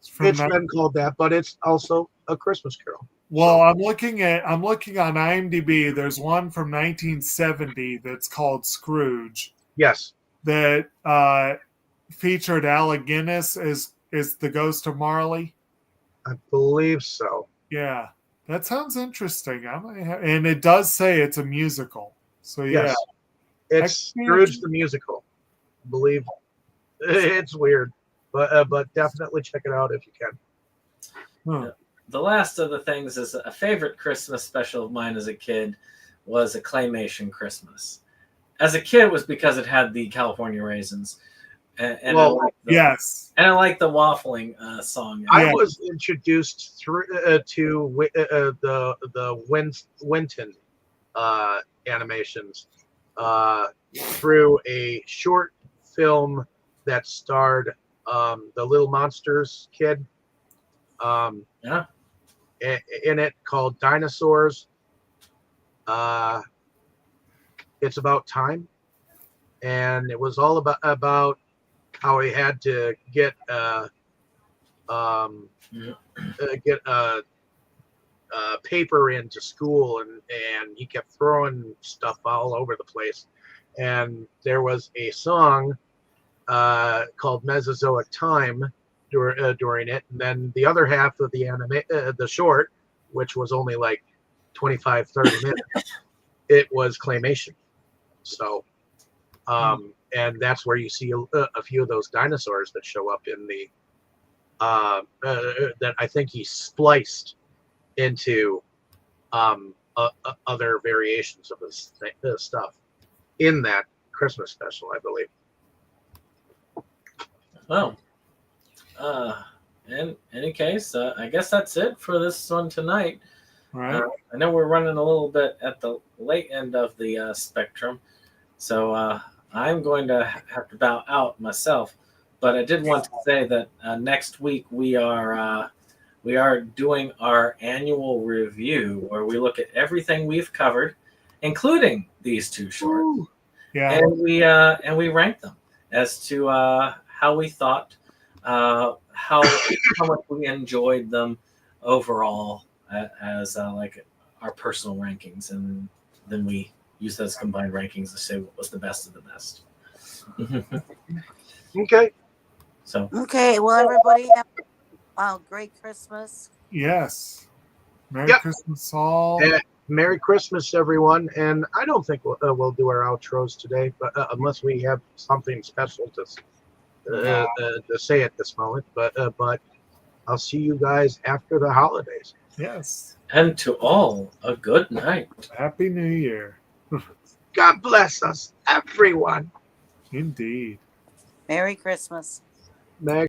Speaker 2: It's been called that, but it's also A Christmas Carol.
Speaker 4: Well, so I'm looking on IMDb. There's one from 1970 that's called Scrooge.
Speaker 2: Yes.
Speaker 4: That featured Alec Guinness as the ghost of Marley.
Speaker 2: I believe so.
Speaker 4: Yeah, that sounds interesting. And it does say it's a musical. So yeah,
Speaker 2: yes. It's Scrooge the musical. I believe it's weird, but definitely check it out if you can.
Speaker 1: Huh. The last of the things is a favorite Christmas special of mine as a kid was a Claymation Christmas. As a kid, it was because it had the California Raisins, and I like the waffling song.
Speaker 2: I was introduced to the Winton animations through a short film that starred the Little Monsters kid. In it, called Dinosaurs. It's about time, and it was all about how he had to get a get paper into school, and he kept throwing stuff all over the place. And there was a song called Mesozoic Time during it, and then the other half of the short, which was only like 25-30 minutes, it was claymation. So and that's where you see a few of those dinosaurs that show up in the that I think he spliced into other variations of this stuff in that Christmas special, I believe.
Speaker 1: Well, in any case, I guess that's it for this one tonight.
Speaker 4: Right.
Speaker 1: I know we're running a little bit at the late end of the spectrum, so I'm going to have to bow out myself. But I did want to say that next week we are doing our annual review where we look at everything we've covered, including these two shorts.
Speaker 2: Ooh.
Speaker 4: Yeah.
Speaker 1: And we rank them as to how we thought, how much we enjoyed them overall as like our personal rankings, and then we use those combined rankings to say what was the best of the best.
Speaker 2: Okay.
Speaker 1: So
Speaker 3: Okay, well, everybody have a great Christmas.
Speaker 4: Yes. Merry
Speaker 2: Yep.
Speaker 4: Christmas all.
Speaker 2: Merry Christmas, everyone. And I don't think we'll do our outros today, but unless we have something special to say at this moment. But I'll see you guys after the holidays.
Speaker 4: Yes.
Speaker 1: and to all a good night.
Speaker 4: Happy New Year.
Speaker 2: God bless us, everyone.
Speaker 4: Indeed.
Speaker 3: Merry Christmas.
Speaker 2: Meg.